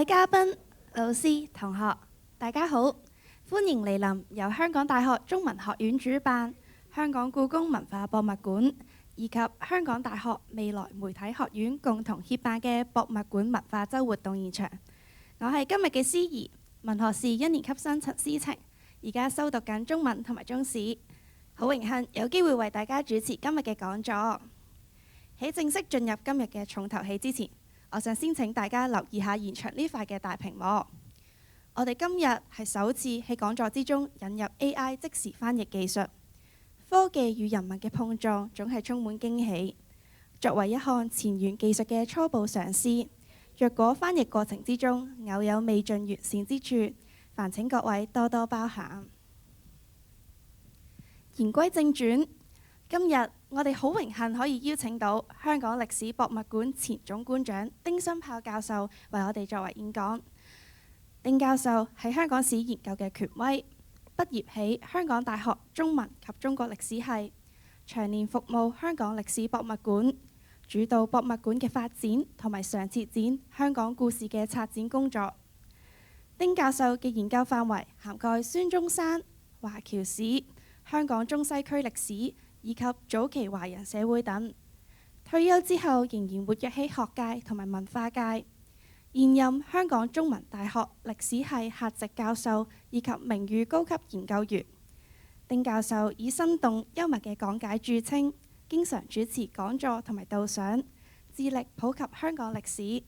嘉賓、老師、同學，大家好，歡迎蒞臨由香港大學中文學院主辦、香港故宮文化博物館以及香港大學未來媒體學院共同協辦嘅博物館文化週活動現場。我係今日嘅司儀，文學士一年級生陳思晴，而家修讀緊中文同埋中史，好榮幸有機會為大家主持今日嘅講座。喺正式進入今日嘅重頭戲之前，我想先請大家留意下現場呢塊嘅大屏幕。我哋今日係首次喺講座之中引入 AI 即時翻譯技術。科技與人文嘅碰撞總係充滿驚喜。作為一項前沿技術嘅初步嘗試，若果翻譯過程之中偶有未盡完善之處，煩請各位多多包涵。言歸正傳，今日我哋好榮幸可以邀請到香港歷史博物館前總館長丁新豹教授為我哋作為演講。丁教授係香港史研究嘅權威，畢業喺香港大學中文及中國歷史系，長年服務香港歷史博物館，主導博物館嘅發展同埋常設展香港故事嘅策展工作。丁教授嘅研究範圍涵蓋孫中山、華僑史、香港中西區歷史以及早期華人社會等。退休之後仍然活躍喺學界同埋文化界，現任香港中文大學歷史系客席教授以及名譽高級研究員。丁教授以生動幽默嘅講解著稱，經常主持講座同埋導賞，致力普及香港歷史，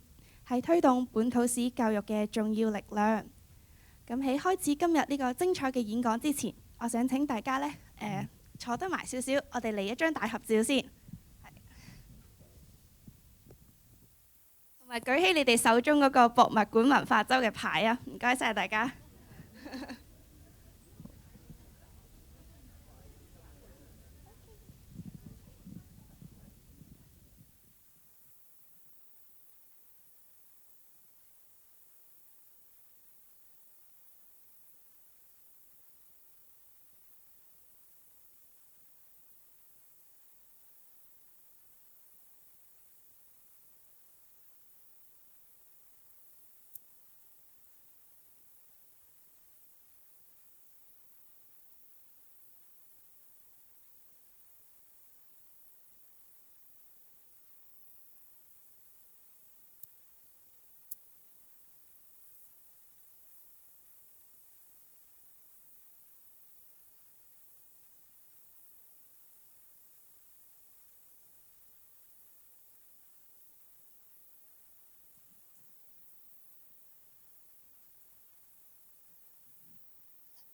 係推動本土史教育嘅重要力量。咁喺開始今日呢個精彩嘅演講之前，我想請大家呢，坐得埋少少，我哋嚟一張大合照先，同埋舉起你哋手中嗰個博物館文化週嘅牌啊！唔該晒大家。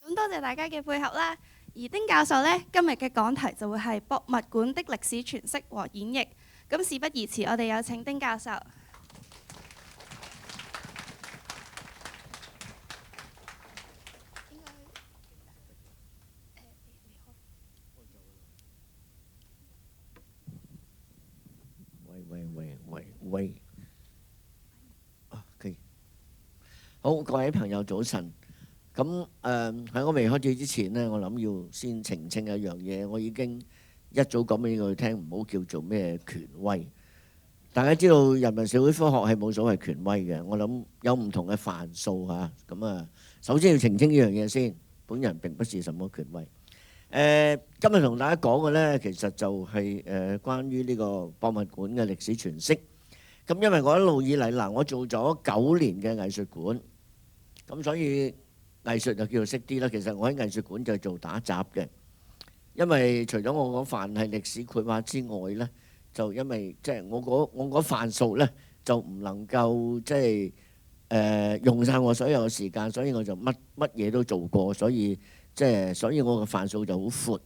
咁多謝大家嘅配合啦。而丁教授呢，今日嘅講題就會係博物館的歷史詮釋和演繹。咁事不宜遲，我哋有請丁教授。喂，好，各位朋友早晨。咁喺我未開始之前呢，我諗要先澄清一樣嘢。我已經一早講俾佢聽，唔好叫做咩權威。大家知道人文社會科學係冇所謂權威嘅。我諗有唔同嘅範數嚇。咁首先要澄清呢樣嘢先。本人並不是什麼權威。今日同大家講嘅呢，其實就係關於呢個博物館嘅歷史詮釋。咁因為我一路以嚟嗱，我做咗9年嘅藝術館，咁所以藝術就叫做識啲啦。其實我喺藝術館就做打雜嘅，因為除咗我嗰範係歷史繪畫之外呢，就因為即係我嗰範數呢，就唔能夠即係用晒我所有嘅時間，所以我就乜嘢都做過，所以我嘅範數就好闊，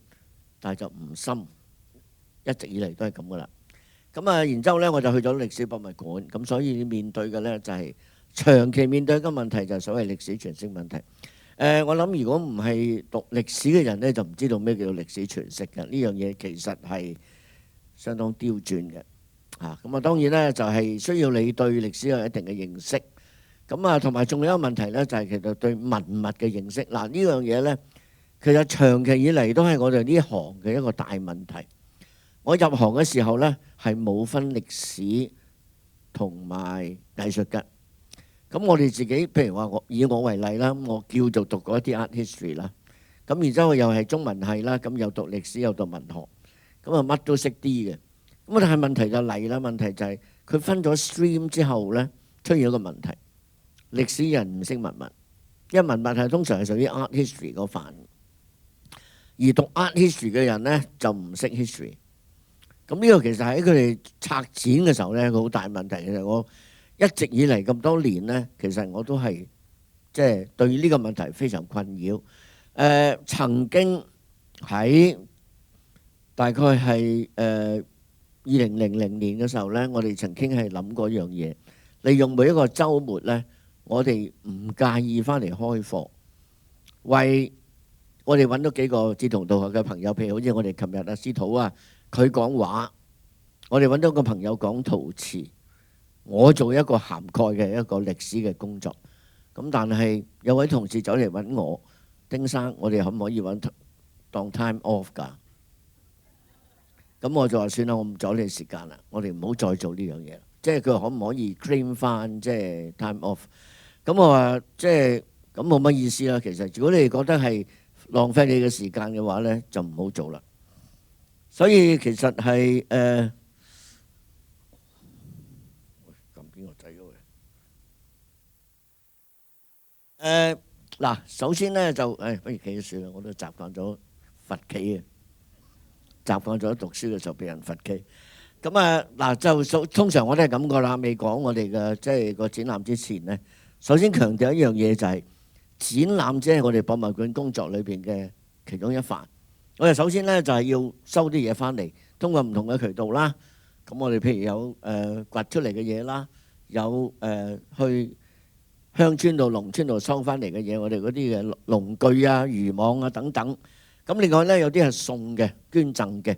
但係就唔深，一直以嚟都係咁噶啦。咁然之後呢，我就去咗歷史博物館，咁所以面對嘅呢，就係長期面對一個問題，就係所謂歷史詮釋問題。我諗如果唔係讀歷史嘅人呢，就唔知道咩叫做歷史詮釋嘅。呢樣嘢其實係相當刁鑽嘅。咁當然呢，就係需要你對歷史有一定嘅認識。咁同埋仲有一個問題呢，就係其實對文物嘅認識。呢樣嘢呢，其實長期以嚟都係我哋呢行嘅一個大問題。我入行嘅時候呢，係冇分歷史同埋藝術嘅。咁我哋自己譬如話以我為例啦，我叫做讀過一啲 art history 啦，咁然之後又係中文系啦，咁又讀歷史又讀文學，咁啊乜都識啲嘅。咁但係問題就嚟啦，問題就係佢分咗 stream 之後呢，出現一個問題，歷史人唔識文物，因為文物係通常係屬於 art history 嗰範，而讀 art history 嘅人呢，就唔識 history。咁呢個其實喺佢哋拆展嘅時候呢，個好大問題。其實我一直以嚟咁多年呢，其實我都係即係對呢個問題非常困擾。曾經喺大概係2000年嘅時候呢，我哋曾經係諗過一樣嘢，利用每一個週末呢，我哋唔介意翻嚟開課，為我哋揾到幾個志同道合嘅朋友，譬如好似我哋琴日阿司徒啊，佢講畫，我哋揾到個朋友講陶瓷，我做一個涵蓋嘅一個歷史嘅工作。咁但係有位同事走嚟揾我，丁生，我哋可唔可以揾當 time off 㗎？咁我就話算啦，我唔阻你時間啦，我哋唔好再做呢樣嘢啦。即係佢可唔可以 claim 翻即係 time off？咁我話即係咁冇乜意思啦。其實如果你哋覺得係浪費你嘅時間嘅話呢，就唔好做啦。所以其實係撳邊個掣嗰個？嗱，首先呢就不如企咗算啦，我都習慣咗罰企嘅。習慣咗讀書嘅時候俾人罰企，咁嗱就通常我都係咁個啦。未講我哋嘅即係個展覽之前呢，首先強調一樣嘢就係展覽只係我哋博物館工作裏邊嘅其中一環。我哋首先呢就係要收啲嘢翻嚟，通過唔同嘅渠道啦。咁我哋譬如有掘出嚟嘅嘢啦，有去鄉村度、農村度收翻嚟嘅嘢，我哋嗰啲嘅農具啊、漁網啊等等。咁另外呢，有啲係送嘅、捐贈嘅。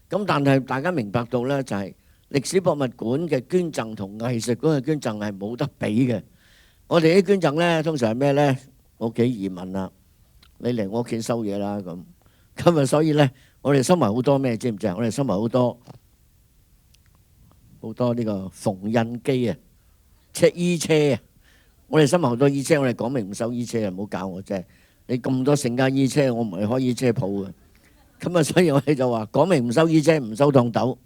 咁但係大家明白到呢，就係歷史博物館嘅捐贈同藝術館嘅捐贈係冇得比嘅。我哋啲捐贈呢，通常係咩呢？我幾疑問啦，你嚟我屋企收嘢啦咁。咁啊，所以呢，我哋收埋好多咩？知唔知啊？我哋收埋好多呢個縫紉機啊、衣車啊。我哋收埋好多衣車，我哋講明唔收衣車啊，唔好搞我啫。你咁多成架衣車，我唔係開衣車鋪嘅，咁啊，所以我哋就話講明唔收衣車，唔收熨斗。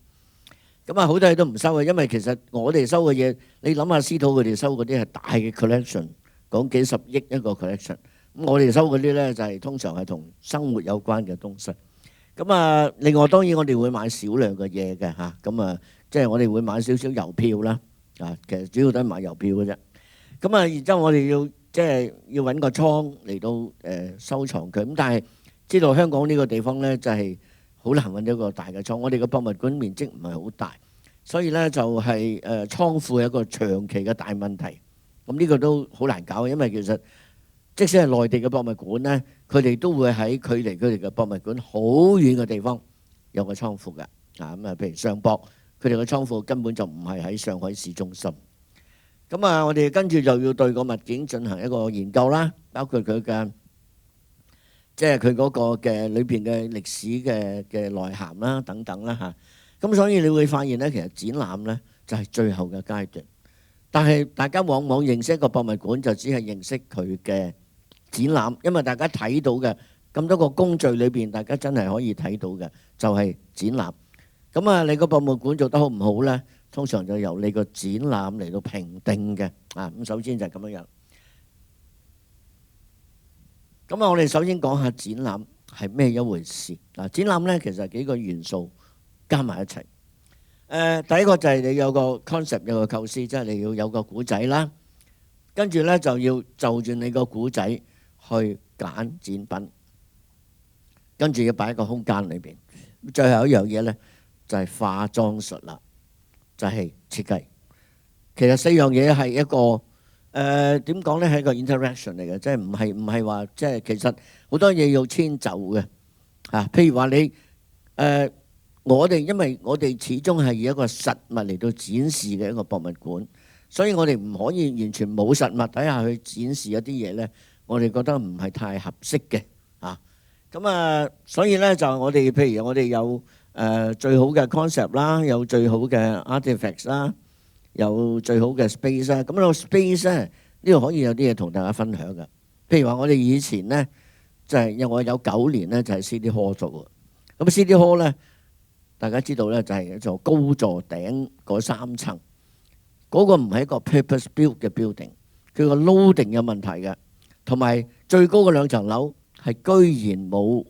咁啊，好多嘢都唔收嘅，因為其實我哋收嘅嘢，你諗下司徒佢哋收嗰啲係大嘅 collection， 講幾十億一個 collection。咁我哋收嗰啲呢，就係通常係同生活有關嘅東西。咁啊，另外當然我哋會買少量嘅嘢嘅嚇，咁啊，即係我哋會買少少郵票啦，啊，其實主要都係買郵票嘅啫。咁啊，然之後我哋要即係要揾個倉嚟到收藏佢，咁但係知道香港呢個地方呢，就係好難揾到一個大嘅倉。我哋嘅博物館面積唔係好大，所以呢就係倉庫係一個長期嘅大問題。咁呢個都好難搞，因為其實即使係內地嘅博物館呢，佢哋都會喺距離佢哋嘅博物館好遠嘅地方有個倉庫㗎。咁啊，譬如上博，佢哋嘅倉庫根本就唔係喺上海市中心。咁啊，我哋跟住就要對個物件進行一個研究啦，包括佢嘅即係佢嗰個嘅裏邊嘅歷史嘅內涵啦，等等啦嚇。咁所以你會發現咧，其實展覽呢就係最後嘅階段。但係大家往往認識一個博物館就只係認識佢嘅展覽，因為大家睇到嘅咁多個工序裏邊，大家真係可以睇到嘅就係展覽。咁啊，你個博物館做得好唔好呢？通常就由你個展覽嚟到評定嘅啊。咁首先就係咁樣樣。咁啊，我哋首先講下展覽係咩一回事啊？展覽呢，其實係幾個元素加埋一齊。第一個就係你有個 concept， 有個構思，即係你要有個古仔啦。跟住呢，就要就住你個古仔去揀展品，跟住要擺喺個空間裏邊。最後一樣嘢呢，就係化妝術啦。就係設計，其實四樣嘢係一個點講呢？係一個 interaction 嚟嘅，即係唔係話即係其實好多嘢要遷就嘅嚇。譬如話你我哋因為我哋始終係以一個實物嚟到展示嘅一個博物館，所以我哋唔可以完全冇實物底下去展示一啲嘢呢。我哋覺得唔係太合適嘅嚇。咁啊，所以呢，就我哋譬如我哋有最好嘅 concept 啦，有最好嘅 artifacts 啦，有最好嘅 space 啦。咁個 space 咧呢度可以有啲嘢同大家分享嘅。譬如話我哋以前呢，就係因為我有9年呢，就係 City Hall 做嘅。咁 City Hall 呢，大家知道呢，就係做高座頂嗰3層，嗰個唔係一個 purpose built 嘅 building， 佢個 loading 有問題嘅，同埋最高嘅2層樓係居然冇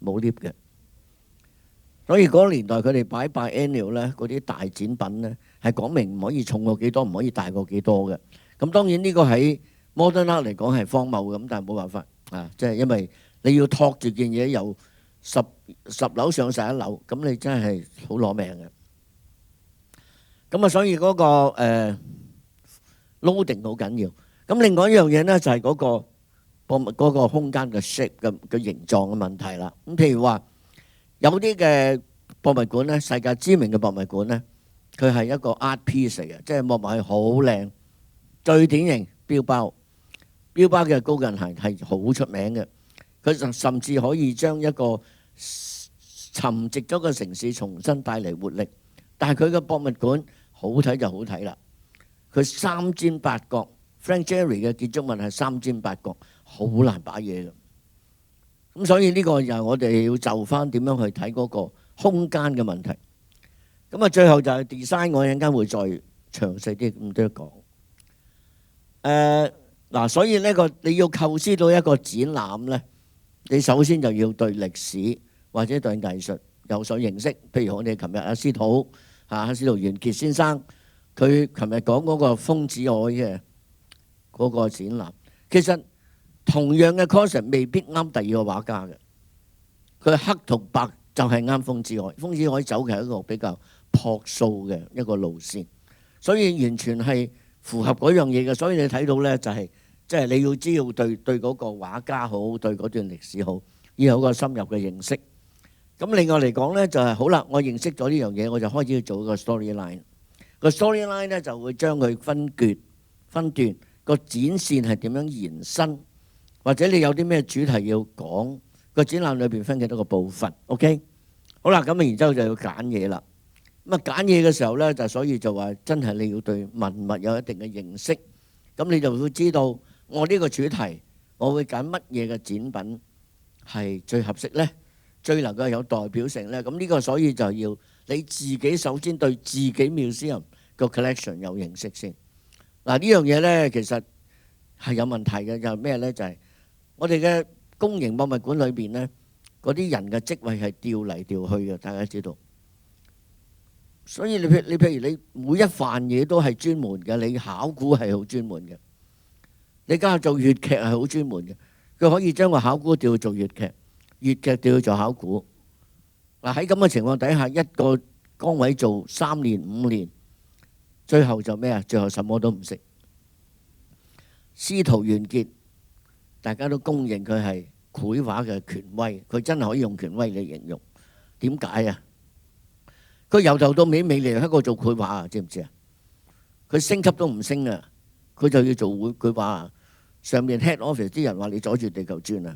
lift 嘅。所以嗰個年代佢哋擺 biennial 咧，嗰啲大展品咧係講明唔可以重過幾多，唔可以大過幾多嘅。咁當然呢個喺 modern art 嚟講係荒謬嘅，咁但係冇辦法啊，即係因為你要托住件嘢由十樓上11樓，咁你真係好攞命嘅。咁啊，所以嗰個loading 好緊要。咁另外一樣嘢咧就係嗰個嗰個空間嘅 shape 嘅形狀嘅問題啦。咁譬如話，有啲嘅博物館咧，世界知名嘅博物館咧，佢係一個 art piece 嚟嘅，即係望埋去好靚。最典型標包嘅高近行係好出名嘅，佢甚至可以將一個沉寂咗嘅城市重新帶嚟活力。但係佢嘅博物館好睇就好睇啦，佢3尖8角 ，Frank Gehry 嘅建築物係3尖8角，好難擺嘢嘅。咁所以呢個又係我哋要就翻點樣去睇嗰個空間嘅問題。咁啊，最後就係 design， 我一陣間會再詳細啲咁多講。嗱，所以呢個你要構思到一個展覽咧，你首先就要對歷史或者對藝術有所認識。譬如我哋琴日阿司徒元傑先生，佢琴日講嗰個豐子愷嘅嗰個展覽，其實同樣嘅 concept 未必啱第二個畫家嘅，佢黑同白就係啱豐子愷。豐子愷走嘅係一個比較樸素嘅一個路線，所以完全係符合嗰樣嘢嘅。所以你睇到呢，就係即係你要知道對嗰個畫家好，對嗰段歷史好，要有個深入嘅認識。咁另外嚟講呢，就係好啦，我認識咗呢樣嘢，我就開始做一個 storyline。個 storyline 呢就會將佢分段，個展線係點樣延伸，或者你有啲咩主題要講，個展覽裏邊分幾多個部分 ，OK？ 好啦，咁啊，然之後就要揀嘢啦。咁啊，揀嘢嘅時候呢，就所以就話真係你要對文物有一定嘅認識，咁你就會知道我呢個主題，我會揀乜嘢嘅展品係最合適呢，最能夠有代表性呢。咁呢個所以就要你自己首先對自己 museum 個 collection 有認識先。嗱，呢樣嘢呢，其實係有問題嘅，就係咩呢？就係我哋嘅公營博物館裏邊呢，嗰啲人嘅職位係調嚟調去嘅，大家知道。所以你譬如你每一範嘢都係專門嘅，你考古係好專門嘅，你家下做粵劇係好專門嘅，佢可以將個考古調去做粵劇，粵劇調去做考古。嗱，喺咁嘅情況底下，一個崗位做3年5年，最後就咩啊？最後什麼都唔識。司徒元傑，大家都公認佢係繪畫嘅權威，佢真係可以用權威嚟形容。點解啊？佢由頭到尾未嚟香港做繪畫啊，知唔知啊？佢升級都唔升啊，佢就要做繪畫啊。上面 head office 啲人話你阻住地球轉啊，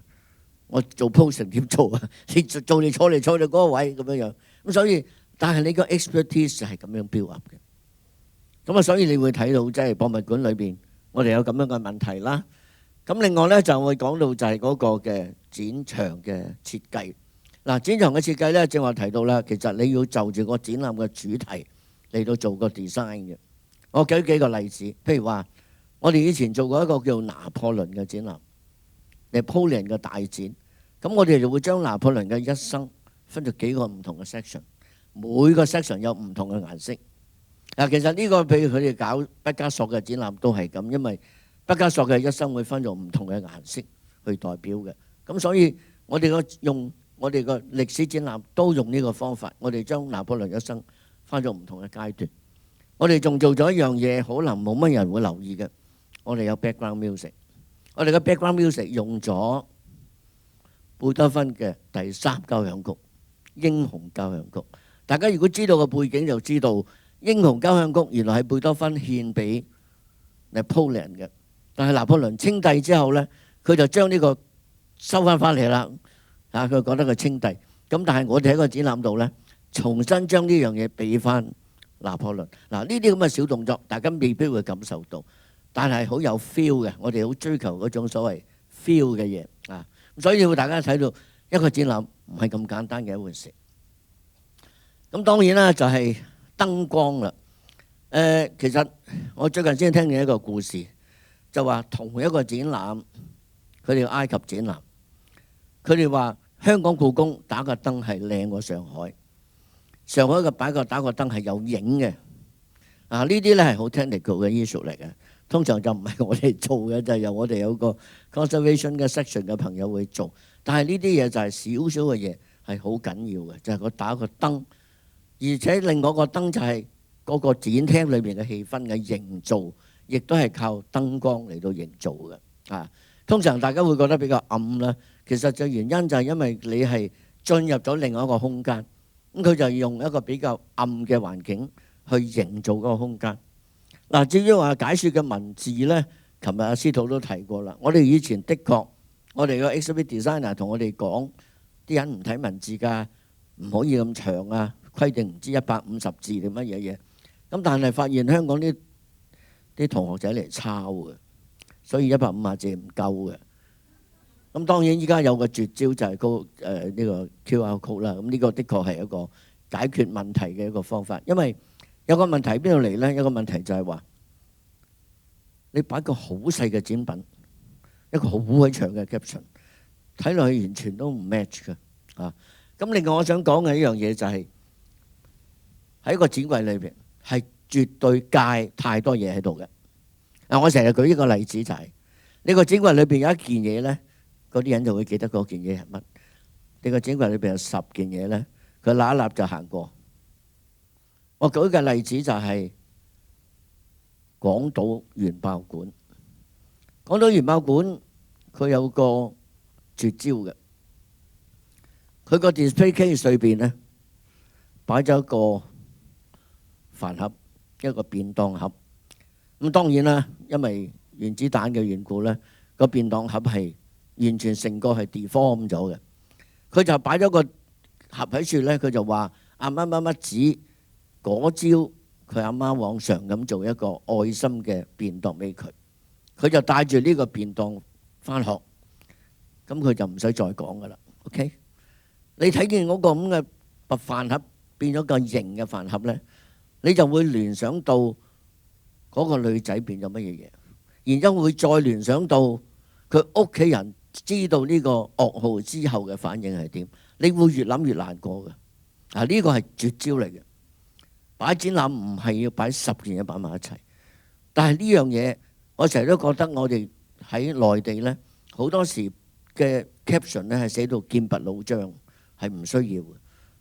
我做 post 點做啊？你坐嚟坐到嗰個位咁樣樣。咁所以，但係你個 expertise 係咁樣 build up 嘅。咁啊，所以你會睇到即係博物館裏邊，我哋有咁樣嘅問題啦。咁另外咧就會講到就係嗰個嘅展場嘅設計。嗱，展場嘅設計咧，正話提到啦，其實你要就住個展覽嘅主題嚟到做個 design 嘅。我舉幾個例子，譬如話，我哋以前做過一個叫拿破崙嘅展覽，Napoleon嘅大展。咁我哋就會將拿破崙嘅一生分咗幾個唔同嘅 section， 每個 section 有唔同嘅顏色。嗱，其實呢個譬如佢哋搞畢加索嘅展覽都係咁，因為畢加索嘅一生會分咗唔同嘅顏色去代表嘅。咁所以我哋我哋個歷史展覽都用呢個方法，我哋將拿破崙一生分咗唔同嘅階段。我哋仲做咗一樣嘢，可能冇乜人會留意嘅。我哋有 background music， 我哋嘅 background music 用咗貝多芬嘅第3交響曲《英雄交響曲》。大家如果知道個背景，就知道《英雄交響曲》原來係貝多芬獻俾 Napoleon 嘅，但係拿破崙稱帝之後呢，佢就將呢個收翻嚟啦。佢覺得佢稱帝，咁但係我哋喺個展覽度呢，重新將呢樣嘢俾翻拿破崙。嗱，呢啲咁嘅小動作，大家未必會感受到。但係好有 feel 嘅。我哋好追求嗰種所謂 feel 嘅嘢啊，所以要大家睇到一個展覽唔係咁簡單嘅一回事。咁當然啦，就係燈光啦。其實我最近先聽見一個故事，就話同一個展覽，佢哋埃及展覽，佢哋話香港故宮打個燈係靚過上海，上海嘅打個燈係有影嘅。啊，呢啲咧係好 technical 嘅 issue 嚟嘅，通常就唔係我哋做嘅，就係由我哋有個 conservation 嘅 section 嘅朋友會做。但係呢啲嘢就係少少嘅嘢係好緊要嘅，就係佢打個燈，而且另外個燈就係嗰個展廳裏邊嘅氣氛嘅營造，亦都係靠燈光嚟到營造嘅。啊，通常大家會覺得比較暗啦，其實就原因就係因為你係進入咗另外一個空間，咁佢就用一個比較暗嘅環境去營造嗰個空間。嗱，至於話解説嘅文字呢，琴日阿司徒都提過啦。我哋以前的確，我哋個 exhibit designer 同我哋講，啲人唔睇文字㗎，唔可以咁長啊，規定唔知150字定乜嘢嘢。咁但係發現香港啲同學仔嚟抄嘅，所以150字唔夠嘅。咁當然依家有個絕招就係呢個 QR code 啦。咁呢個的確係一個解決問題嘅一個方法，因為有個問題喺邊度嚟呢？有個問題就係話，你擺個好細嘅展品，一個好鬼長嘅 caption， 睇落去完全都唔 match 嘅啊！咁另外我想講嘅一樣嘢就係喺個展櫃裏邊係絕對介太多嘢喺度嘅。我成日舉一個例子就係，你個展櫃裏邊有一件嘢呢，嗰啲人就會記得嗰件嘢係乜。你個展櫃裏邊有10件嘢呢，佢揦一揦就行過。我舉嘅例子就係港島原爆館。港島原爆館佢有個絕招嘅，佢個 display case 裏邊呢擺咗一個飯盒，一個便當盒。咁當然啦，因為原子彈嘅緣故呢，個便當盒係完全成個係 deform 咗嘅。佢就擺咗個盒喺處呢，佢就話乜乜乜子。嗰朝佢阿媽往常咁做一個愛心嘅便當俾佢，佢就帶住呢個便當返學，咁佢就唔使再講噶啦。OK，你睇見嗰個咁嘅白飯盒變咗個型嘅飯盒呢，你就會聯想到嗰個女仔變咗乜嘢嘢，然之後會再聯想到佢屋企人知道呢個噩耗之後嘅反應係點，你會越諗越難過嘅。啊，呢個係絕招嚟嘅。擺展覽唔係要擺10件嘢擺埋一齊，但係呢樣嘢我成日都覺得我哋喺內地呢，好多時嘅 caption 呢係寫到劍拔弩張，係唔需要嘅。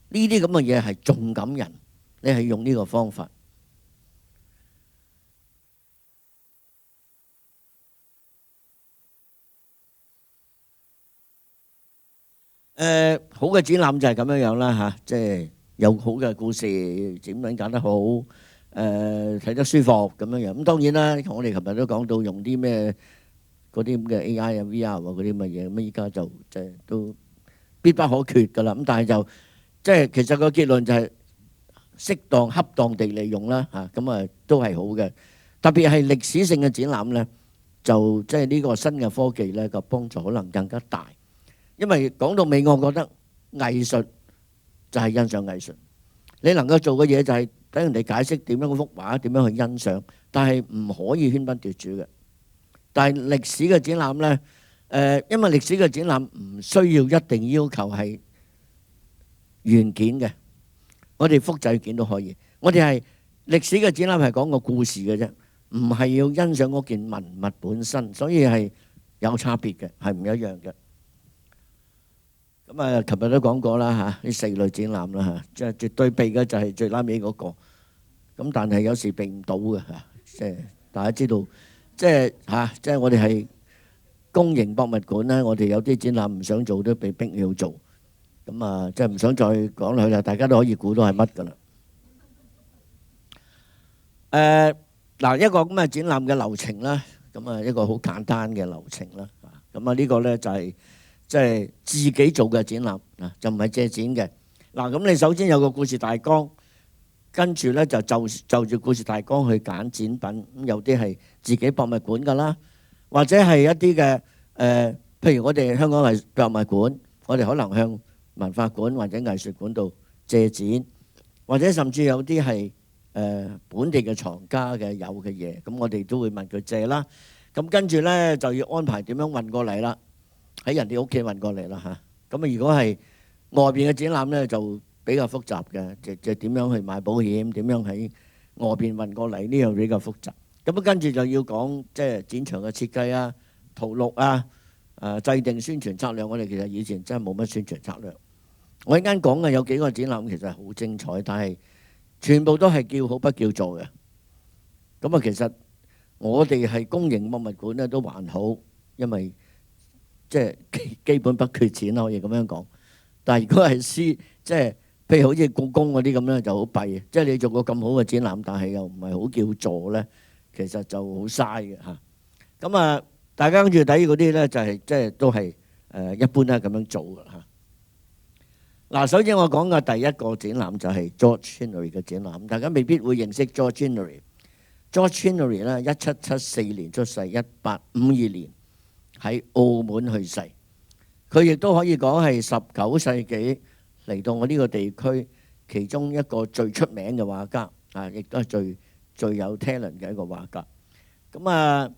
呢啲咁嘅嘢係重感人，你係用呢個方法。好嘅展覽就係咁樣樣啦嚇，即係有好嘅故事，展品揀得好，睇得舒服咁樣樣。咁當然啦，我哋琴日都講到用啲咩嗰啲咁嘅 AI 啊、VR 啊嗰啲咁嘅嘢，咁依家就即係都必不可缺㗎啦。咁但係就即係其實個結論就係適當恰當地利用啦嚇，咁啊都係好嘅。特別係歷史性嘅展覽咧，就即係呢個新嘅科技咧個幫助可能更加大。因為講到尾，我覺得藝術就係欣賞藝術。你能夠做嘅嘢就係等人哋解釋點樣嗰幅畫，點樣去欣賞，但係唔可以喧賓奪主嘅。但係歷史嘅展覽呢，因為歷史嘅展覽唔需要一定要求係原件嘅，我哋複製件都可以。我哋係歷史嘅展覽係講個故事嘅啫，唔係要欣賞嗰件文物本身，所以係有差別嘅，係唔一樣嘅。咁啊，琴日都講過啦嚇，呢4類展覽啦嚇，即係絕對避嘅就係最拉尾嗰個。咁但係有時避唔到嘅嚇，即係大家知道，即係我哋係公營博物館咧，我哋有啲展覽唔想做都被逼要做。咁啊，即係唔想再講落去啦，大家都可以估到係乜㗎啦。嗱，一個咁嘅展覽嘅流程啦，咁啊一個好簡單嘅流程啦。咁啊呢個咧就係。即係自己做嘅展覽啊，就唔係借展嘅。嗱，咁你首先有個故事大綱，跟住咧就住故事大綱去揀展品，咁有啲係自己博物館㗎啦，或者係一啲嘅譬如我哋香港係博物館，我哋可能向文化館或者藝術館度借展，或者甚至有啲係本地嘅藏家嘅有嘅嘢，咁我哋都會問佢借啦。咁跟住咧就要安排點樣運過嚟啦，喺人哋屋企運過嚟啦嚇。咁啊，如果係外邊嘅展覽咧，就比較複雜嘅，就點樣去買保險，點樣喺外邊運過嚟，呢樣比較複雜。咁跟住就要講即係展場嘅設計啊、圖錄啊、制定宣傳策略。我哋其實以前真係冇乜宣傳策略。我一間講嘅有幾個展覽其實係好精彩，但係全部都係叫好不叫座嘅。咁啊，其實我哋係公營博物館咧都還好，因為即係基本不缺錢啦，可以咁樣講。但係如果係即係譬如好似故宮嗰啲咁咧，就好弊。即係你做個咁好嘅展覽，但係又唔係好叫座咧，其實就好嘥嘅嚇。咁啊，大家跟住睇嗰啲咧，就係即係都係一般咧咁樣做嘅嚇。嗱，首先我講嘅第一個展覽就係 George Chinnery 嘅展覽，大家未必會認識 George Chinnery。George Chinnery 咧1774年出世，1852年喺澳門去世。佢亦都可以講係19世紀嚟到我呢個地區其中一個最出名嘅畫家啊，亦都係最有 talent 嘅一個畫家。咁啊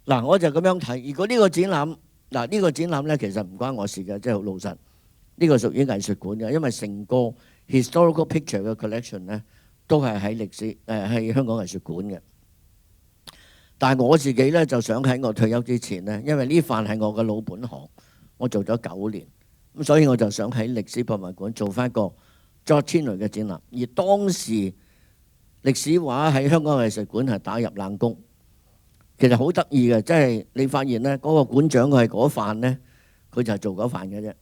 嗱，我就咁樣睇。如果呢個展覽嗱，呢個展覽咧其實唔關我事嘅，即係好老實。呢個屬於藝術館嘅，因為成個 historical picture 嘅 collection 咧都係喺香港藝術館嘅。但係我自己咧就想喺我退休之前咧，因為呢份係我嘅老本行，我做咗9年，咁所以我就想喺歷史博物館做翻個 George Chinnery 嘅展覽。而當時歷史畫喺香港藝術館係打入冷宮，其實好得意嘅，即係你發現咧嗰個館長佢係嗰份咧，佢就係做嗰份嘅啫。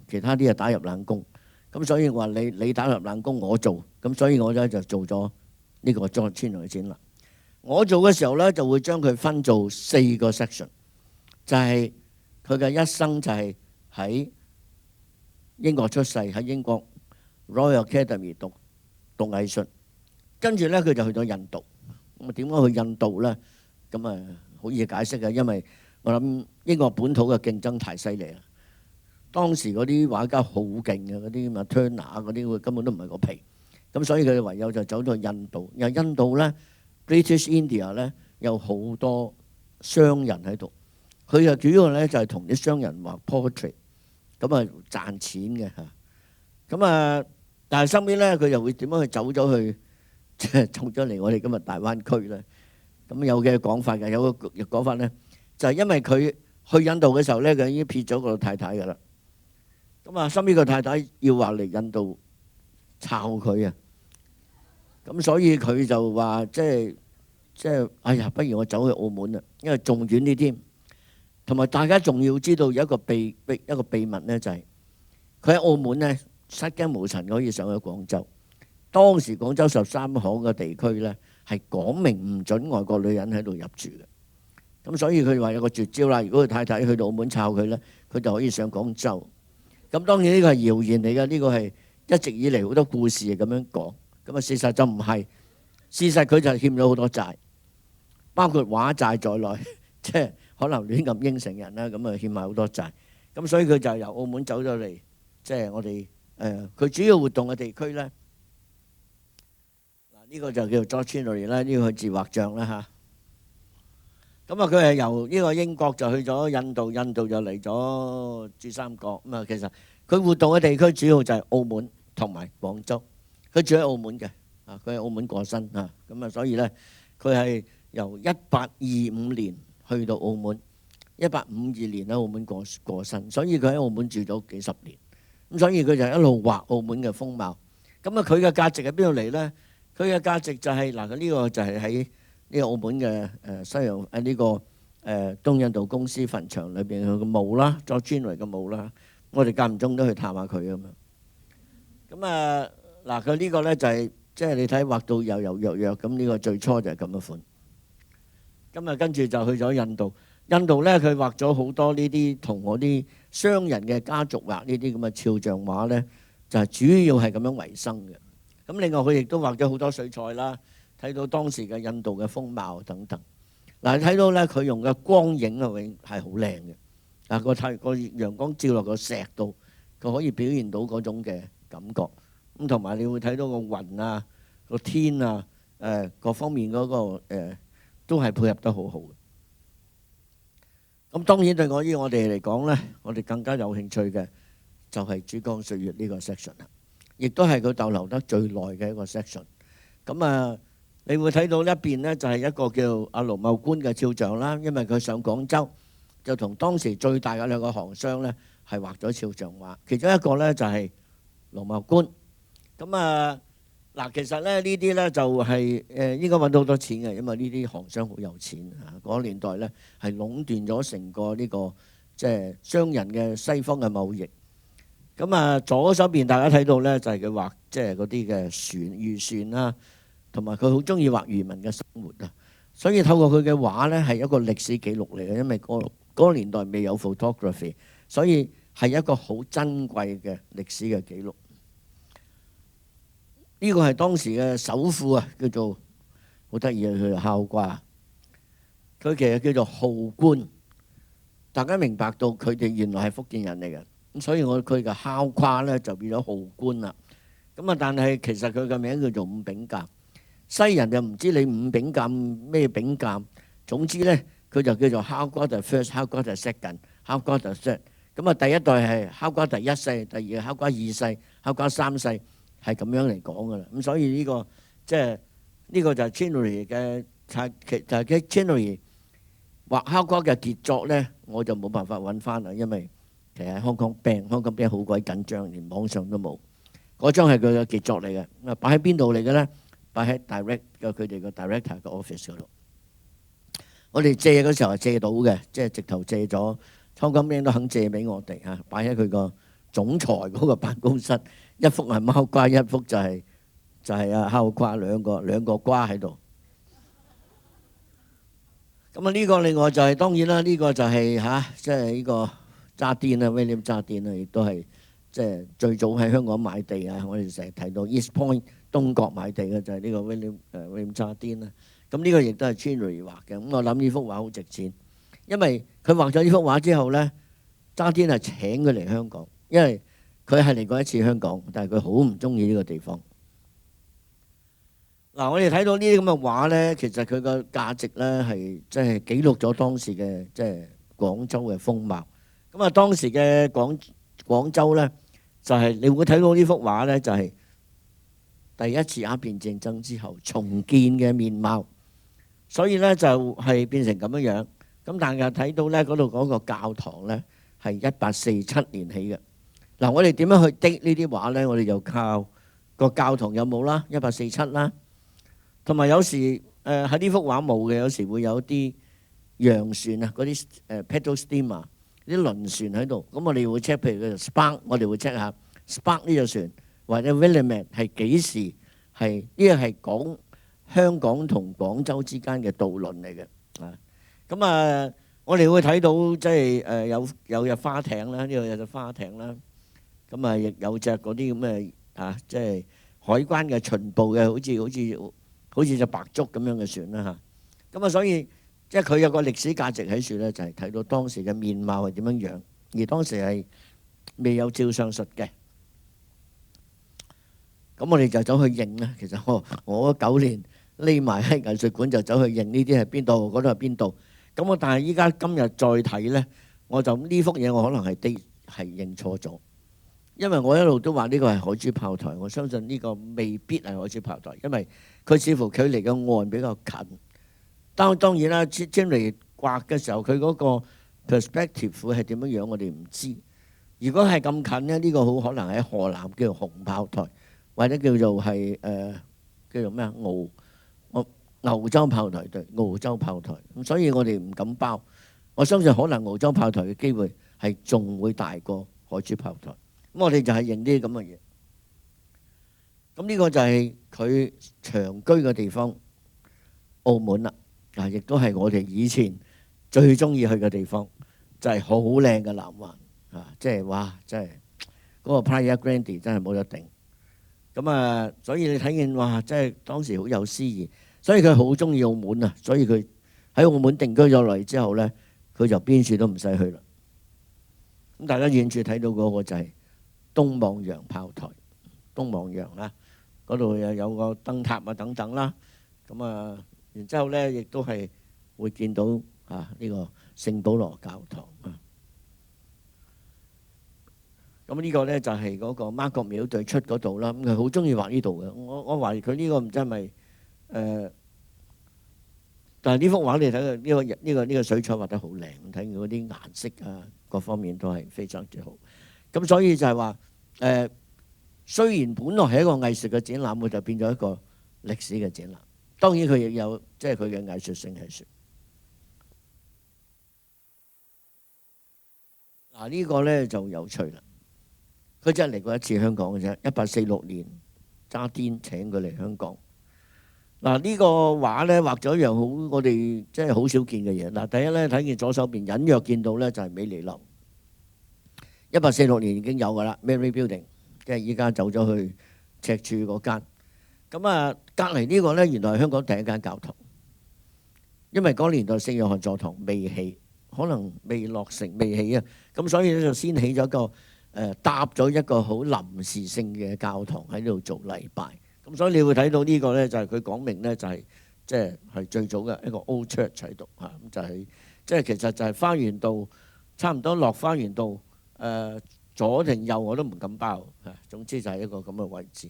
其他啲係打入冷宮，咁所以我話你打入冷宮，我做，咁所以我咧就做咗呢個 George Chinnery 嘅展覽。我做嘅時候咧就會將佢分做4個 section， 就係佢嘅一生就係喺英國出世，喺英國 Royal Academy 讀藝術，跟住咧佢就去咗印度。咁啊點解去印度咧？咁啊好易解釋嘅，因為我諗英國本土嘅競爭太犀利啦。當時嗰啲畫家好勁嘅，嗰啲嘛 Turner 嗰啲根本都唔係個皮，咁所以佢哋唯有就走到印度。然後印度咧 British India 咧有好多商人喺度，佢就主要咧就係同啲商人畫 portrait， 咁啊賺錢嘅嚇。咁啊，但係身邊咧佢又會點樣去走咗去，即係走咗嚟我哋今日大灣區咧？咁有嘅講法嘅，有個講法咧就係因為佢去印度嘅時候咧，佢已經撇咗個太太㗎啦。咁啊，身邊個太太要話嚟印度抄佢啊，咁所以佢就話即係哎呀，不如我走去澳門啦，因為仲遠啲添。同埋大家仲要知道有一個秘密咧，就係佢喺澳門咧失驚無神可以上去廣州。當時廣州13行嘅地區咧係講明唔準外國女人喺度入住嘅。咁所以佢話有個絕招啦，如果佢太太去到澳門抄佢咧，佢就可以上廣州。咁當然呢個係謠言嚟嘅，呢個係一直以嚟好多故事係咁樣講。咁啊，事實就唔係，事實佢就欠咗好多債，包括畫債在內，即係可能亂咁應承人啦，咁啊欠埋好多債。咁所以佢就由澳門走咗嚟，即係我哋佢主要活動嘅地區咧。嗱，呢個就叫做 George Chinnery 啦，呢個係自畫像啦嚇。咁啊，佢係由呢個英國就去咗印度，印度就嚟咗珠三角。咁啊，其實佢活動嘅地區主要就係澳門同埋廣州。佢住喺澳門嘅，啊，佢喺澳門過身啊。咁啊，所以咧，佢係由1825年去到澳門，1852年喺澳門過身。所以佢喺澳門住咗幾十年。咁所以佢就一路畫澳門嘅風貌。咁啊，佢嘅價值喺邊度嚟咧？佢嘅價值就係嗱，佢呢個就係喺呢個澳門嘅西洋呢個東印度公司墳場裏邊佢個墓啦，George Chinnery嘅墓啦，我哋間唔中都去探下佢咁樣。咁啊嗱，佢呢個咧就係即係你睇畫到柔柔弱弱，咁呢個最初就係咁嘅款。咁啊跟住就去咗印度，印度咧佢畫咗好多呢啲同我啲商人嘅家族畫呢啲咁嘅肖像畫咧，就係主要係咁樣為生嘅。咁另外佢亦都畫咗好多水彩啦，睇到當時嘅印度嘅風貌等等。嗱，你睇到咧佢用嘅光影啊，永係好靚嘅。嗱，個陽光照落個石度，佢可以表現到嗰種嘅感覺。咁同埋你會睇到個雲啊、個天啊、各方面嗰個都係配合得好好嘅。咁當然對我哋嚟講咧，我哋更加有興趣嘅就係珠江歲月呢個 section 啦，亦都係佢逗留得最耐嘅一個 section。咁啊，你會睇到一邊咧就係一個叫阿盧茂官嘅肖像啦，因為佢上廣州就同當時最大嘅兩個行商咧係畫咗肖像畫，其中一個咧就係盧茂官。咁啊嗱，其實咧呢啲咧就係應該揾到好多錢嘅，因為呢啲行商好有錢啊！嗰個年代咧係壟斷咗成個呢個即係商人嘅西方嘅貿易。咁啊，左手邊大家睇到咧就係佢畫即係嗰啲嘅船漁船啦，同埋佢好中意畫漁民嘅生活啊。所以透過佢嘅畫咧係一個歷史記錄嚟嘅，因為嗰個年代未有 photography， 所以係一個好珍貴嘅歷史嘅記錄。呢個係當時嘅首富啊，叫做好得意啊，佢係孝瓜，佢其實叫做浩官。大家明白到佢哋原來係福建人嚟嘅，咁所以佢嘅孝瓜咧就變咗浩官啦。咁啊，但係其實佢嘅名叫做伍炳鑑，西人就唔知你伍炳鑑咩炳鑑，總之咧佢就叫做孝瓜就 first， 孝瓜就 second， 孝瓜就 third。咁啊，第一代係孝瓜第一世，第二係孝瓜二世，孝瓜三世。係咁樣嚟講噶啦，咁所以呢個即係呢個就係 Chinnery 嘅，就係 Chinnery 畫孝瓜嘅傑作咧，我就冇辦法揾翻啦，因為其實香港病好鬼緊張，連網上都冇。嗰張係佢嘅傑作嚟嘅，咁啊擺喺邊度嚟嘅咧？擺喺佢哋個 director 嘅 office 嗰度。我哋借嗰時候係借到嘅，即係直頭借咗，香港病都肯借俾我哋嚇，擺喺佢個總裁嗰個辦公室。一幅係貓瓜，一幅就係啊孝瓜，兩個瓜喺度。咁啊呢個另外就係當然啦，呢個就係即係呢個渣甸啦，William 渣甸啦，亦都係即係最早喺香港買地啊！我哋成日提到 East Point 東角買地嘅就係呢個 William 渣甸啦。咁呢個亦都係 Chinnery 畫嘅。咁我諗呢幅畫好值錢，因為佢畫咗呢幅畫之後咧，渣甸係請佢嚟香港，因為佢係嚟過一次香港，但係佢好唔中意呢個地方。嗱，我哋睇到呢啲咁嘅畫咧，其實佢個價值咧係即係記錄咗當時嘅即係廣州嘅風貌。咁啊，當時嘅廣州咧，就係你會睇到呢幅畫咧，就係第一次鴉片戰爭之後重建嘅面貌。所以咧就係變成咁樣樣。咁但係睇到咧嗰度嗰個教堂咧係1847年起嘅。嗱，我哋點樣去滴呢啲畫咧？我哋就靠個教堂有冇啦，1847啦，同埋有時喺呢幅畫冇嘅，有時會有啲洋船啊，嗰啲paddle steamer 啲輪船喺度。咁我哋會 check， 譬如佢 Spark， 我哋會 check 下 Spark 呢隻船或者 Willamette 係幾時係呢個係講香港同廣州之間嘅渡輪嚟嘅啊。咁啊，我哋會睇到即係有隻花艇啦，呢度有隻花艇啦。咁啊，亦有隻嗰啲咁嘅即係海關嘅巡捕嘅，好似隻白竹咁樣嘅船啦嚇。咁啊，所以即係佢有個歷史價值喺處咧，就係睇到當時嘅面貌係點樣樣，而當時係未有照相術嘅。咁我哋就走去認啦。其實我9年匿埋喺藝術館就走去認呢啲係邊度，嗰度係邊度。咁我但係依家今日再睇咧，我就呢幅嘢我可能係認錯咗。因為我一路都話呢個係海珠炮台，我相信呢個未必係海珠炮台，因為佢似乎距離嘅岸比較近。當然啦，Chinnery畫嘅時候，佢嗰個 perspective 係點樣樣，我哋唔知。如果係咁近咧，呢個好可能喺河南叫做紅炮台，或者叫做係叫做咩啊澳洲炮台，對，澳洲炮台。咁所以我哋唔敢包。我相信可能澳洲炮台嘅機會係仲會大過海珠炮台。咁我哋就係認啲咁嘅嘢。咁呢個就係佢長居嘅地方，澳門啦。亦都係我哋以前最中意去嘅地方，就係好靚嘅南環。即係哇，真係嗰個 Playa Grande 真係冇得頂。咁啊，所以你睇見哇，真係當時好有詩意，所以佢好中意澳門啊，所以佢喺澳門定居咗嚟之後咧，佢就邊處都唔使去啦。咁大家遠處睇到嗰個就係東望洋炮台，東望洋啦，嗰度又有個燈塔啊等等啦。咁啊，然之後咧亦都係會見到呢個聖保羅教堂啊。咁呢個咧就係嗰個媽閣廟對出嗰度啦。咁佢好中意畫呢度嘅。我懷疑佢呢個唔知係咪但係呢幅畫你睇佢呢個水彩畫得好靚，睇佢嗰啲顏色啊各方面都係非常之好。咁所以就係話雖然本來係一個藝術嘅展覽，佢就變咗一個歷史嘅展覽。當然佢亦有即係佢嘅藝術性喺處。呢個咧就有趣啦。佢真係嚟過一次香港嘅啫，1846年渣甸請佢嚟香港。呢個畫咧畫咗一樣好我哋即係好少見嘅嘢。第一咧睇見左手邊隱約見到咧就係美利樓，1846年已經有㗎啦 ，Mary Building， 即係依家走咗去赤柱嗰間。咁隔離呢個咧原來係香港第一間教堂，因為嗰年代聖約翰座堂未起，可能未落成未起啊，咁所以咧就先起咗個搭咗一個好臨時性嘅教堂喺度做禮拜。咁所以你會睇到呢個咧就係佢講明咧就係即係最早嘅一個 Old Church 喺度嚇，咁就係即係其實就係花園道差唔多落花園道左定右我都唔敢包嚇，總之就係一個咁嘅位置。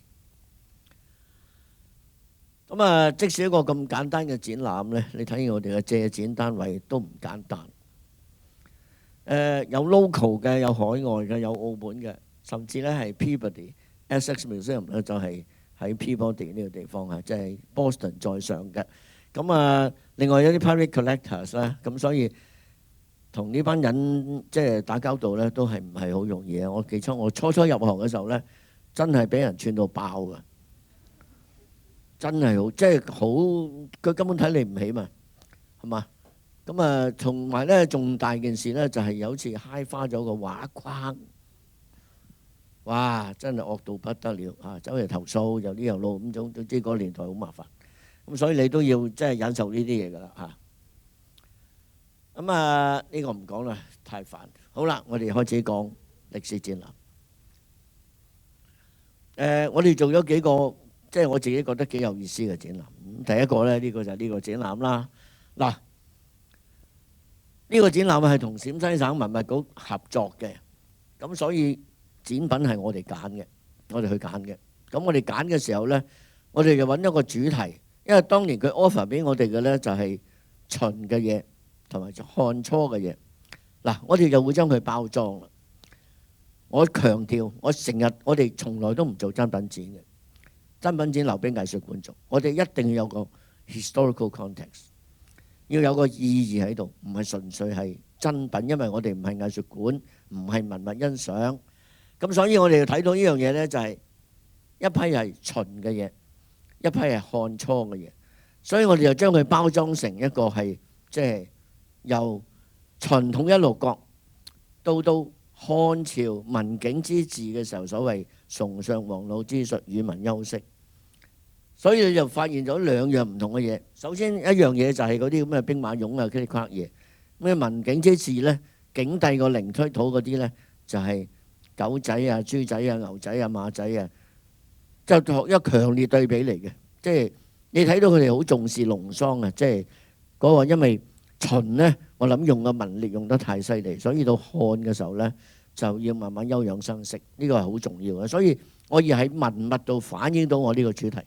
咁即使一個咁簡單嘅展覽咧，你睇見我哋嘅借展單位都唔簡單。有 local 嘅，有海外嘅，有澳門嘅，甚至咧係 Peabody Essex Museum 咧就係喺 Peabody 呢個地方啊，即係 Boston 在上嘅。咁另外有啲 private collectors 啦，咁所以同呢班人即係打交道咧，都係唔係好容易啊！我記得我初入行嘅時候咧，真係俾人串到爆㗎，真係好，即係好，佢根本睇你唔起嘛，係嘛？咁同埋咧，仲大件事咧，就係有次揩花咗個畫框，哇！真係惡到不得了啊！走嚟投訴又呢又路咁，總之嗰個年代好麻煩。咁所以你都要即係忍受呢啲嘢㗎啦嚇。呢個唔講啦，太煩。好啦，我哋開始講歷史展覽。我哋做咗幾個，即係我自己覺得幾有意思嘅展覽。第一個咧，呢個就係呢個展覽啦。呢個展覽係同陝西省文物局合作嘅，咁所以展品係我哋揀嘅，我哋去揀嘅。咁我哋揀嘅時候咧，我哋就揾一個主題，因為當年佢 offer 俾我哋嘅咧就係秦嘅嘢同埋漢初嘅嘢。我哋就會將佢包裝啦。我強調，我哋從來都唔做真品展嘅，真品展留俾藝術館做。我哋一定要有個 historical context。要有個意義喺度，唔係純粹係真品，因為我哋唔係藝術館，唔係文物欣賞。咁所以我哋睇到呢樣嘢呢，就係一批係秦嘅嘢，一批係漢初嘅嘢。所以我哋就將佢包裝成一個係即係由秦統一六國到漢朝文景之治嘅時候，所謂崇尚黃老之術，與民休息。所以你就發現咗兩樣唔同嘅嘢。首先一樣嘢就係嗰啲咁嘅兵馬俑啊、嗰啲框嘢。咩文景之治咧，景帝個陵推土嗰啲咧，就係狗仔啊、豬仔啊、牛仔啊、馬仔啊，就一個強烈對比嚟嘅。即係你睇到佢哋好重視農桑啊，即係嗰個因為秦咧，我諗用個民力用得太犀利，所以到漢嘅時候咧就要慢慢休養生息，呢個係好重要嘅。所以我要喺文物度反映到我呢個主題。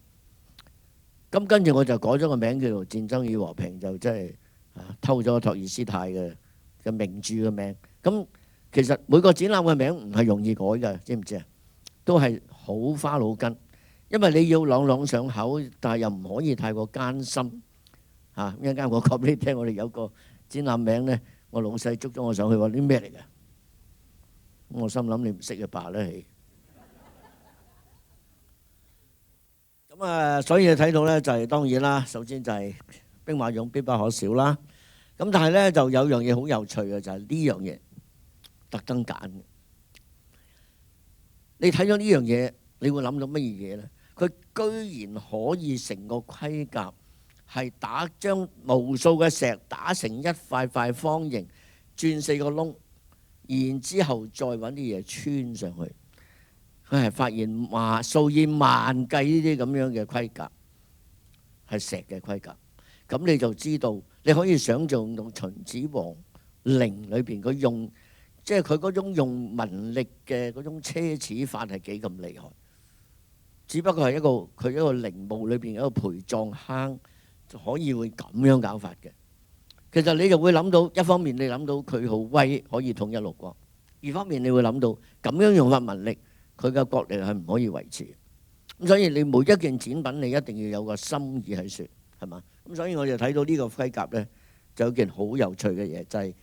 咁跟住我就改咗個名叫做《戰爭與和平》，就即係偷咗托爾斯泰嘅名著嘅名。咁其實每個展覽嘅名唔係容易改嘅，知唔知啊？都係好花腦筋，因為你要朗朗上口，但係又唔可以太過艱辛嚇。一陣間我講俾你聽，我哋有個展覽名咧，我老細捉咗我上去話啲咩嚟嘅？我心諗你唔識嘅罷啦。所以你睇到咧就係當然啦，首先就係兵馬俑必不可少啦。咁但係咧就有樣嘢好有趣嘅，就係呢樣嘢特登揀嘅。你睇咗呢樣嘢，你會諗到乜嘢呢？佢居然可以成個盔甲係將無數嘅石打成一塊塊方形，轉4個窿，然之後再揾啲嘢穿上去。佢係發現數以萬計呢啲咁樣嘅盔甲係石嘅盔甲，咁你就知道，你可以想像到秦始皇陵裏邊佢用，即係佢嗰種用民力嘅嗰種奢侈法係幾咁厲害。只不過係佢一個陵墓裏邊一個陪葬坑，就可以會咁樣搞法嘅。其實你就會諗到，一方面你諗到佢好威，可以統一六國；二方面你會諗到咁樣用法民力，佢嘅國力係唔可以維持。咁所以你每一件展品你一定要有個心意喺説，係嘛？咁所以我就睇到呢個盔甲呢，就有件好有趣嘅嘢，就係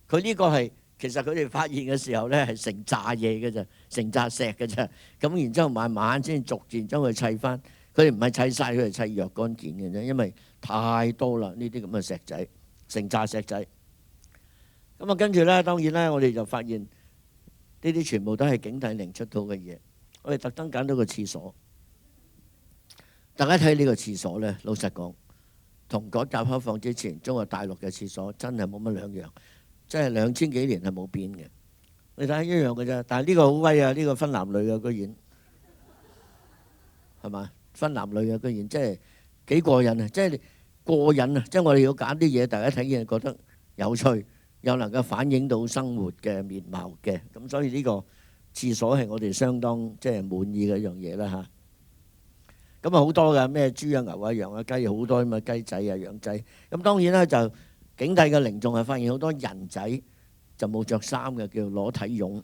佢呢個係。其實佢哋發現嘅時候呢，係成紮嘢嘅啫，成紮石嘅啫。咁然之後慢慢先逐漸將佢砌翻。佢哋唔係砌晒，佢哋砌若干件嘅啫，因為太多啦呢啲咁嘅石仔，成紮石仔。咁啊，跟住呢，當然呢，我哋就發現呢啲全部都係景帝陵出到嘅嘢。我哋特登揀到個廁所，大家睇呢個廁所呢，老實講，同改革開放之前中國大陸嘅廁所真係冇乜兩樣。即係2000幾年係冇變嘅，你睇下一樣嘅啫。但係呢個好威啊！呢個分男女嘅居然係嘛？分男女嘅居然即係幾過癮啊！即係過癮啊！即係我哋要揀啲嘢，大家睇見覺得有趣，又能夠反映到生活嘅面貌嘅。咁所以呢個廁所係我哋相當即係滿意嘅一樣嘢啦嚇。咁啊好多嘅咩豬啊牛啊羊啊雞好多咁啊雞仔啊羊仔。咁當然啦就。景帝嘅陵仲係發現好多人仔就冇着衫嘅，叫裸體俑。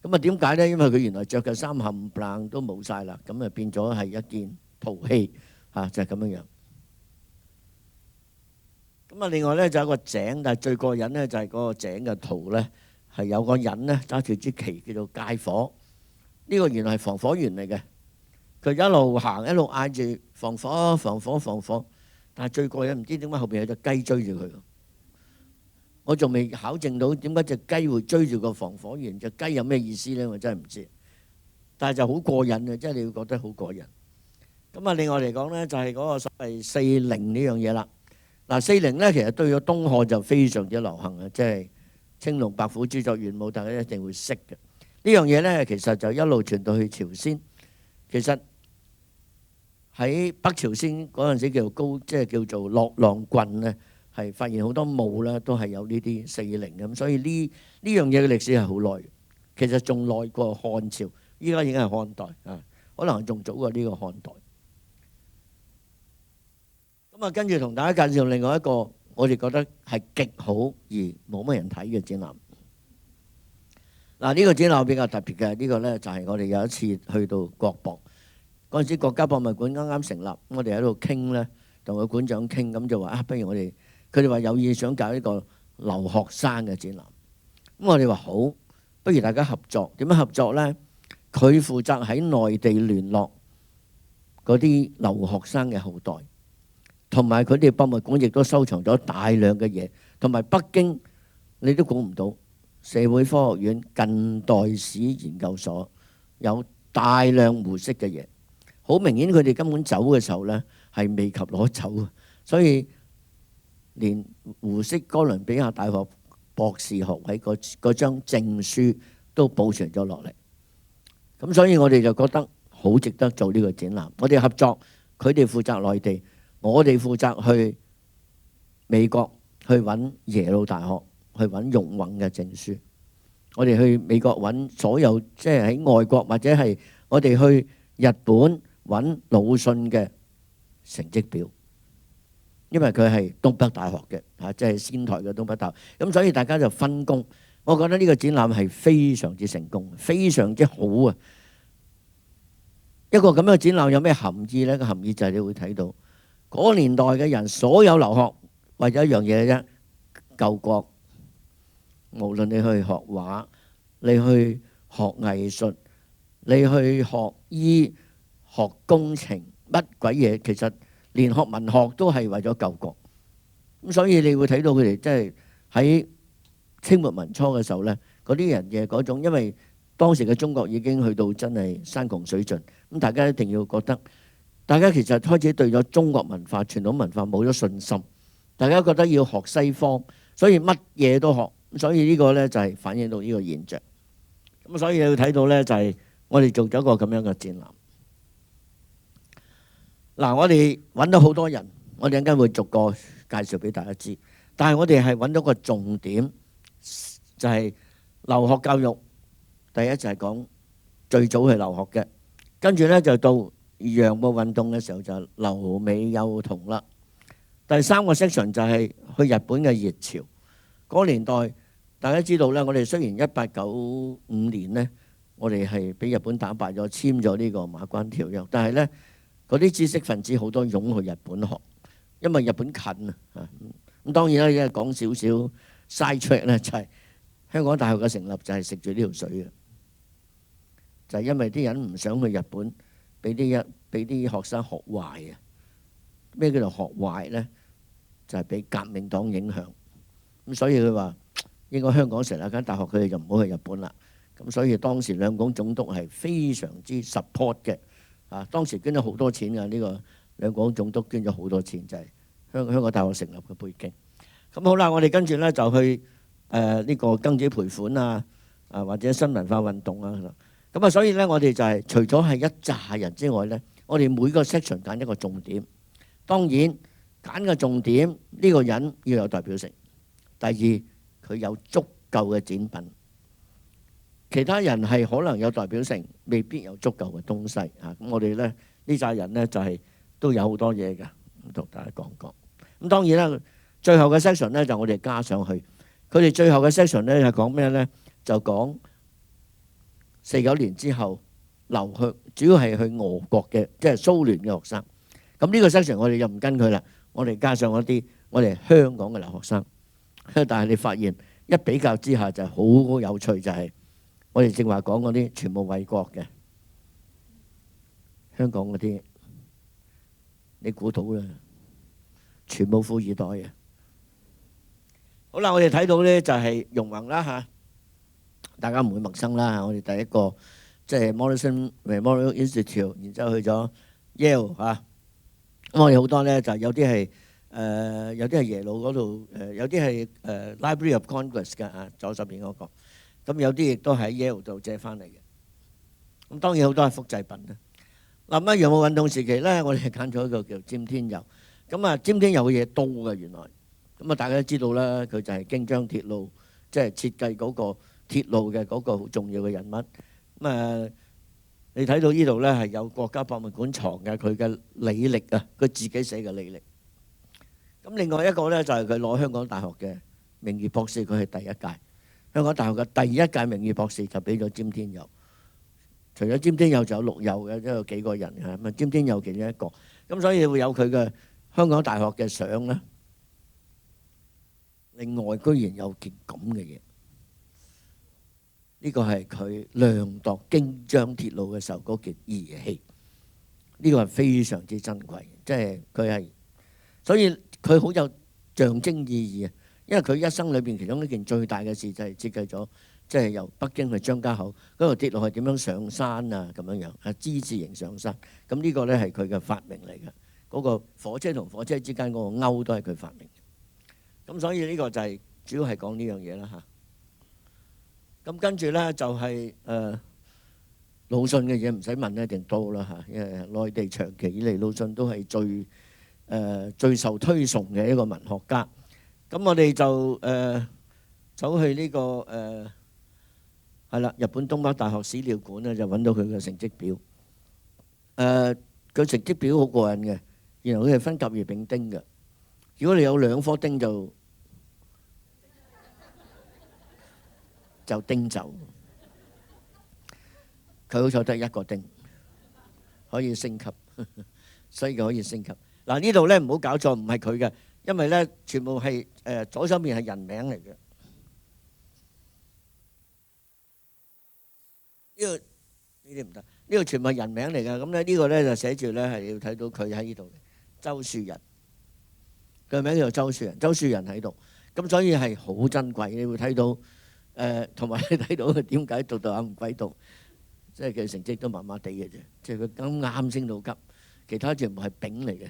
咁啊點解呢？因為佢原來着嘅衫冚唪唥都冇晒啦，咁啊變咗係一件陶器嚇，就係咁樣樣。咁啊另外呢就有個井，但係最過癮呢就係嗰個井嘅圖呢係有個人呢揸住支旗叫做戒火。呢個原來係防火員嚟嘅，佢一路行一路嗌住防火防火防火。但係最過癮唔知點解後邊有隻雞追住佢。我仲未考證到點解隻雞會追住個防火員，隻雞有咩意思呢？我真係唔知。但係就好過癮嘅，即係你會覺得好過癮。咁啊，另外嚟講呢，就係嗰個所謂四陵呢樣嘢啦。嗱，四陵呢其實對咗東漢就非常之流行嘅，即係青龍白虎朱雀玄武，大家一定會識嘅。呢樣嘢呢，其實就一路傳到去朝鮮。其實喺北朝鮮嗰陣時叫做即係叫做樂浪郡呢。係發現好多墓咧，都係有呢啲四陵咁，所以呢樣嘢嘅歷史係好耐，其實仲耐過漢朝，依家已經係漢代啊，可能仲早過呢個漢代。咁啊，跟住同大家介紹另外一個我哋覺得係極好而冇乜人睇嘅展覽。嗱，呢個展覽比較特別嘅，呢個呢就係我哋有一次去到國博嗰陣時，國家博物館啱啱成立，我哋喺度傾呢，同個館長傾，咁就話啊，不如我哋。佢哋話有意想搞一個留學生嘅展覽，咁我哋話好，不如大家合作。點樣合作呢？佢負責喺內地聯絡嗰啲留學生嘅後代，同埋佢哋博物館亦都收藏咗大量嘅嘢，同埋北京你都估唔到，社會科學院近代史研究所有大量胡適嘅嘢，好明顯佢哋根本走嘅時候呢係未及攞走，所以。連胡適哥倫比亞大學博士學位嗰張證書都保存咗落嚟，咁所以我哋就覺得好值得做呢個展覽。我哋合作，佢哋負責內地，我哋負責去美國去揾耶魯大學去揾容閎嘅證書。我哋去美國揾所有即係喺外國或者係我哋去日本揾魯迅嘅成績表。因為佢係東北大學嘅嚇，即係仙台嘅東北大學，咁所以大家就分工。我覺得呢個展覽係非常之成功，非常之好啊！一個咁樣嘅展覽有咩含義呢？個含義就係你會睇到嗰個年代嘅人所有留學為咗一樣嘢啫，救國。無論你去學畫，你去學藝術，你去學醫、學工程，乜鬼嘢其實。連學文學都係為咗救國，咁所以你會睇到佢哋即係喺清末民初嘅時候呢，嗰啲人嘅嗰種，因為當時嘅中國已經去到真係山窮水盡。咁大家一定要覺得，大家其實開始對咗中國文化、傳統文化冇咗信心。大家覺得要學西方，所以乜嘢都學。所以呢個呢，就係反映到呢個現象。咁所以你要睇到呢，就係我哋做咗個咁樣嘅展覽。嗱，我哋揾到好多人，我哋陣間會逐個介紹俾大家知。但係我哋係揾到個重點，就係留學教育。第一就係講最早係留學嘅，跟住呢就到洋務運動嘅時候就留美幼童啦。第三個 section 就係去日本嘅熱潮。嗰個年代大家知道呢，我哋雖然1895年呢，我哋係俾日本打敗咗，簽咗呢個馬關條約，但係呢嗰啲知識分子好多湧去日本學，因為日本近啊。咁當然啦，而家講少少 side track 呢，就係香港大學嘅成立就係食住呢條水嘅。就係因為啲人唔想去日本，俾啲學生學壞啊！咩叫做學壞呢？就係俾革命黨影響。咁所以佢話應該香港成立間大學，佢哋就唔好去日本啦。咁所以當時兩廣總督係非常之 support 嘅。啊，當時捐咗好多錢㗎，呢個兩廣總督捐咗好多錢，就係香港大學成立嘅背景。咁好啦，我哋跟住呢就去呢個庚子賠款啊，或者新文化運動啊。咁啊，所以咧，我哋就係除咗係一紮人之外咧，我哋每個 section 揀一個重點。當然揀嘅重點，呢個人要有代表性。第二，佢有足夠嘅展品。其他人係可能有代表性，未必有足夠嘅東西啊。咁我哋咧呢紮人咧就係都有好多嘢嘅，咁同大家講講。咁當然啦，最後嘅 section 咧就我哋加上去。佢哋最後嘅 section 咧係講咩咧？就講49年之後留去，主要係去俄國嘅，即係蘇聯嘅學生。咁呢個 section 我哋就唔跟佢啦，我哋加上一啲我哋香港嘅留學生。但係你發現一比較之下就係好有趣，就係我哋正話講嗰啲全部為國嘅，香港嗰啲你估到啦，全部富二代嘅。好啦，我哋睇到呢就係容閎啦嚇。大家唔會陌生啦，我哋第一個即係 Morrison Memorial Institute， 然之後去咗 Yale 嚇。咁我哋好多咧就有啲係有啲係耶魯嗰度，有啲係Library of Congress 嘅啊，左手邊嗰個。咁有啲亦都喺 Yale 度借翻嚟嘅。咁當然好多係複製品啦。嗱咁啊，洋務運動時期咧，我哋揀咗一個叫詹天佑。咁啊，詹天佑嘅嘢多嘅原來。咁啊，大家都知道啦，佢就係京張鐵路即係設計嗰個鐵路嘅嗰個好重要嘅人物。咁你睇到呢度呢係有國家博物館藏嘅佢嘅履歷啊，佢自己寫嘅履歷。咁另外一個呢就係佢攞香港大學嘅名譽博士，佢係第一屆香港大學嘅第一屆名譽博士就俾咗詹天佑。除咗詹天佑，就有陸佑嘅，都有幾個人嚇。咁詹天佑其中一個。咁所以會有佢嘅香港大學嘅相啦。另外居然有件咁嘅嘢。呢個係佢量度京張鐵路嘅時候嗰件儀器，呢個係非常之珍貴，即係佢係，所以佢好有象徵意義啊！因為佢一生裏邊其中一件最大嘅事就係設計咗，即係由北京去張家口嗰條鐵路係點樣上山啊，咁樣樣啊，之字形上山。咁呢個咧係佢嘅發明嚟嘅，嗰個火車同火車之間嗰個勾都係佢發明嘅。咁所以呢個就係主要係講呢樣嘢啦嚇。咁跟住咧就係魯迅嘅嘢唔使問一定多啦嚇，因為內地長期以嚟魯迅都係最受推崇嘅一個文學家。咁我哋就走去呢個係啦，日本東北大學史料館咧就揾到佢嘅成績表。佢成績表好過癮嘅，原來佢係分甲乙丙丁嘅。如果你有2顆丁就丁走，佢好彩得1個丁，可以升級，所以佢可以升級。嗱呢度咧唔好搞錯，唔係佢嘅，因為咧全部係左手邊係人名嚟嘅。呢個呢啲唔得，呢個全部係人名嚟嘅。咁咧呢個咧就寫住咧係要睇到佢喺呢度嘅周樹人，佢名叫做周樹人，周樹人喺度，咁所以係好珍貴。你會睇到同埋你睇到佢點解讀到啱唔鬼讀，即係佢成績都麻麻地嘅啫，即係佢啱啱升到級，其他全部係丙嚟嘅，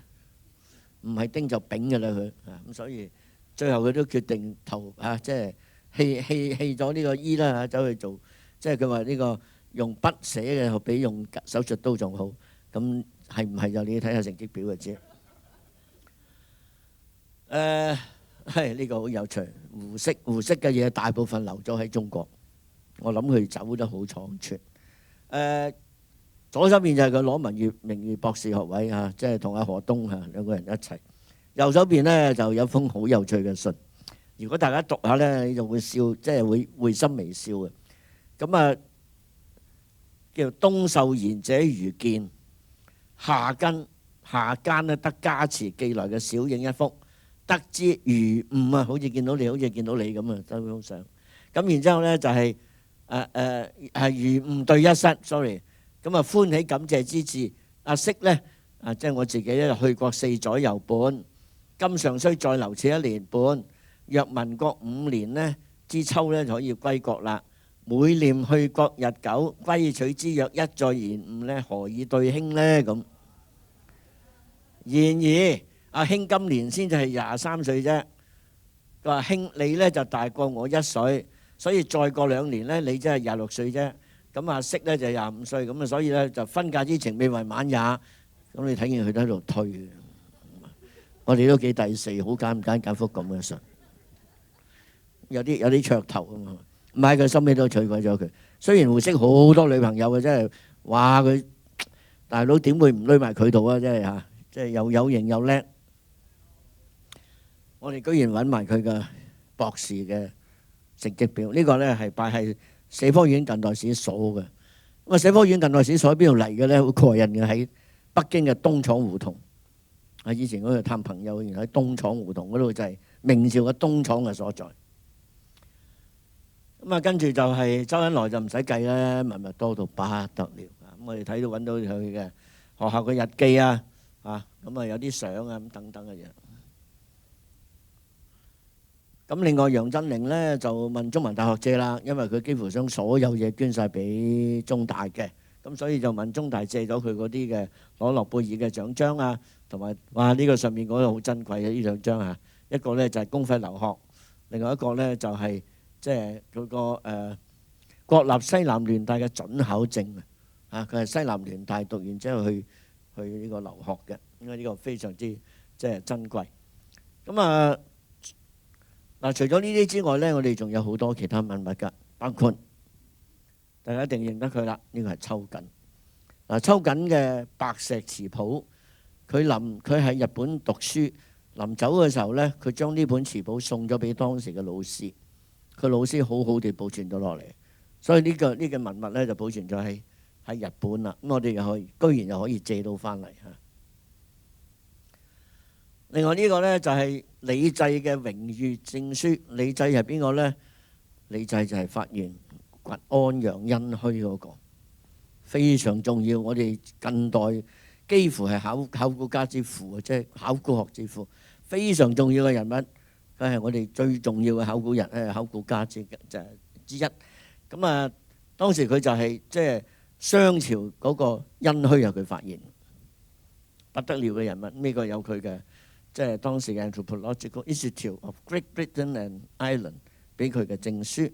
唔係丁就丙嘅啦佢咁，所以最後佢都決定投即係棄咗呢個醫啦走去做，即係佢話呢個用筆寫嘅比用手術刀仲好，咁係唔係就你睇下成績表就知。係呢個好有趣，胡適嘅嘢大部分留咗喺中國，我諗佢走得好倉促。左手邊就係佢攞名譽博士學位即係同阿何東兩個人一齊。右手邊呢就有封好有趣嘅信，如果大家讀下呢，你就會笑，即係會心微笑嘅。咁叫冬壽賢者如見，下間得加持寄來嘅小影一幅。得之如晤好似見到你，好似見到你咁收封相。咁然之後呢，就係係如晤對一室 ，sorry。咁歡喜感謝之至。阿適呢，即係我自己咧去國4載遊半，今尚須再留此1年半。若民國5年呢之秋呢，就可以歸國啦。每念去國日久，歸取之若一再延誤呢，何以對兄呢？咁然而阿兄今年先至係23歲啫。佢話兄你呢就大過我1歲，所以再過2年呢，你真係26歲啫。咁阿適呢就25歲，咁所以呢就婚嫁之情未為滿也。咁你睇見佢都喺度推，我哋都幾第四，好揀幅咁嘅信，有啲噱頭啊嘛。唔係佢心尾都娶鬼咗佢。雖然胡適好多女朋友嘅，真係話佢大佬點會唔攆埋佢度啊？真係即係又有型又叻。我哋居然揾埋佢嘅博士嘅成績表，呢個呢係拜係社科院近代史所嘅。咁社科院近代史所喺邊度嚟嘅呢？好過癮嘅，喺北京嘅東廠胡同。以前嗰度探朋友，原來喺東廠胡同嗰度就係明朝嘅東廠嘅所在。咁跟住就係周恩來就唔使計啦，文物多到不得了。咁我哋睇到揾到佢嘅學校嘅日記咁有啲相咁等等嘅嘢。咁另外楊振寧呢就問中文大學借啦，因為佢幾乎將所有嘢捐晒俾中大嘅，咁所以就問中大借咗佢嗰啲嘅攞諾貝爾嘅獎章同埋呢個上面嗰個好珍貴嘅呢兩張一個呢就係公費留學，另外一個呢就係即係嗰個國立西南聯大嘅準考證佢係西南聯大讀完之後去呢個留學嘅，因為呢個非常之即係珍貴。咁除咗呢啲之外呢，我哋仲有好多其他文物㗎，包括大家一定認得佢啦。呢個係秋瑾。秋瑾嘅白石詞譜，佢喺日本讀書，臨走嘅時候呢，佢將呢本詞譜送咗俾當時嘅老師，佢老師好好地保存咗落嚟，所以呢個文物呢就保存咗喺日本啦。咁我哋居然又可以借到翻嚟。另外呢個呢就係李濟嘅榮譽證書。李濟係邊個呢？李濟就係發現掘安陽殷墟嗰個，非常重要。我哋近代幾乎係考古家之父，即係考古學之父，非常重要嘅人物。佢係我哋最重要嘅考古家之一。咁當時佢就係即係商朝嗰個殷墟佢發現，不得了嘅人物。呢個有佢嘅。即係當時嘅 Anthropological Institute of Great Britain and Ireland 俾佢嘅證書。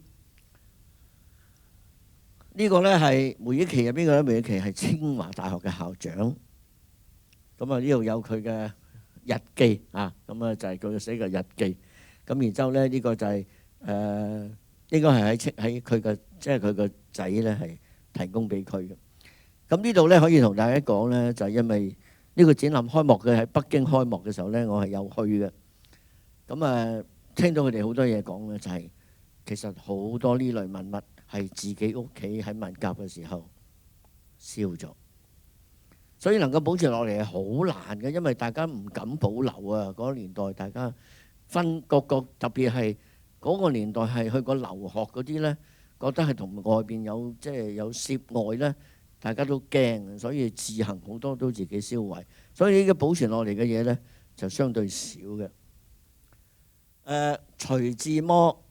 呢個呢係梅贻琦，係邊個呢？梅贻琦係清華大學嘅校長。咁呢度有佢嘅日記咁就係佢寫嘅日記。咁然之後呢，呢個就係應該係喺佢嘅即係佢個仔呢係提供俾佢嘅。咁呢度呢可以同大家講呢，就係因為呢個展覽開幕嘅喺北京開幕嘅時候呢，我係有去嘅。咁聽到佢哋好多嘢講呢，就係其實好多呢類文物係自己屋企喺文革嘅時候燒咗，所以能夠保存落嚟係好難嘅，因為大家唔敢保留嗰個年代，大家分各特別係嗰個年代係去過留學嗰啲呢，覺得係同外邊有即係有涉外呢。大家都驚，所以自行好多都自己燒毀，所以呢個保存落嚟嘅嘢呢，就相對少嘅。徐志摩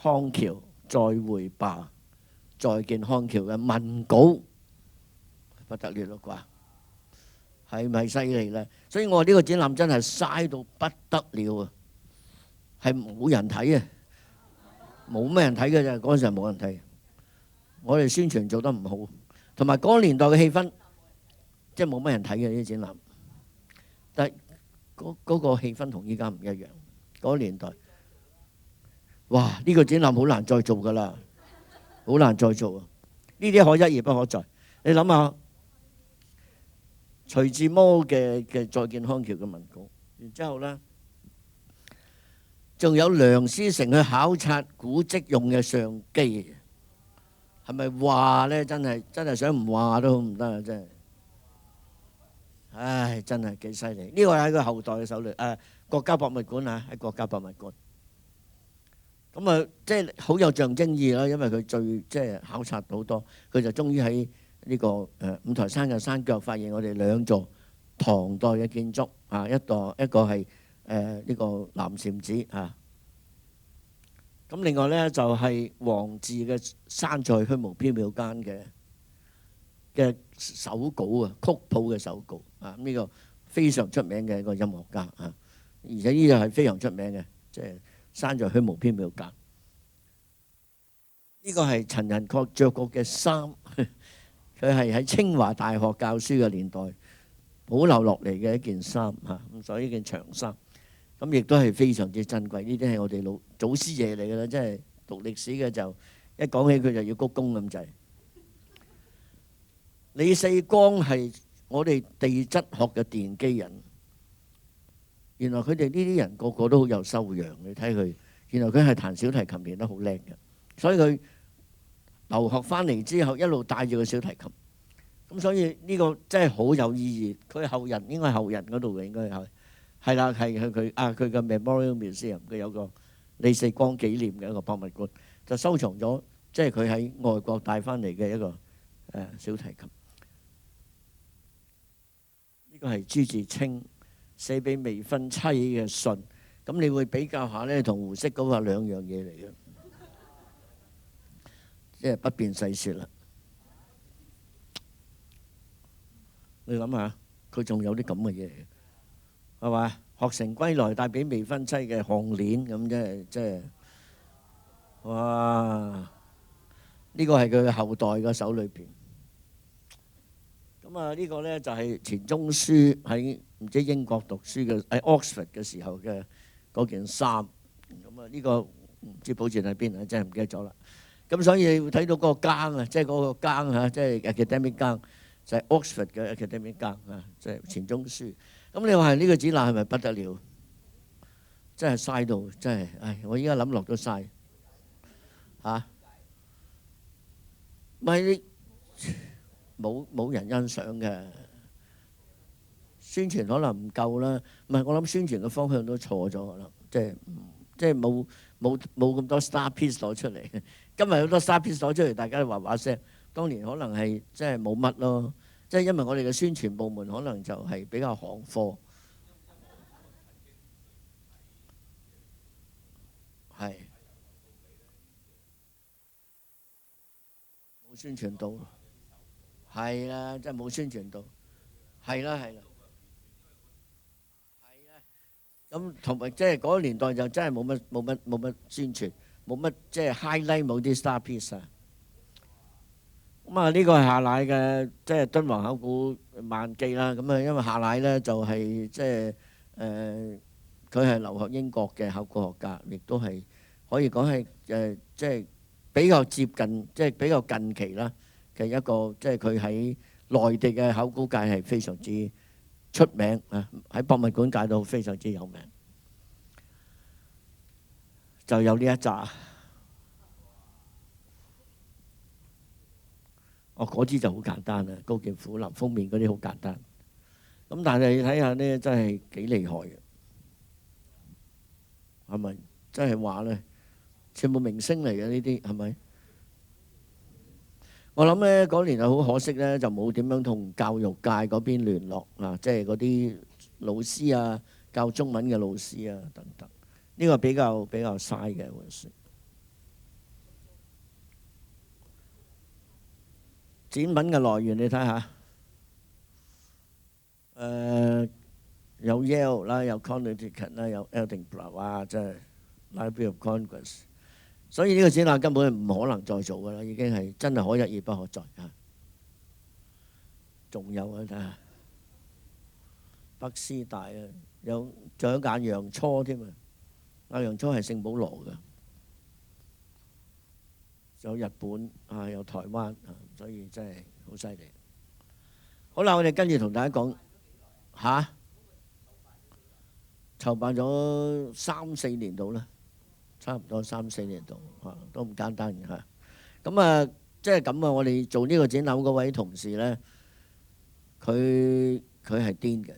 康橋再會吧，再見康橋嘅文稿不得了啦啩，係咪犀利咧？所以我話呢個展覽真係嘥到不得了啊！係冇人睇啊，冇咩人睇嘅啫，嗰陣時冇人睇。我哋宣傳做得唔好，同埋嗰個年代嘅氣氛，即係冇乜人睇嘅呢啲展覽。但係嗰個氣氛同依家唔一樣。嗰個年代，哇！呢個展覽好難再做㗎啦，好難再做啊！呢啲可一而不可再。你諗下，徐志摩嘅再見康橋嘅文稿，然之後咧，仲有梁思成去考察古蹟用嘅相機，係咪話咧？真係想唔話都唔得啊！真係，唉，真係幾犀利。呢個係喺佢後代嘅手裏，國家博物館啊，喺國家博物館。咁啊，即係好有象徵意義啦，因為佢最即係考察好多，佢就終於喺呢個五台山嘅山腳發現我哋兩座唐代嘅建築啊，一個係呢個南禪寺啊。咁另外咧就係黃自嘅山在虛無縹緲間嘅手稿啊，曲譜嘅手稿啊，呢個非常出名嘅一個音樂家啊，而且呢個係非常出名嘅，即係山在虛無縹緲間。呢個係陳寅恪著過嘅衫，佢係喺清華大學教書嘅年代保留落嚟嘅一件衫嚇，咁所以呢件長衫，咁亦都係非常之珍貴。呢啲係我哋老祖師爺嚟嘅啦，即係讀歷史嘅就一講起佢就要鞠躬咁滯。李四光係我哋地質學嘅奠基人，原來佢哋呢啲人個個都好有修養。你睇佢，原來佢係彈小提琴練得好叻嘅，所以佢留學翻嚟之後一路帶住個小提琴，咁所以呢個真係好有意義。佢後人應該係後人嗰度嘅，應該係啦，係佢嘅 Memorial Museum， 佢有個李四光紀念嘅一個博物館，就收藏咗即係佢喺外國帶翻嚟嘅一個小提琴。呢個係朱自清寫俾未婚妻嘅信，咁你會比較下咧，同胡適嗰個兩樣嘢嚟嘅。即係不便細説啦。你諗下，佢仲有啲咁嘅嘢，係嘛？學成歸來帶俾未婚妻嘅項鏈咁，即係哇！呢個係佢嘅後代嘅手裏邊。咁啊，呢個咧就係錢鍾書喺唔知英國讀書嘅喺 Oxford 嘅時候嘅嗰件衫。咁啊，呢個唔知保存喺邊啊，真係唔記得咗啦。咁所以你睇到嗰個耕啊，即係嗰個耕嚇，即係 academic 耕，就係 Oxford 嘅 academic 耕啊，即係錢鍾書。咁你話係呢個展覽係咪不得了？真係嘥到，真係，唉！我依家諗落都嘥嚇。唔係冇人欣賞嘅，宣傳可能唔夠啦。唔係，我諗宣傳嘅方向都錯咗可能，即係冇咁多 star piece 攞出嚟。今日好多 star piece 攞出嚟，大家話話聲。當年可能係即係冇乜咯，即係因為我哋嘅宣傳部門可能就係比較行貨，係冇宣傳到，係啦，真係冇宣傳到，係啦。咁同埋即係嗰個年代就真係冇乜宣傳，冇乜即係 highlight 冇啲 star piece 啊。咁啊，呢個係夏乃嘅即係敦煌考古漫記啦。咁啊，因為夏乃咧就係即係佢係留學英國嘅考古學家，亦都係可以講係即係比較接近，即係比較近期啦嘅一個，即係佢喺內地嘅考古界係非常之出名啊！喺博物館界都非常之有名，就有呢一紮。嗰啲就好簡單啦，高劍虎林封面嗰啲好簡單。咁但係你睇下呢，真係幾厲害嘅，係咪？真係話咧，全部明星嚟嘅呢啲，係咪？我諗咧嗰年係好可惜咧，就冇點樣同教育界嗰邊聯絡啊，即係嗰啲老師啊，教中文嘅老師啊等等，呢個比較嘥嘅一回事。展品嘅來源你睇下，有 Yale 啦，有 Connecticut 啦，有 Edinburgh 啊，即係 Library of Congress。所以呢個展覽根本唔可能再做㗎啦，已經係真係可一而不可再嚇。仲有啊，睇下北師大啊，仲有亞陽初添啊，亞陽初係聖保羅㗎。有日本啊，有台灣啊，所以真係好犀利。好啦，我哋跟住同大家講嚇，籌辦咗3-4年度啦，差唔多3-4年度嚇，都唔簡單嘅嚇。咁啊，即係咁啊，我哋做呢個展覽嗰位同事咧，佢係癲嘅，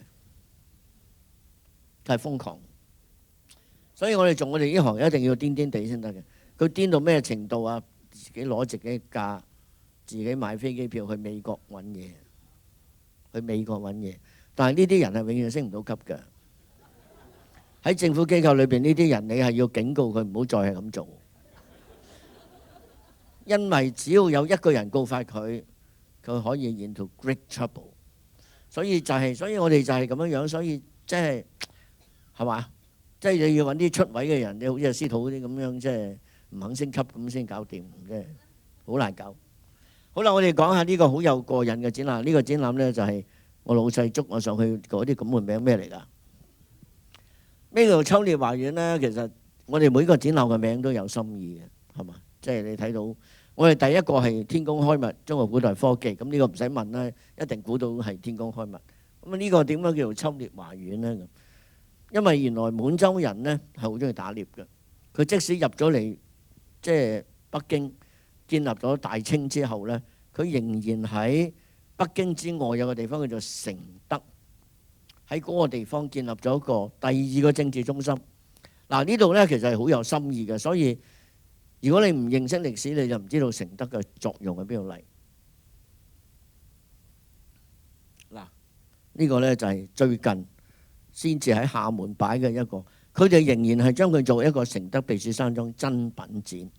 佢係瘋狂。所以我哋做我哋呢行一定要癲癲地先得嘅。佢癲到咩程度啊？自己攞自己價，自己買飛機票去美國揾嘢，但係呢啲人係永遠升唔到級嘅。喺政府機構裏邊，呢啲人你係要警告佢唔好再係咁做，因為只要有一個人告發佢，佢可以 into great trouble。所以我哋就係咁樣樣，所以即係嘛，即係你要揾啲出位嘅人，你好似司徒嗰啲咁樣，即係唔肯升級咁先搞掂，即係好難搞。好啦，我哋講下呢個好有過癮嘅展覽。呢個展覽呢就係我老細捉我上去嗰啲咁嘅名咩嚟㗎？咩叫秋烈華苑呢？其實我哋每個展覽嘅名都有心意嘅，係嘛？即係你睇到我哋第一個係天工開物中國古代科技，咁呢個唔使問啦，一定估到係天工開物。咁啊呢個點解叫做秋烈華苑呢？因為原來滿洲人呢係好中意打獵嘅，佢即使入咗嚟即係北京建立咗大清之後呢，佢仍然喺北京之外有個地方叫做承德，喺嗰個地方建立咗一個第二個政治中心。嗱，呢度呢其實係好有心意嘅，所以如果你唔認識歷史，你就唔知道承德嘅作用喺邊度嚟。嗱，呢個呢就係最近先至喺廈門擺嘅一個，佢哋仍然係將佢做一個承德避暑山莊珍品展。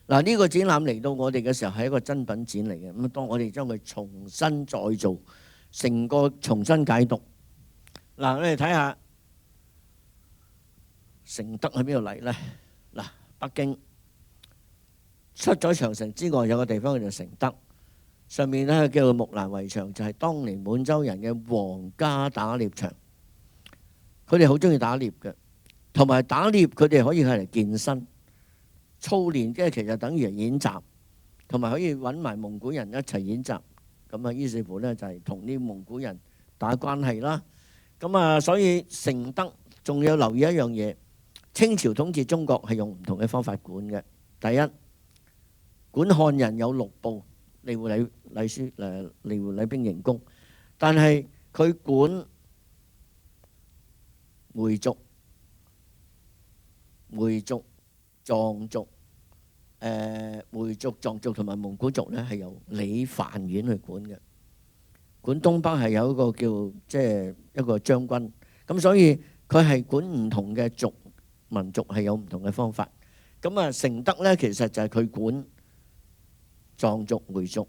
嗱，呢個展覽嚟到我哋嘅時候係一個珍品展嚟嘅。咁當我哋將佢重新再做，成個重新解讀。嗱，我哋睇下承德喺邊度嚟呢？嗱，北京出咗長城之外有個地方叫做承德，上面呢叫做木蘭圍牆，就係當年滿洲人嘅皇家打獵場。佢哋好中意打獵嘅，同埋打獵佢哋可以係嚟健身、操練，即係其實等於係演習，同埋可以揾埋蒙古人一齊演習。咁啊，於是乎呢就係同啲蒙古人打關係啦。咁啊，所以承德仲要留意一樣嘢，清朝統治中國係用唔同嘅方法管嘅。第一，管漢人有6部，吏戶禮兵刑工，但係佢管回族、藏族、回族、藏族同埋蒙古族呢係由理藩院去管嘅。管東北係有一個叫即係一個將軍，咁所以佢係管唔同嘅民族係有唔同嘅方法。咁啊，承德呢其實就係佢管藏族、回族、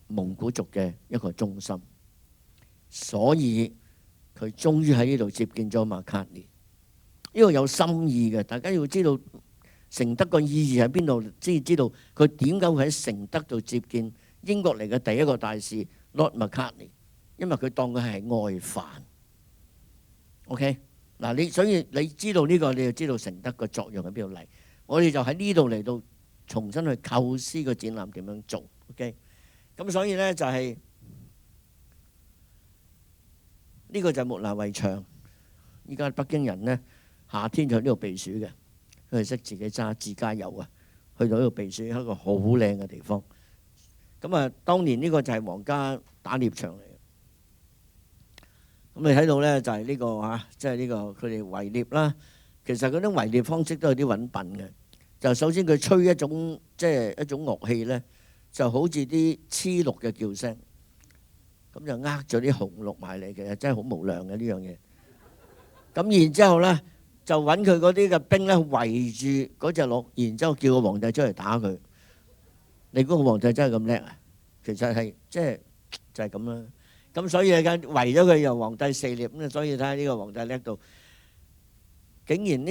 蒙古族嘅一個中心，所以佢終於喺呢度接見咗麥卡尼。呢個有心意嘅，大家要知道承德個意義喺邊度，先知道佢點解會喺承德度接見英國嚟嘅第一個大使 Lord Macartney， 因為佢當佢係外藩。OK， 嗱，所以你知道呢個，你就知道承德個作用喺邊度嚟。我哋就喺呢度嚟到重新去構思個展覽點樣做。OK，咁所以呢就係呢個就係木蘭圍牆。依家北京人呢，夏天就喺呢度避暑嘅，佢哋識自己揸自家遊啊，去到呢度避暑，係一個好靚嘅地方。咁啊，當年呢個就係皇家打獵場嚟嘅。咁你睇到呢就係呢個嚇，即係呢個佢哋圍獵啦。其實嗰種圍獵方式都有啲揾笨嘅。就首先佢吹一種即係一種樂器呢，就好似啲黐鹿嘅叫聲，咁就呃咗啲紅鹿埋嚟嘅，真係好無良嘅呢樣嘢。咁然之後呢，就揾佢嗰啲嘅兵呢圍住嗰隻鹿，然之後叫個皇帝出嚟打佢。你估個皇帝真係咁叻啊？其實係即係就係咁啦。咁所以而家圍咗佢又皇帝四獵咁，所以睇下呢個皇帝叻到，竟然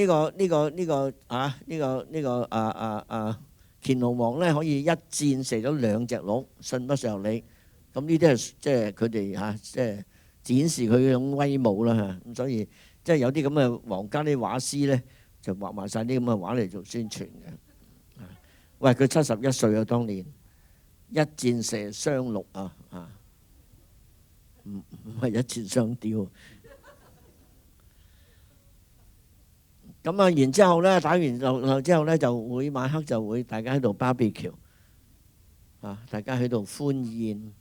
乾隆王咧可以一箭射咗2隻鹿，信不上理。咁呢啲係即係佢哋即係展示佢嗰種威武啦嚇。咁所以即係有啲咁嘅皇家啲畫師咧，就畫埋曬啲咁嘅畫嚟做宣傳嘅。喂，佢71歲啊，當年一箭射雙鹿啊，唔係一箭雙雕。咁啊，然之後咧打完就之後咧就會晚黑就會大家喺度 barbecue 大家喺度歡宴，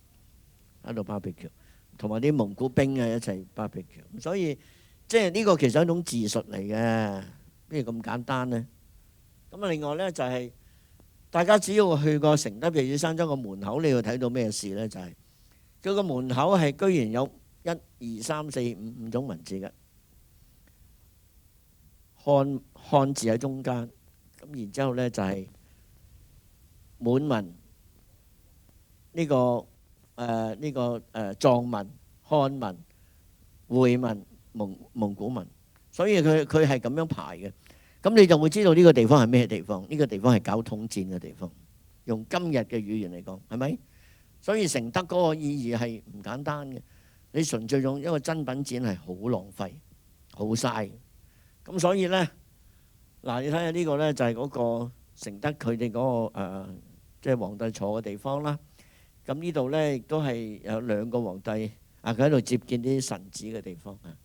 喺度 barbecue，同埋啲蒙古兵啊一齊 barbecue。所以即係呢個其實係一種自述嚟嘅，邊度咁簡單呢？咁啊，另外咧就係大家只要去過承德避暑山莊個門口，你要睇到咩事咧？就係佢個門口係居然有1、2、3、4、5種文字嘅。漢字喺中間，咁然之後咧就係滿文藏文、漢文、回文、蒙古文，所以佢係咁樣排嘅。咁你就會知道呢個地方係咩地方？呢個地方係搞統戰嘅地方。用今日嘅語言嚟講，係咪？所以承德嗰個意義係唔簡單嘅。你純粹用一個珍品展係好浪費、好嘥。咁所以呢，嗱，你睇下呢個呢，就係嗰個承德佢哋嗰個即係皇帝坐嘅地方啦。咁呢度呢，亦都係有2個皇帝佢喺度接見啲臣子嘅地方啊。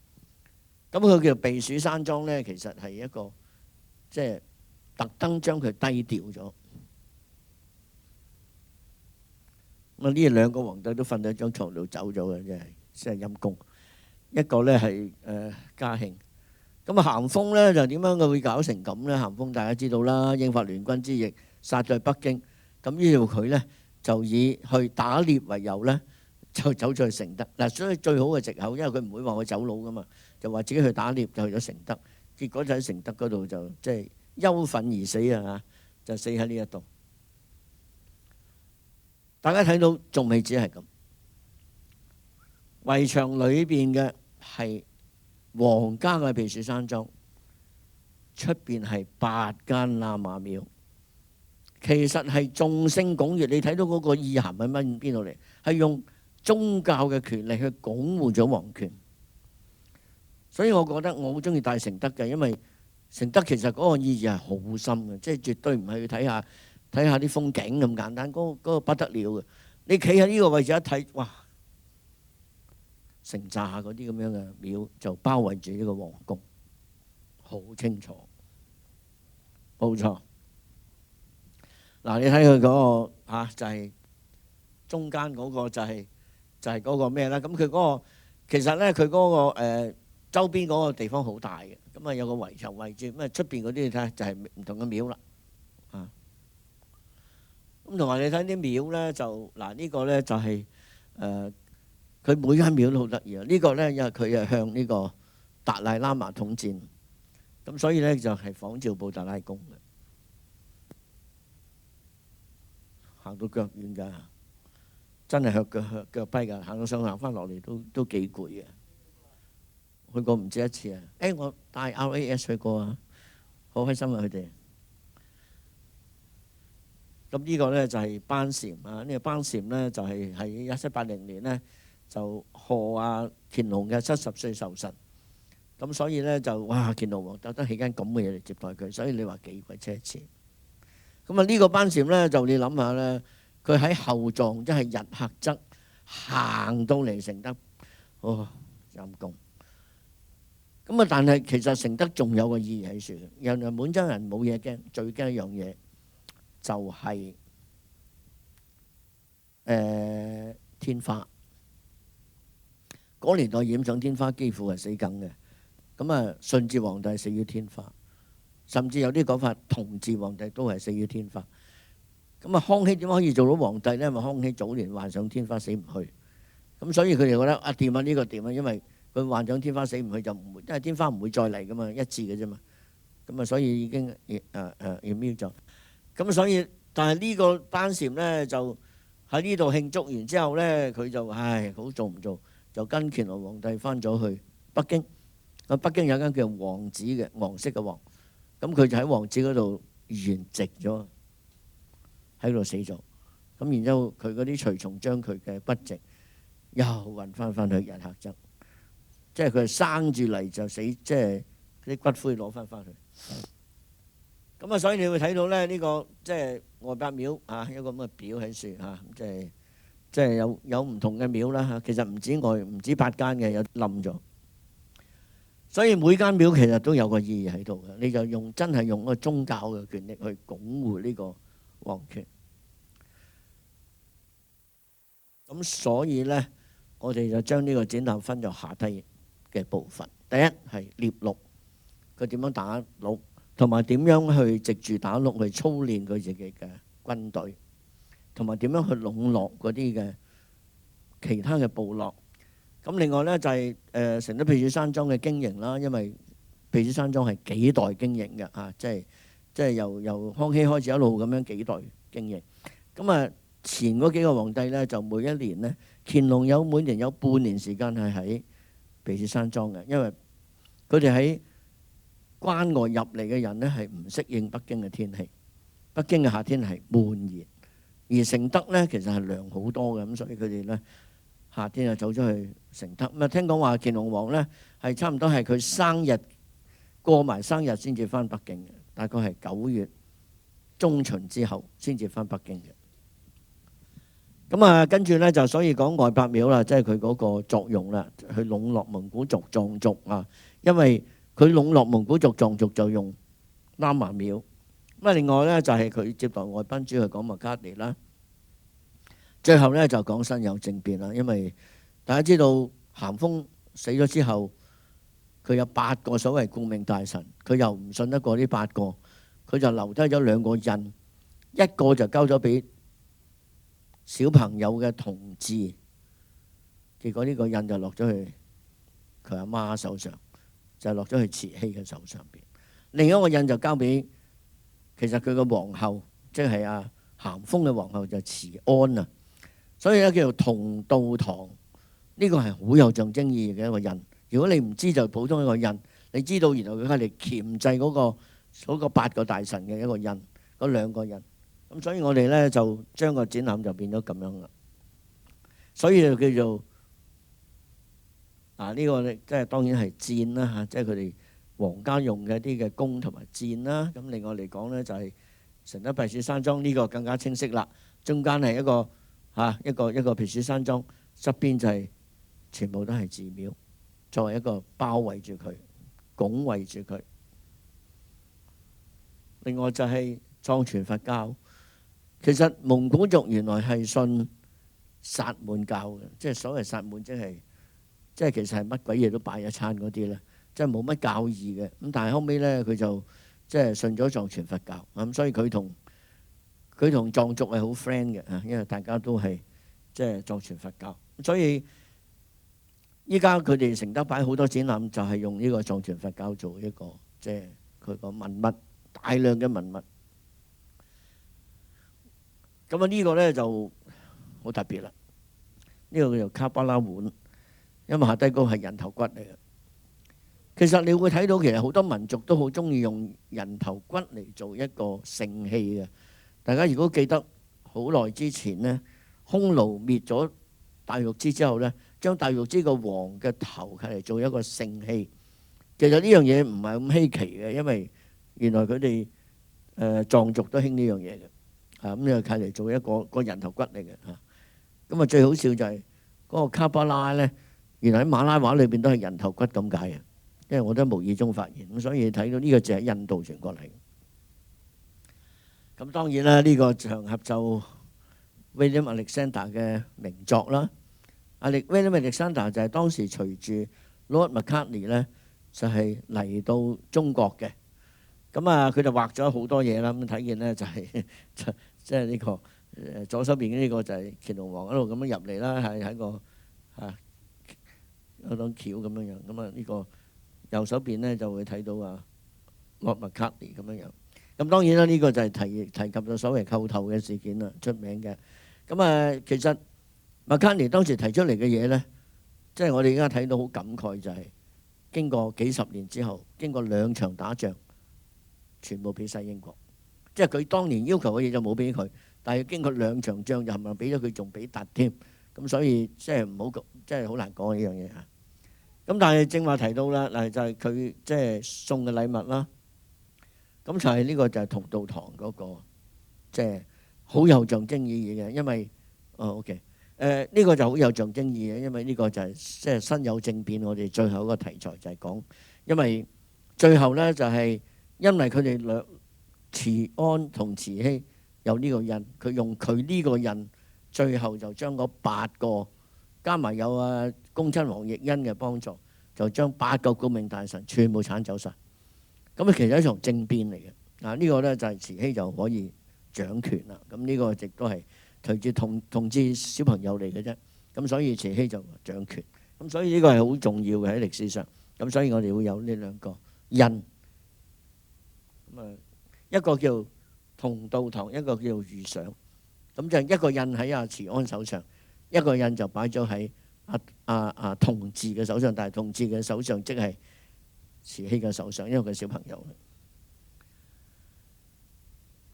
咁佢叫避暑山莊呢，其實係一個即係特登將佢低調咗。咁呢2個皇帝都瞓喺張牀度走咗嘅，真係陰公。一個呢係嘉慶。咁啊，咸豐咧就點樣佢會搞成咁咧？咸豐大家知道啦，英法聯軍之役殺在北京，咁於是佢咧就以去打獵為由咧，就走咗去承德嗱。所以最好嘅藉口，因為佢唔會話佢走佬噶嘛，就話自己去打獵就去咗承德，結果就喺承德嗰度就即係憂憤而死啊！就死喺呢一度。大家睇到仲未止係咁，圍牆裏邊嘅係皇家嘅避暑山莊，出邊係8間喇嘛廟，其實係眾星拱月。你睇到嗰個意涵係乜邊度嚟？係用宗教嘅權力去鞏固咗皇權。所以我覺得我好中意帶承德嘅，因為承德其實嗰個意義係好深嘅，即係絕對唔係去睇下啲風景咁簡單，嗰個不得了嘅。你企喺呢個位置一睇，哇！成扎嗰啲咁樣嘅廟就包圍住呢個皇宮，好清楚，冇錯。嗱，你睇佢嗰個就係中間嗰個就係嗰個咩咧？咁佢嗰個其實咧，佢嗰個周邊嗰個地方好大嘅，咁啊有個圍牆圍住，咁啊出邊嗰啲你睇下就係唔同嘅廟啦，咁同埋你睇啲廟咧，就嗱呢個咧就係佢每間廟都好得意啊！呢個咧因為佢係向呢個達賴喇嘛統戰，咁所以咧就係仿照布達拉宮嘅，行到腳軟㗎，真係腳跛㗎，行到上行翻落嚟都幾攰嘅。去過唔止一次啊！我帶 RAS 去過啊，好開心啊佢哋。咁呢個咧就係班禪啊！呢個班禪咧就係喺1780年咧就賀乾隆嘅70歲壽辰，咁所以咧就哇乾隆皇特登起間咁嘅嘢嚟接待佢，所以你話幾鬼奢侈？咁啊呢個班禪咧就你諗下咧，佢喺後藏即係日喀則行到嚟承德，陰公。咁啊但係其實承德仲有個意義喺處嘅，原來滿洲人冇嘢驚，最驚一樣嘢。就係天花，嗰年代染上天花幾乎係死梗嘅。咁啊順治皇帝死於天花，甚至有啲講法同治皇帝都係死於天花。咁啊康熙點可以做到皇帝呢？因為康熙早年患上天花死唔去，咁所以佢哋覺得掂啊呢個掂啊，因為佢患上天花死唔去就唔會，因為天花唔會再嚟噶嘛，一致嘅啫嘛。咁啊所以已經搣咗。咁所以，但係呢個班禪咧就喺呢度慶祝完之後呢，佢就好做唔做，就跟乾隆皇帝翻咗去北京。咁北京有間叫皇寺嘅，黃色嘅皇，咁佢就喺皇寺嗰度圓寂咗，喺度死咗。咁然之後佢嗰啲隨從將佢嘅筆直又運翻去日喀則，即係佢生住嚟就死，即係啲骨灰攞翻去。咁啊，所以你會睇到咧呢個即係外伯廟啊，一個咁嘅表喺樹嚇，即係有唔同嘅廟啦嚇。其實唔止8間嘅，有冧咗。所以每間廟其實都有個意義喺度嘅，你就真係用個宗教嘅權力去鞏固呢個皇權。咁所以呢，我哋就將呢個展覽分咗下低嘅部分。第一係獵鹿，佢點樣打鹿，同埋點樣去藉住打鹿去操練佢自己嘅軍隊，同埋點樣去籠絡嗰啲嘅其他嘅部落。咁另外呢，就係成都避暑山莊嘅經營啦，因為避暑山莊係幾代經營嘅啊，即係由康熙開始一路咁樣幾代經營。咁啊，前嗰幾個皇帝呢，就每一年呢，乾隆每年有半年時間係喺避暑山莊嘅，因為佢哋喺關外入嚟嘅人呢，係唔適應北京嘅天氣，北京嘅夏天係悶熱，而承德呢，其實係涼好多嘅，咁所以佢哋呢，夏天就走咗去承德。咁啊，聽講話乾隆皇呢係差唔多係佢生日過埋生日先至翻北京嘅，大概係9月中旬之後先至翻北京嘅。咁啊，跟住呢就所以講外伯廟啦，即係佢嗰個作用啦，去籠絡蒙古族藏族啊。因為佢籠絡蒙古族藏族就用喇嘛廟。咁啊，另外呢就係佢接待外賓主去講麥卡尼啦。最後呢就講辛酉政變啦，因為大家知道咸豐死咗之後，佢有8個所謂顧命大臣，佢又唔信得過呢8個，佢就留低咗2個印，一個就交咗俾小朋友嘅同治，結果呢個印就落咗去佢阿媽手上，就落咗去慈禧嘅手上邊。另一個印就交俾其實佢個皇后，即係阿咸豐嘅皇后就慈安啊。所以咧叫做同道堂，呢個係好有象徵意義嘅一個印。如果你唔知就普通一個印，你知道原來佢係嚟鉗制嗰個8個大臣嘅一個印，嗰2個印。咁所以我哋咧就將個展覽就變咗咁樣啦。所以就叫做呢個咧，即係當然係箭啦嚇，即係佢哋皇家用嘅一啲嘅弓同埋箭啦。咁另外嚟講咧就係承德避暑山莊，呢個更加清晰啦。中間係一個避暑山莊，側邊就係全部都係寺廟，作為一個包圍住佢、拱衛住佢。另外就係藏傳佛教，其實蒙古族原來係信薩滿教嘅，即係所謂薩滿，即係其實係乜鬼嘢都拜一餐嗰啲咧，即係冇乜教義嘅。咁但係後尾咧，佢就即係信咗藏傳佛教，咁所以佢同藏族係好 friend 嘅啊，因為大家都係即係藏傳佛教，所以依家佢哋承德擺好多展覽，就係用呢個藏傳佛教做一個即係佢個文物，大量嘅文物。咁啊呢個咧就好特別啦，呢個叫做卡巴拉碗，因為下低嗰個係人頭骨嚟嘅。其實你會睇到，其實好多民族都好中意用人頭骨嚟做一個盛器嘅。大家如果記得好耐之前呢，匈奴滅咗大月氏之後呢，將大月氏個王嘅頭係嚟做一個盛器。其實呢樣嘢唔係咁稀奇嘅，因為原來佢哋藏族都興呢樣嘢嘅。咁就係嚟做一個人頭骨嚟嘅嚇。咁啊最好笑就係嗰個卡巴拉呢，原來喺馬拉話裏邊都係人頭骨咁解嘅，因為我都無意中發現。咁所以睇到呢個就係印度傳過嚟。咁當然啦，呢個場合就 William Alexander 嘅名作啦。William Alexander 就係當時隨住 Lord Macartney 咧，就係嚟到中國嘅。咁啊，佢就畫咗好多嘢啦。咁睇見咧就係即係呢個左手邊呢個就係乾隆皇一路咁樣入嚟啦，係喺個有檔橋咁樣樣。咁啊呢個右手邊咧就會睇到Lord Macartney咁樣樣。咁當然啦，呢個就係提及到所謂叩頭嘅事件啦，出名嘅。咁其實麥卡尼當時提出嚟嘅嘢呢，即係我哋而家睇到好感慨，就係經過幾十年之後，經過2場打仗，全部俾晒英國。即係佢當年要求嘅嘢就冇俾佢，但係經過2場仗就係咪俾咗佢，仲俾突添。咁所以即係唔好講，即係好難講呢樣嘢嚇。咁但係正話提到啦，嗱就係佢即係送嘅禮物啦。咁就係呢個就係同道堂嗰個，即係好有象徵意義嘅，因為OK。呢個就好有象徵意義嘅，因為呢個就係即係辛酉政變，我哋最後一個題材就係講，因為最後呢就係因為佢哋慈安同慈禧有呢個印，佢用佢呢個印，最後就將嗰8個加埋有恭親王奕訢嘅幫助，就將8個顧命大臣全部剷走晒。咁其實係一場政變嚟嘅。呢個呢就係慈禧就可以掌權啦。咁呢個亦都係隨住同治小朋友嚟嘅啫，咁所以慈禧就掌權，咁所以呢個係好重要嘅喺歷史上，咁所以我哋會有呢2個印，咁一個叫同道堂，一個叫御賞，咁就一個印喺慈安手上，一個印就擺咗喺同治嘅手上，但係同治嘅手上即係慈禧嘅手上，因為佢係小朋友。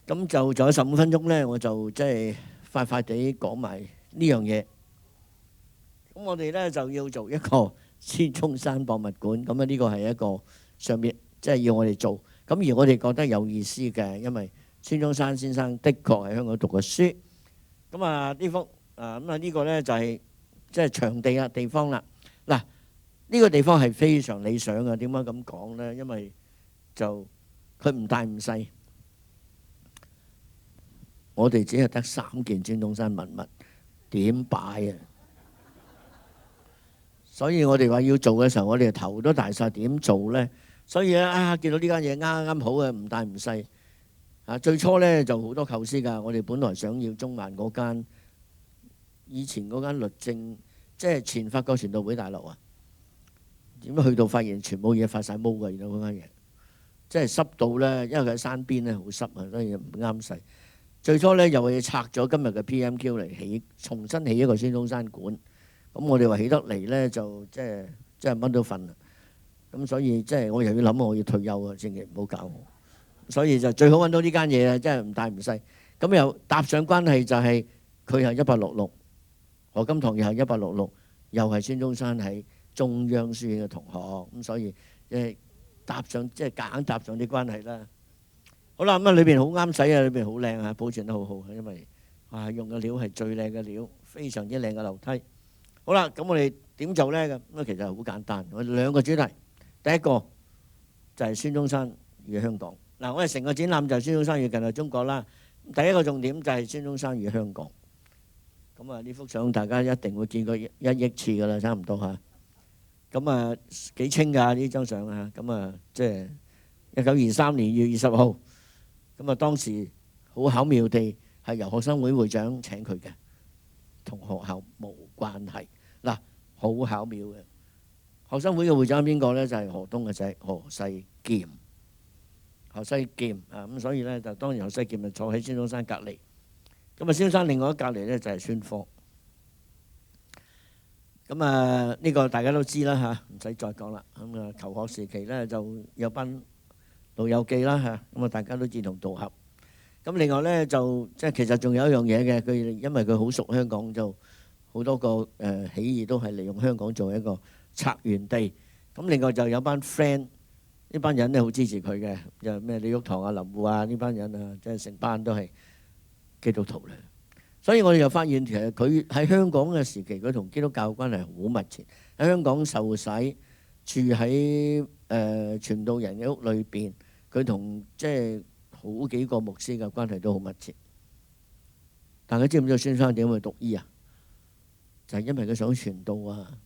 咁就仲有15分鐘呢，我就即係快快地講埋呢樣嘢。咁我哋呢就要做一個孫中山博物館。咁呢個係一個上面即係要我哋做。咁而我哋覺得有意思嘅，因為孫中山先生的確喺香港讀過書。咁呢幅呢個呢就係即係場地啊地方啦。嗱，呢個地方係非常理想嘅。點解咁講呢？因為就佢唔大唔細。我哋只係得3件孫中山文物，點擺啊？所以我哋話要做嘅時候，我哋頭都大晒，點做呢？所以咧見到呢間嘢啱啱好嘅，唔大唔細。最初呢就好多構思㗎。我哋本來想要中環嗰間，以前嗰間律政，即係前法國傳道會大樓啊。點解去到發現全部嘢發晒毛㗎？原來嗰間嘢即係濕到呢，因為佢喺山邊呢，好濕啊，所以唔啱使。最初呢，又係拆咗今日嘅 PMQ 嚟起，重新起一個孫中山館。咁我哋話起得嚟呢，就即係乜都瞓啦。咁所以即係我又要諗我要退休啊，千祈唔好搞我。所以就最好揾到呢間嘢啊，真係唔大唔細。咁又搭上關係就係佢係166，何金堂又係166，又係孫中山喺中央書院嘅同學。咁所以搭上即係夾硬搭上啲關係啦。好啦，咁裏邊好啱使啊，裏邊好靚啊，保存得好好，因為用嘅料係最靚嘅料，非常之靚嘅樓梯。好啦，咁我哋點做呢？咁其實好簡單，我哋2個主題。第一個就係孫中山與香港。嗱，我哋成個展覽就係孫中山與近代中國啦。第一個重點就係孫中山與香港。咁呢幅相大家一定會見過1億次㗎啦，差唔多嚇。咁幾清㗎呢張相啊。咁即係1923年2月20號。咁當時好巧妙地係由學生會會長請佢嘅，同學校冇關係。嗱，好巧妙嘅。學生會嘅會長係邊個呢？就係何東嘅仔何世劍。何世劍咁所以呢，就當然何世劍就坐喺孫中山隔離。咁孫中山另外一隔離呢，就係孫科。咁呢個大家都知啦嚇，唔使再講啦。咁求學時期呢，就有班老友記啦嚇，咁大家都志同道合。咁另外呢，就即係其實仲有一樣嘢嘅，佢因為佢好熟香港，就好多個起義都係利用香港做一個策源地。咁另外就有班 friend， 呢班人呢好支持佢嘅，又咩李玉堂啊、林護啊呢班人啊，即係成班都係基督徒咧。所以我哋就發現其實佢喺香港嘅時期，佢同基督教關係好密切。喺香港受洗，住喺傳道人嘅屋裏邊。佢同即係好幾個牧師嘅關係都好密切。但係知唔知孫中山點去讀醫啊？就係因為佢想傳道啊。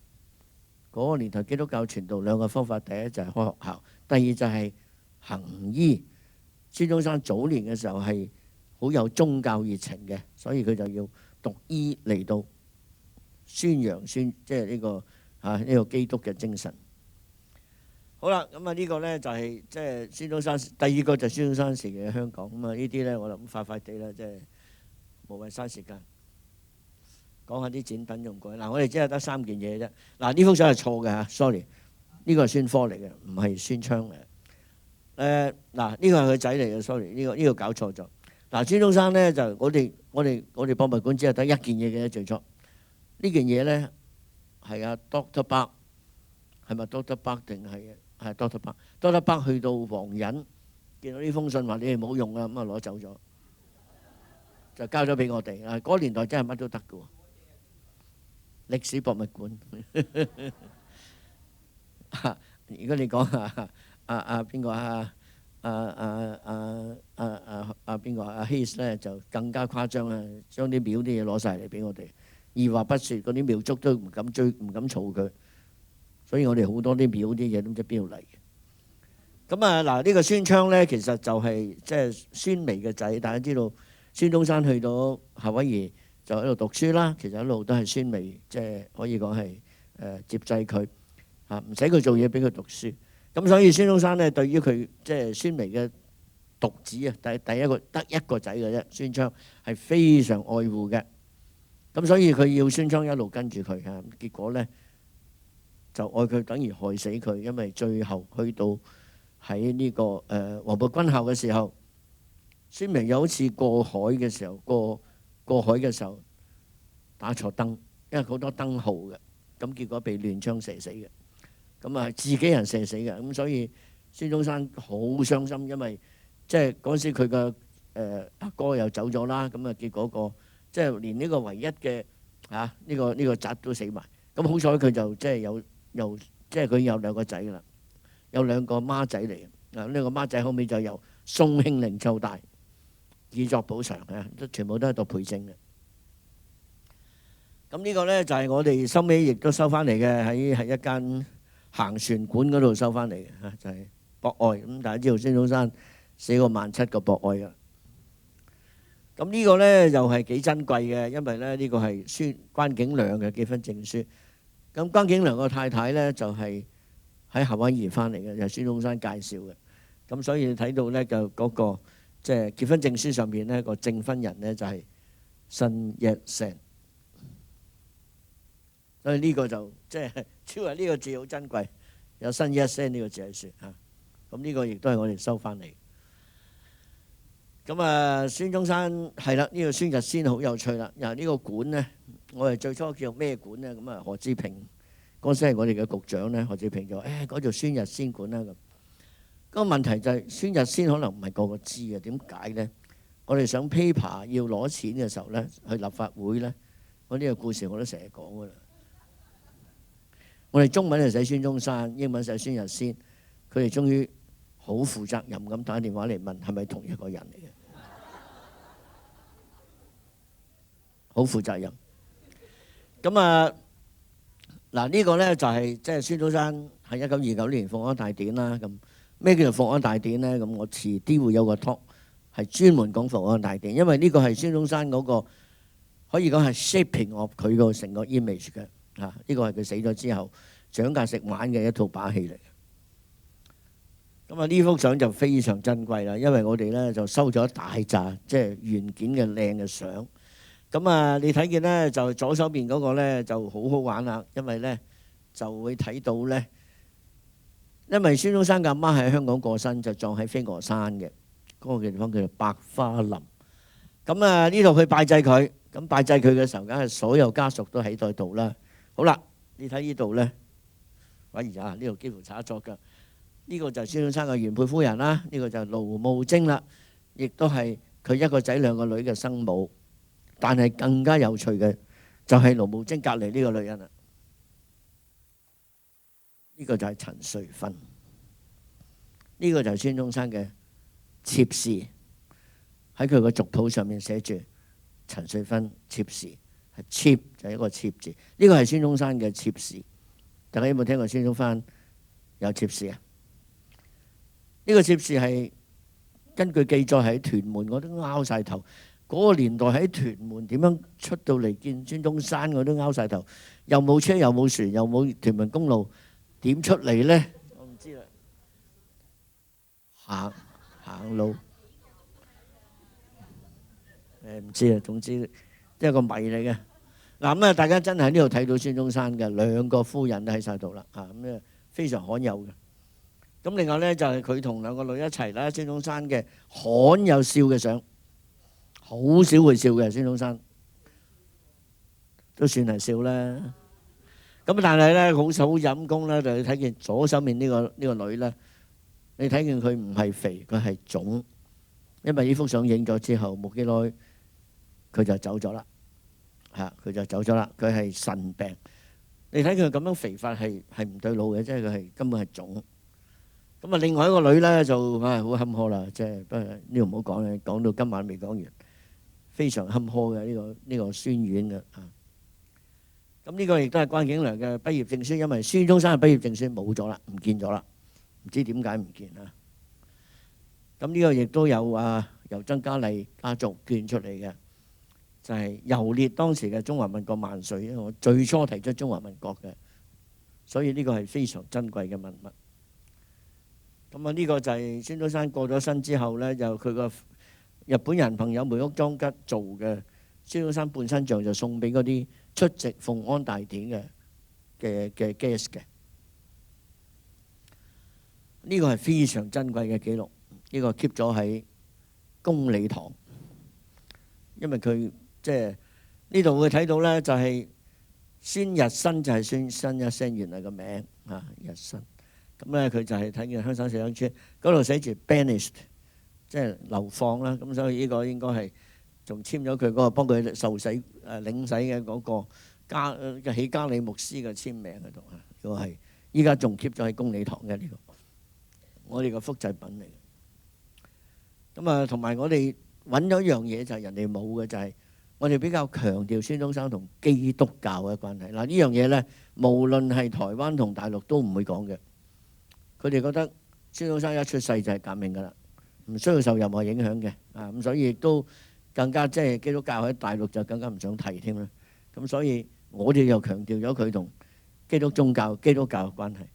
嗰個年代基督教傳道2個方法，第一就係開學校，第二就係行醫。孫中山早年嘅時候係好有宗教熱情嘅，所以佢就要讀醫嚟到宣揚即係呢個基督嘅精神。好啦，咁呢個呢就係即係孫中山。第二個就係孫中山時期嘅香港。咁呢啲呢，我諗快快地啦，即係無謂嘥時間。講下啲展品用過。嗱，我哋只係得3件嘢啫。嗱，呢幅相係錯嘅嚇，sorry，呢個係孫科嚟嘅，唔係孫昌嚟。嗱，呢個係佢仔嚟嘅，sorry，呢個搞錯咗。嗱，孫中山咧就我哋博物館只係得一件嘢嘅最初。呢件嘢咧係阿 Doctor Park， 係咪 Doctor Park 定係 Doctor Park？Doctor Park 去到黃隱，見到呢封信話你哋冇用啊，咁啊攞走咗，就交咗俾我哋。嗰個年代真係乜都得嘅喎，歷史博物館。如果你講邊個邊個Hayes 咧，就更加誇張啦，將啲廟啲嘢攞晒嚟俾我哋，二話不説，嗰啲廟祝都唔敢追，唔敢嘈佢，所以我哋好多啲廟啲嘢都唔知邊度嚟嘅。咁嗱，呢個孫昌咧，其實就係即係孫眉嘅仔。大家知道孫中山去到夏威夷就喺度讀書啦，其實一路都係孫眉，即係可以講係接濟佢嚇，唔使佢做嘢，俾佢讀書。咁所以孫中山咧，對於佢即係孫眉嘅獨子啊，第一個得一個仔嘅啫，孫昌係非常愛護嘅。咁所以佢要孫昌一路跟住佢嚇，結果咧就愛佢等於害死佢，因為最後去到喺呢個黃埔軍校嘅時候，孫眉有一次過海嘅時候，過海嘅時候打錯燈，因為好多燈號嘅，咁結果被亂槍射死嘅。咁自己人射死嘅，咁所以孫中山好傷心，因為即係嗰時佢嘅阿哥又走咗啦，咁結果即係連呢個唯一嘅呢個侄都死埋。咁好彩佢就即係即係佢有2個仔啦，有2個孖仔嚟嘅。呢個孖仔後尾就由宋慶齡湊大，以作補償都全部都係讀培正嘅。咁呢個咧就係我哋收尾亦都收翻嚟嘅，喺一間行船館嗰度收翻嚟嘅嚇，就係博愛。咁大家知道孫中山寫過17個博愛嘅。咁呢個咧又係幾珍貴嘅，因為咧呢個係關景亮嘅結婚證書。咁關景亮個太太咧就係喺夏威夷翻嚟嘅，就係孫中山介紹嘅。咁所以你睇到咧就嗰個即係結婚證書上邊咧個證婚人咧就係新一聲。所以呢個就即係超為呢個字好珍貴，有新一聲呢個字喺説嚇。咁呢個亦都係我哋收翻嚟。咁孫中山係啦，呢個孫逸仙好有趣啦。然後呢個館咧，我哋最初叫咩館咧？咁何志平嗰時係我哋嘅局長咧，何志平就話：改做孫逸仙館啦咁。個問題就係孫逸仙可能唔係個個知嘅，點解咧？我哋上 paper 要攞錢嘅時候咧，去立法會咧，我呢個故事我都成日講噶啦。我哋中文係寫孫中山，英文寫孫逸仙，佢哋終於好負責任咁打電話嚟問係咪同一個人嚟嘅，好負責任。咁嗱呢個咧就係即係孫中山喺1929年復安大典啦。咁咩叫做復安大典咧？咁我遲啲會有個 talk 係專門講復安大典，因為呢個係孫中山嗰個可以講係 shaping of 佢個成個 image 嘅。呢個係佢死咗之後蔣介石玩嘅一套把戲嚟嘅。咁呢幅相就非常珍貴啦，因為我哋咧就收咗一大紮即係原件嘅靚嘅相。咁你睇見咧就左手邊嗰個咧就好好玩啦，因為咧就會睇到咧，因為孫中山嘅阿媽喺香港過身，就葬喺飛鵝山嘅嗰個地方叫做百花林。咁呢度去拜祭佢，咁拜祭佢嘅時候，梗係所有家屬都喺度啦。好啦，你睇呢度咧，喂呀，呢度幾乎差咗㗎。呢個就係孫中山嘅原配夫人啦，呢個就係盧慕貞啦，亦都係佢1個仔2個女嘅生母。但係更加有趣嘅就係盧慕貞隔離呢個女人啦，呢個就係陳瑞芬，呢個就係孫中山嘅妾侍，喺佢個族譜上面寫住陳瑞芬妾侍，係妾就係一個妾字，呢個係孫中山嘅妾侍。大家有冇聽過孫中山有妾侍啊？呢個妾侍係根據記載喺屯門，我都拗晒頭。嗰個年代喺屯門點樣出到嚟見孫中山，我都拗晒頭。又冇車，又冇船，又冇屯門公路，點出嚟呢？我唔知啦。行路，唔知啊。總之一個謎嚟嘅。嗱咁啊，大家真係喺呢度睇到孫中山嘅兩個夫人都喺晒度啦，咁啊非常罕有嘅。咁另外咧就係佢同兩個女一齊啦，孫中山嘅罕有笑嘅相，好少會笑嘅孫中山，都算係笑啦。咁但係咧好陰功啦，就你睇見左手面呢個女咧，你睇見佢唔係肥，佢係腫，因為呢幅相影咗之後冇幾耐佢就走咗啦。佢就走咗啦。佢係腎病，你睇佢咁樣肥法係唔對路嘅，即係佢係根本係腫。咁啊，另外一個女咧就好坎坷啦，即係不過呢度唔好講啦，講到今晚未講完，非常坎坷嘅呢個孫婉嘅。咁呢個亦都係關景良嘅畢業證書，因為孫中山嘅畢業證書冇咗啦，唔見咗啦，唔知點解唔見啊？咁呢個亦都有由曾嘉麗家族捐出嚟嘅。就係遊列當時嘅中華民國萬歲，因為我最初提出中華民國嘅，所以呢個係非常珍貴嘅文物。咁啊，呢個就係孫中山過咗身之後呢，就佢個日本人朋友梅屋莊吉做嘅孫中山半身像，就送俾嗰啲出席奉安大典嘅 guest 嘅。呢個係非常珍貴嘅記錄，呢個 keep 咗喺公理堂，因為佢。即係呢度會睇到咧，就係孫日新就係孫新一聲原來個名日新。咁咧佢就係睇見香山社鄉村嗰度寫住 banished， 即係流放啦。咁所以呢個應該係仲簽咗佢嗰個幫佢受洗領洗嘅嗰個喜加里牧師嘅簽名喺度啊。呢個係依家仲 keep 咗喺公理堂嘅呢個，我哋個複製品嚟嘅。咁啊，同埋我哋揾咗一樣嘢就係人哋冇嘅，就係。我哋比較強調孫中山同基督教嘅關係。嗱，呢樣嘢呢，無論係台灣同大陸都唔會講嘅。佢哋覺得孫中山一出世就係革命㗎啦，唔需要受任何影響嘅。咁所以亦都更加即係基督教喺大陸就更加唔想提添啦。咁所以我哋又強調咗佢同基督教嘅關係。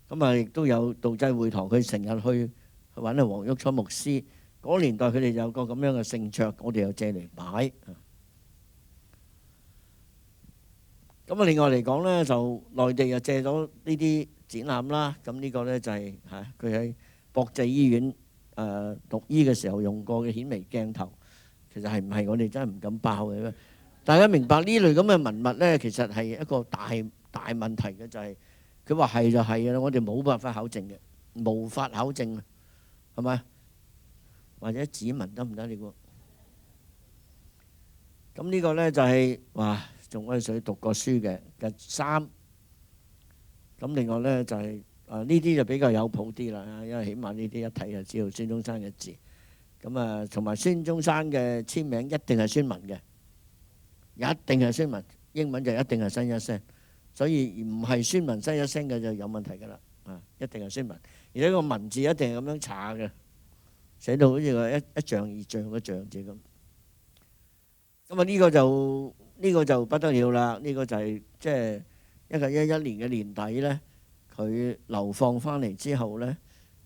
咁啊，亦都有道濟會堂，佢成日去揾阿黃玉初牧師。嗰年代佢哋有個咁樣嘅聖桌，我哋又借嚟擺。咁啊，另外嚟講呢，就內地又借咗呢啲展覽啦。咁呢個呢，就係佢喺博濟醫院讀醫嘅時候用過嘅顯微鏡頭。其實係唔係我哋真係唔敢爆嘅。大家明白呢類咁嘅文物呢，其實係一個大問題嘅，就係佢話係就係啦，我哋冇辦法考證嘅，無法考證啊，係咪？或者指紋得唔得？你估？咁呢個呢就係仲威水讀過書嘅衫。咁另外呢就係呢啲就比較有譜啲啦，因為起碼呢啲一睇就知道孫中山嘅字。咁同埋孫中山嘅簽名一定係孫文嘅，一定係孫文，英文就一定係新一聲。所以唔係孫文新一聲嘅就有問題㗎啦。一定係孫文，而且個文字一定係咁樣查嘅。寫到好似個一象二象嘅象字咁。咁啊呢個就不得了啦！呢個就係即係1911年嘅年底咧，佢流放翻嚟之後咧，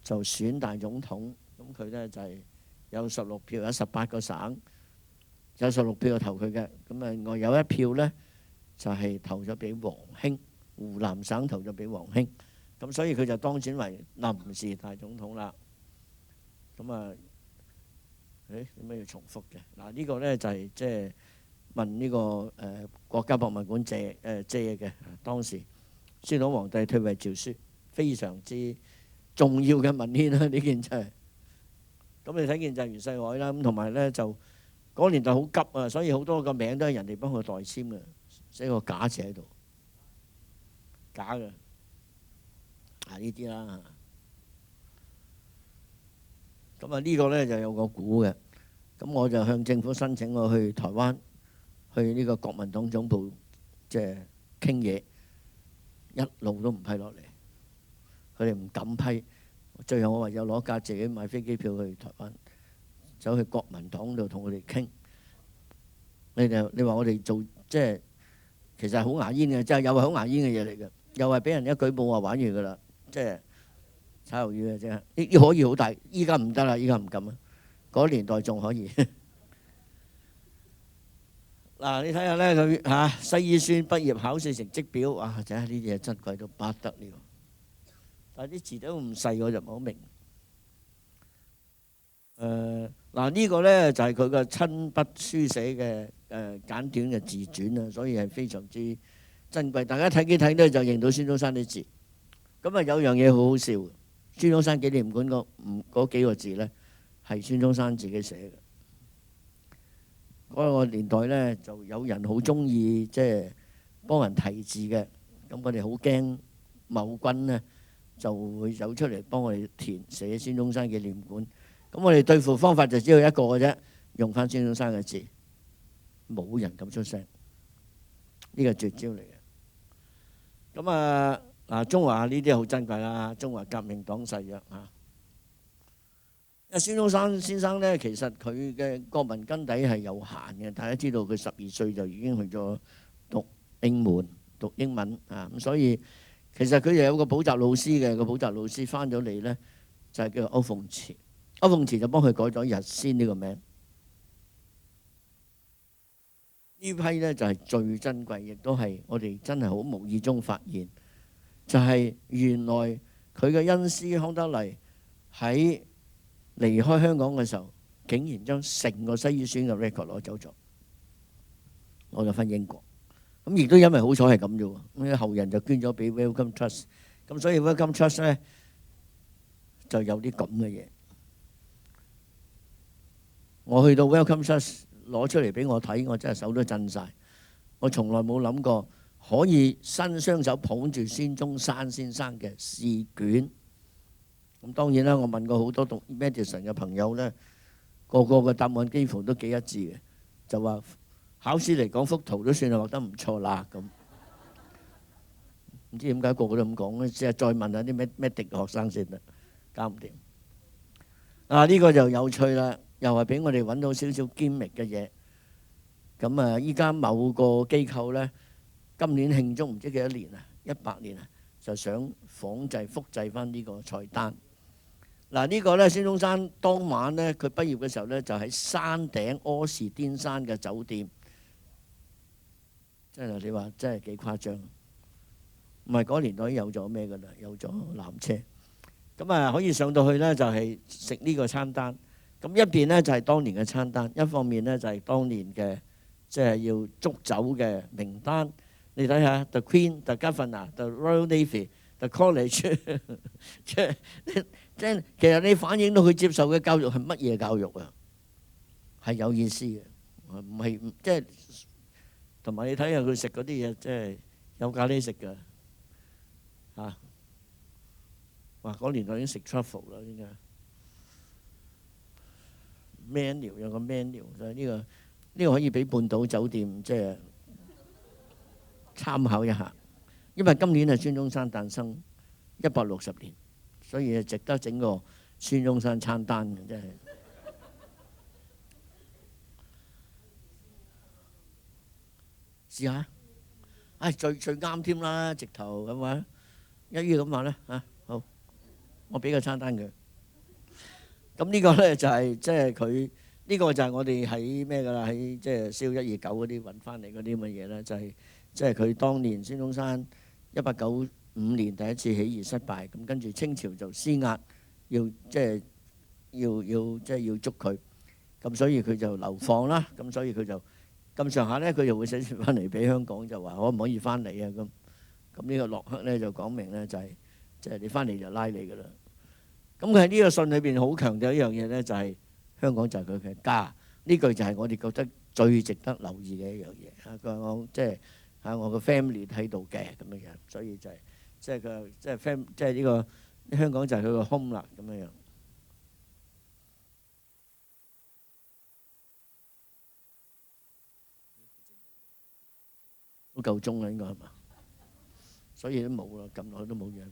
就選大總統。咁佢咧就係有16票，有18個省，有16票投佢嘅。咁啊，另外有一票咧就係投咗俾黃興，湖南省投咗俾黃興。咁所以佢就當選為臨時大總統啦。咁啊，點解要重複嘅？嗱，呢個咧就係即係問呢個國家博物館借嘅，當時宣統皇帝退位詔書，非常之重要嘅文獻啦。呢件真係咁你睇見就係袁世凱啦。咁同埋咧就嗰年代好急啊，所以好多個名都係人哋幫佢代簽嘅，寫個假字喺度，假嘅呢啲啦。咁啊呢個咧就有個估嘅，咁我就向政府申請我去台灣，去呢個國民黨總部即係傾嘢，一路都唔批落嚟，佢哋唔敢批。最後我唯有攞架自己買飛機票去台灣，走去國民黨度同佢哋傾。你話我哋做即係其實係好牙煙嘅，即係又係好牙煙嘅嘢嚟嘅，又係俾人一舉報話玩完㗎啦，即係。炒魷魚嘅啫，呢可以好大，依家唔得啦，依家唔敢啊。嗰年代仲可以。嗱嗱，你睇下咧佢西醫孫畢業考試成績表，哇！真係呢啲嘢珍貴到不得了。但係啲字都咁細，我就唔好明。嗱呢個咧就係佢嘅親筆書寫嘅簡短嘅自傳啊，所以係非常之珍貴。大家睇幾睇咧就認到孫中山啲字。咁啊有樣嘢好好笑嘅，孫中山紀念館嗰幾個字咧係孫中山自己寫嘅。嗰個年代咧就有人好中意即係幫人題字嘅，咁我哋好驚某軍咧就會走出嚟幫我哋填寫孫中山紀念館。咁我哋對付方法就只有一個嘅啫，用翻孫中山嘅字，冇人敢出聲，呢個絕招嚟嘅。咁嗱，中華呢啲好珍貴啦，中華革命黨誓約嚇。因為孫中山先生咧，其實佢嘅國民根底係有限嘅，大家知道佢12歲就已經去咗讀英門讀英文啊，咁所以其實佢又有個補習老師嘅，個補習老師翻咗嚟咧就係叫歐鳳慈。歐鳳慈就幫佢改咗日先呢個名。呢批咧就係最珍貴，亦都係我哋真係好無意中發現，就係原來佢嘅恩師康德黎喺離開香港嘅時候，竟然將成個西醫孫嘅 record 攞走咗，攞咗翻英國。咁亦都因為好彩係咁啫喎，咁啲後人就捐咗俾 Wellcome Trust， 咁所以 Wellcome Trust 咧就有啲咁嘅嘢。我去到 Wellcome Trust 攞出嚟俾我睇，我真係手都震晒。我從來冇諗過可以伸雙手捧住孫中山先生嘅試卷。咁當然啦，我問過好多讀 medicine 嘅朋友咧，個個嘅答案幾乎都幾一致嘅，就話考試嚟講幅圖都算係畫得唔錯啦咁。唔知點解個個都咁講咧？試下再問下啲咩敵學生先得，搞唔掂。呢個就有趣啦，又係俾我哋揾到少少堅密嘅嘢。咁依家某個機構咧，今年慶祝唔知幾多年啊，100年啊，就想仿製複製翻呢個菜單。呢個咧，孫中山當晚咧，佢畢業嘅時候咧，就喺山頂柯士甸山嘅酒店。真係你話真係幾誇張？唔係嗰年代已經有咗咩㗎啦，有咗纜車。咁可以上到去咧，就係食呢個餐單。咁一邊咧就係當年嘅餐單，一方面咧就係當年嘅即係要捉走嘅名單。你睇下 The Queen、The Governor、The Royal Navy、The College， 即係其實你反映到佢接受嘅教育係乜嘢教育啊？係有意思嘅，唔係即係同埋你睇下佢食嗰啲嘢，即係有咖喱食㗎嚇。哇！嗰年代已經食 truffle 啦，應該 menu 有個 menu， 就係呢個可以俾半島酒店即係參考一下，因為今年係孫中山誕生160年，所以值得整個孫中山餐單嘅，真係試下。最啱添啦，直頭咁話，一於咁話啦嚇。好，我俾個餐單佢。咁呢個咧就係即係佢呢個就係我哋喺咩㗎啦？喺即係燒129嗰啲揾翻嚟嗰啲咁嘅嘢咧，就係即係佢當年孫中山1895年第一次起義失敗，咁跟住清朝就施壓，要捉佢，咁所以佢就流放啦。咁所以佢就咁上下咧，佢就會寫信翻嚟俾香港，就話可唔可以翻嚟啊？咁呢個洛克咧就講明咧就係即係你翻嚟就拉你㗎啦。咁佢喺呢個信裏邊好強調一樣嘢咧，就係香港就係佢嘅家。呢句就係我哋覺得最值得留意嘅一樣嘢。佢話我即係我個 family 喺度嘅咁樣樣，所以就係即係佢即係呢個香港就係佢個 home 啦咁樣樣。都夠鐘啦，應該係嘛？所以都冇啦，撳落去都冇樣。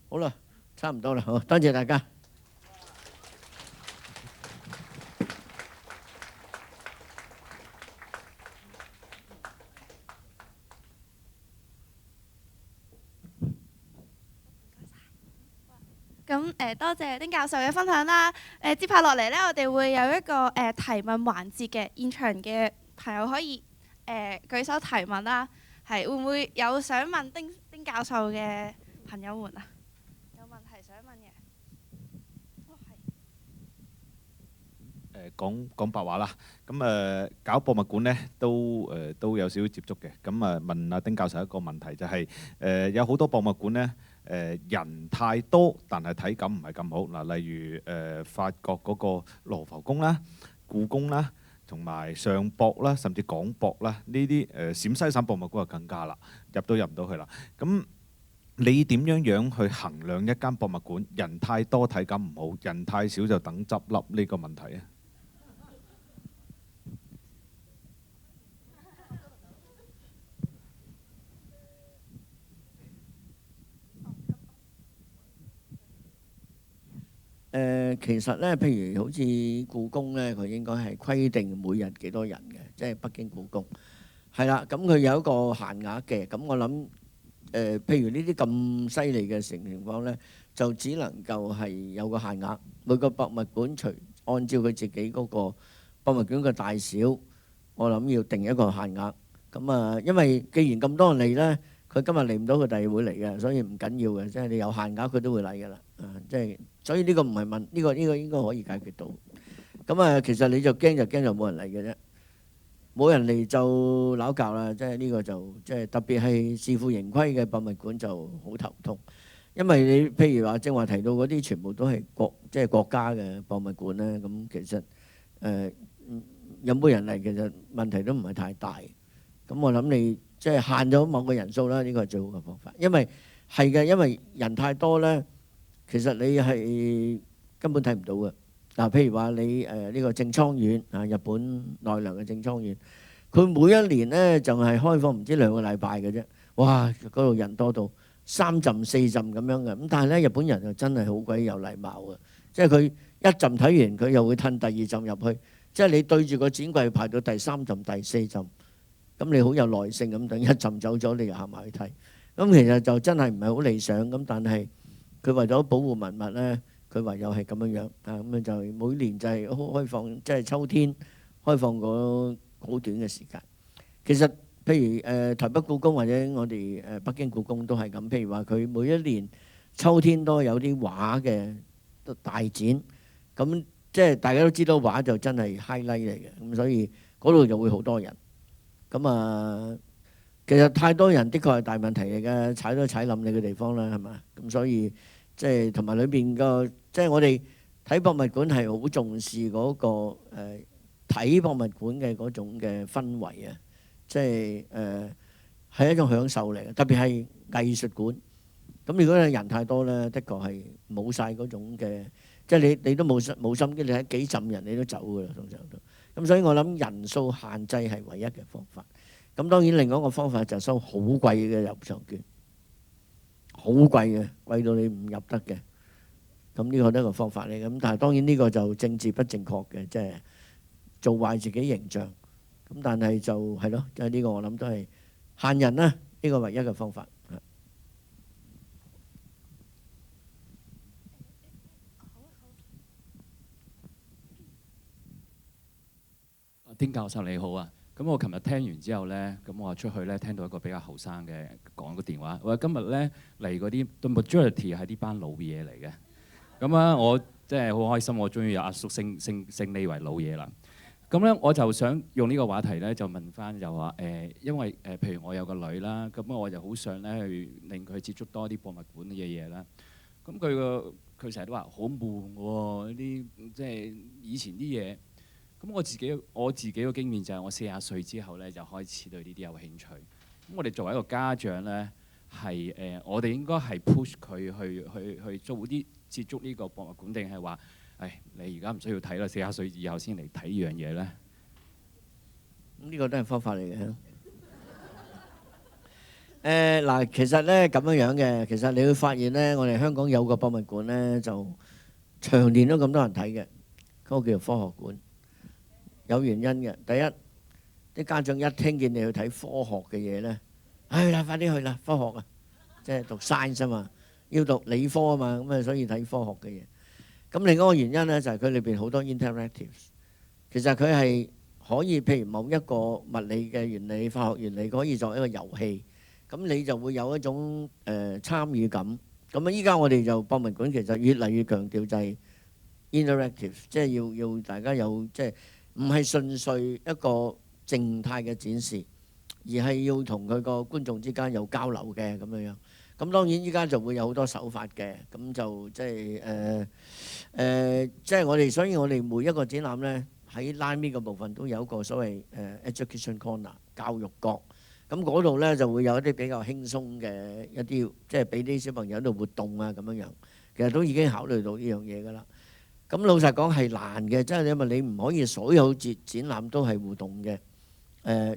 好啦。差唔多啦，好，多謝大家。咁多謝丁教授嘅分享啦。接下落嚟呢，我哋會有一個提問環節嘅，現場嘅朋友可以舉手提問啦，係會唔會有想問丁教授嘅朋友們啊？有問題想問嘅？講白話啦，咁搞博物館呢都有少少接觸嘅。咁問阿丁教授一個問題就係有好多博物館呢人太多，但係體感唔係咁好嗱。例如法國嗰個羅浮宮啦、故宮啦，同埋上博啦，甚至港博啦，呢啲陝西省博物館就更加啦，入都入唔到去啦。咁你點樣去衡量一間博物館人太多體感唔好，人太少就等執笠呢個問題啊？其實咧，譬如好似故宮咧，佢應該係規定每日幾多人嘅，即係北京故宮係啦。咁佢有一個限額嘅。咁我諗譬如呢啲咁犀利嘅情況咧，就只能夠係有個限額。每個博物館按照佢自己嗰個博物館嘅大小，我諗要定一個限額。咁啊，因為既然咁多人嚟咧，佢今日嚟唔到，佢第二會嚟嘅，所以唔緊要嘅，即係你有限額，佢都會嚟㗎啦。即係所以呢個唔係問呢個應該可以解決到。咁啊，其實你就驚就冇人嚟嘅啫，冇人嚟就鬧交啦。即係呢個就即係特別係自負盈虧嘅博物館就好頭痛，因為你譬如話正話提到嗰啲全部都係即係國家嘅博物館咧，咁其實有冇人嚟其實問題都唔係太大。咁我諗你即係限咗某個人數啦，呢個係最好嘅方法。因為係嘅，因為人太多咧，其實你係根本睇唔到嘅。嗱，譬如話你呢個正倉院啊，日本奈良嘅正倉院，佢每一年咧就係開放唔知2個禮拜嘅啫。哇！嗰度人多到3陣4陣咁樣嘅。咁但係咧，日本人就真係好鬼有禮貌嘅，即係佢一陣睇完，佢又會褪第二陣入去。即係你對住個展櫃排到第3陣、第4陣。咁你好有耐性咁等一陣走咗，你又行埋去睇。咁其實就真係唔係好理想。咁但係佢為咗保護文物咧，佢唯有係咁樣樣啊。咁啊就每年就係開放，即係秋天開放嗰好短嘅時間。其實譬如台北故宮或者我哋北京故宮都係咁。譬如話佢每一年秋天都有啲畫嘅大展，咁即係大家都知道畫就真係 highlight 嚟嘅。咁所以嗰度就會好多人。咁啊，其實太多人的確係大問題嚟嘅，踩都踩冧你嘅地方啦，係嘛？咁所以即係同埋裏邊個即係我哋睇博物館係好重視嗰個睇博物館嘅嗰種嘅氛圍啊，即係係一種享受嚟嘅，特別係藝術館。咁如果你人太多咧，的確係冇晒嗰種嘅，即係你都冇心機，你睇幾浸人你都走㗎啦，通常都。咁所以我諗人數限制係唯一嘅方法。咁當然另外一個方法就收好貴嘅入場券，好貴嘅，貴到你唔入得嘅。咁呢個都係一個方法嚟。咁但係當然呢個就政治不正確嘅，即係做壞自己形象。咁但係就係咯，即係呢個我諗都係限人啦，呢個唯一嘅方法。丁教授你好啊，咁我琴日聽完之後咧，咁我出去咧聽到一個比較後生嘅講個電話，我話今日咧嚟嗰啲 the majority 係呢班老嘢嚟嘅，咁啊我即係好開心，我終於有阿叔升呢為老嘢啦。咁咧我就想用呢個話題咧就問翻就話因為譬如我有個女啦，咁我就好想咧去令佢接觸多啲博物館嘅嘢啦。咁佢成日都話好悶喎，呢啲即係以前啲嘢。咁我自己個經驗就係我40歲之後咧就開始對呢啲有興趣。咁我哋作為一個家長咧，係我哋應該係 push 佢去做啲接觸呢個博物館，定係話你而家唔需要睇啦，40歲以後先嚟睇呢樣嘢咧？呢個都係方法嚟嘅。嗱，其實咧咁樣嘅，其實你會發現咧，我哋香港有個博物館咧，就長年都咁多人睇嘅，嗰個叫做科學館。有原因嘅。第一，啲家長一聽見你去睇科學嘅嘢咧，去啦，快啲去啦，科學啊，即係讀 science 啊嘛，要讀理科啊嘛，咁啊所以睇科學嘅嘢。咁另一個原因咧就係佢裏邊好多 interactive，其實佢係可以譬如某一個物理嘅原理、化學原理可以作為一個遊戲，咁你就會有一種參與感。咁啊，依家我哋就博物館其實越嚟越強調就係 interactive，即係要大家有即係唔係純粹一個靜態嘅展示，而係要同佢個觀眾之間有交流嘅咁樣樣。咁當然依家就會有好多手法嘅，咁就即係即係所以我哋每一個展覽咧喺拉尾嘅部分都有一個所謂education corner 教育角。咁嗰度咧就會有一啲比較輕鬆嘅一啲，即係俾啲小朋友喺度活動啊咁樣樣。其實都已經考慮到呢樣嘢㗎啦。咁老實講係難嘅，即係因為你唔可以所有展覽都係互動嘅。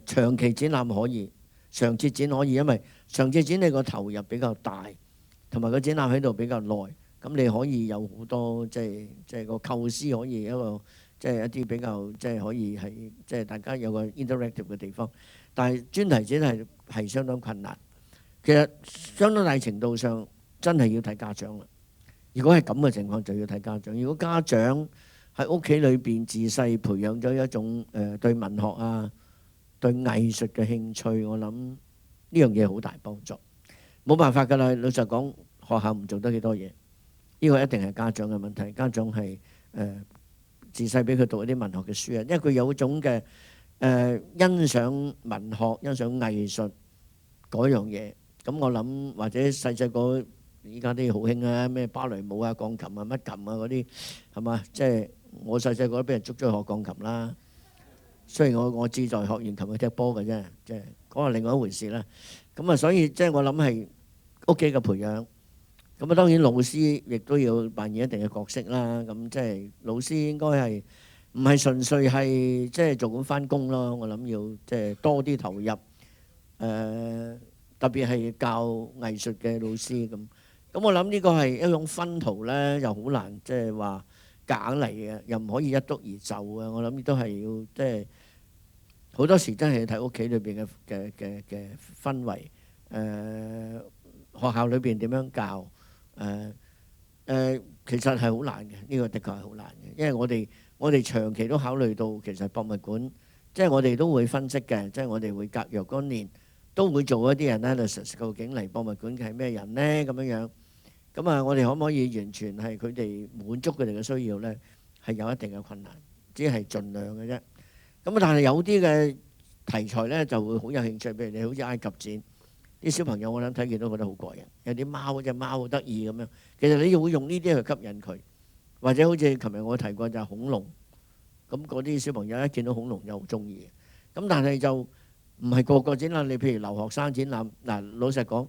長期展覽可以，常設展可以，因為常設展你個投入比較大，同埋個展覽喺度比較耐，咁你可以有好多即係個構思可以一個即係一啲比較即係可以係即係大家有個 interactive 嘅地方。但係專題展係相當困難，其實相當大程度上真係要睇家長啦。如果係咁嘅情況，就要睇家長。如果家長喺屋企裏邊自細培養咗一種對文學啊、對藝術嘅興趣，我諗呢樣嘢好大幫助。冇辦法㗎啦，老實講，學校唔做得幾多嘢，呢個一定係家長嘅問題。家長係自細俾佢讀一啲文學嘅書啊，因為佢有一種嘅欣賞文學、欣賞藝術嗰樣嘢。咁我諗或者細個依家啲好興啊，咩芭蕾舞啊、鋼琴啊、乜琴啊嗰啲係嘛？即係我細個都俾人捉咗去學鋼琴啦。雖然我志在學完琴去踢波嘅啫，即係講係另外一回事啦。咁啊，所以即係我諗係屋企嘅培養。咁啊，當然老師亦都要扮演一定嘅角色啦。咁即係老師應該係唔係純粹係即係做緊返工咯？我諗要即係多啲投入。特別係教藝術嘅老師咁。咁我諗呢個係一種薰陶咧，又好難即係話夾硬嚟嘅，又唔可以一篤而就啊！我諗都係要即係好多時真係要睇屋企裏邊嘅氛圍，學校裏邊點樣教，其實係好難嘅。呢個的確係好難嘅，因為我哋長期都考慮到其實博物館，即係我哋都會分析嘅，即係我哋會隔若干年都會做一啲 analysis，究竟嚟博物館嘅係咩人呢？咁樣樣。咁啊，我哋可唔可以完全係佢哋滿足佢哋嘅需要呢？係有一定嘅困難，只係盡量嘅啫。咁啊，但係有啲嘅題材呢就會好有興趣，譬如你好似埃及展，啲小朋友我諗睇見都覺得好過癮，有啲貓，隻貓好得意咁樣。其實你會用呢啲去吸引佢，或者好似琴日我提過就係恐龍，咁嗰啲小朋友一見到恐龍就好中意嘅。咁但係就唔係個個展覽，你譬如留學生展覽，嗱老實講。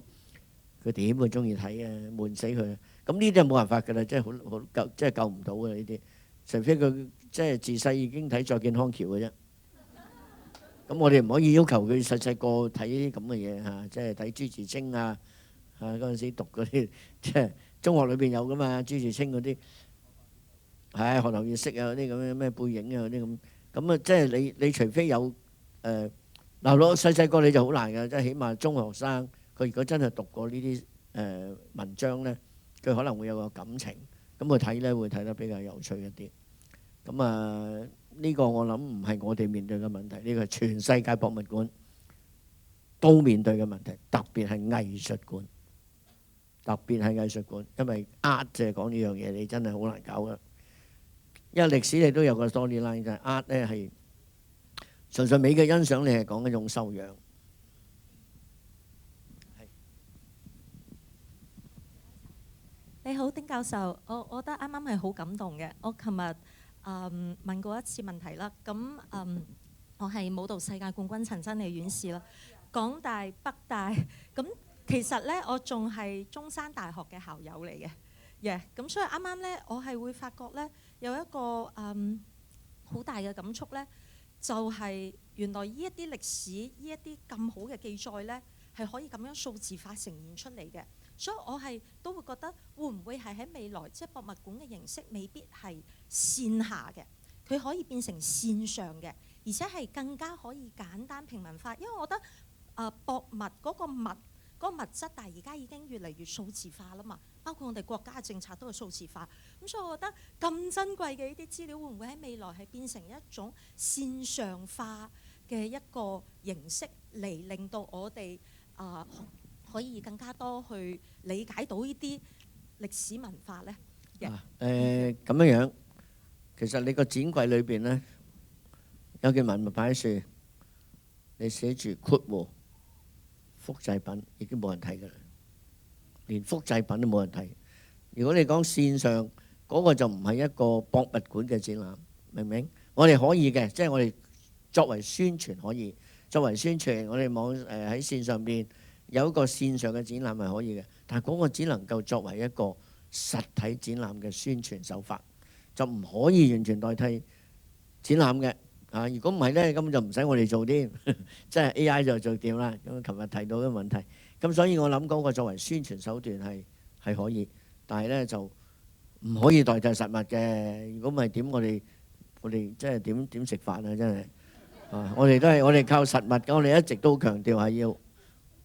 佢點會中意睇啊？悶死佢！咁呢啲係冇辦法㗎啦，即係好救，即係救唔到嘅呢啲。除非佢即係自細已經睇《再見康橋》嘅啫。咁我哋唔可以要求佢細細個睇呢啲咁嘅嘢嚇，即係睇朱自清啊嗰陣時讀嗰啲，即係中學裏邊有㗎嘛，朱自清嗰啲係學樓月色啊嗰啲咁樣咩背影啊嗰啲咁。咁啊，即係你除非有嗱，攞細個你就好難㗎，即係起碼中學生。佢如果真係讀過呢啲文章呢，佢可能會有個感情，咁佢睇呢會睇得比較有趣一啲。咁啊，呢個我諗唔係我哋面對嘅問題，呢個係全世界博物館都面對嘅問題，特別係藝術館，因為 art 就係講呢樣嘢，你真係好難搞㗎。因為歷史你都有個 storyline，就係 art 呢係純粹美嘅欣賞，你係講一種修養。你好，丁教授，我覺得啱啱係好感動嘅。我琴日問過一次問題啦，咁我係舞蹈世界冠軍陳真理院士啦，港大、北大，咁其實咧我仲係中山大學嘅校友嚟嘅，咁所以啱啱咧我係會發覺咧有一個好大嘅感觸咧，就係原來呢一啲歷史，呢一啲咁好嘅記載咧，係可以咁樣數字化呈現出嚟嘅。所以我係都會覺得會唔會係喺未來，即係博物館嘅形式未必係線下嘅，佢可以變成線上嘅，而且係更加可以簡單平民化。因為我覺得博物嗰個物嗰嗰個物質，但係而家已經越嚟越數字化啦嘛。包括我哋國家嘅政策都係數字化。咁所以我覺得咁珍貴嘅呢啲資料，會唔會喺未來係變成一種線上化嘅一個形式嚟令到我哋可以更加多去理解到呢啲歷史文化呢？咁樣，其實你個展櫃裏邊呢，有件文物擺喺樹，你寫住括弧複製品已經冇人睇㗎啦，連複製品都冇人睇。如果你講線上嗰個就唔係一個博物館嘅展覽，明唔明？我哋可以嘅，即係我哋作為宣傳可以，作為宣傳，我哋網喺線上邊有一個線上嘅展覽係可以嘅，但係嗰個只能夠作為一個實體展覽嘅宣傳手法，就唔可以完全代替展覽嘅。如果唔係呢，根本就唔使我哋做添，即係 AI 就做掂啦。咁琴日提到嘅問題，咁所以我諗嗰個作為宣傳手段係可以，但係呢就唔可以代替實物嘅。如果唔係點我哋即係點食飯啊？真係我哋都係我哋靠實物嘅，我哋一直都強調係要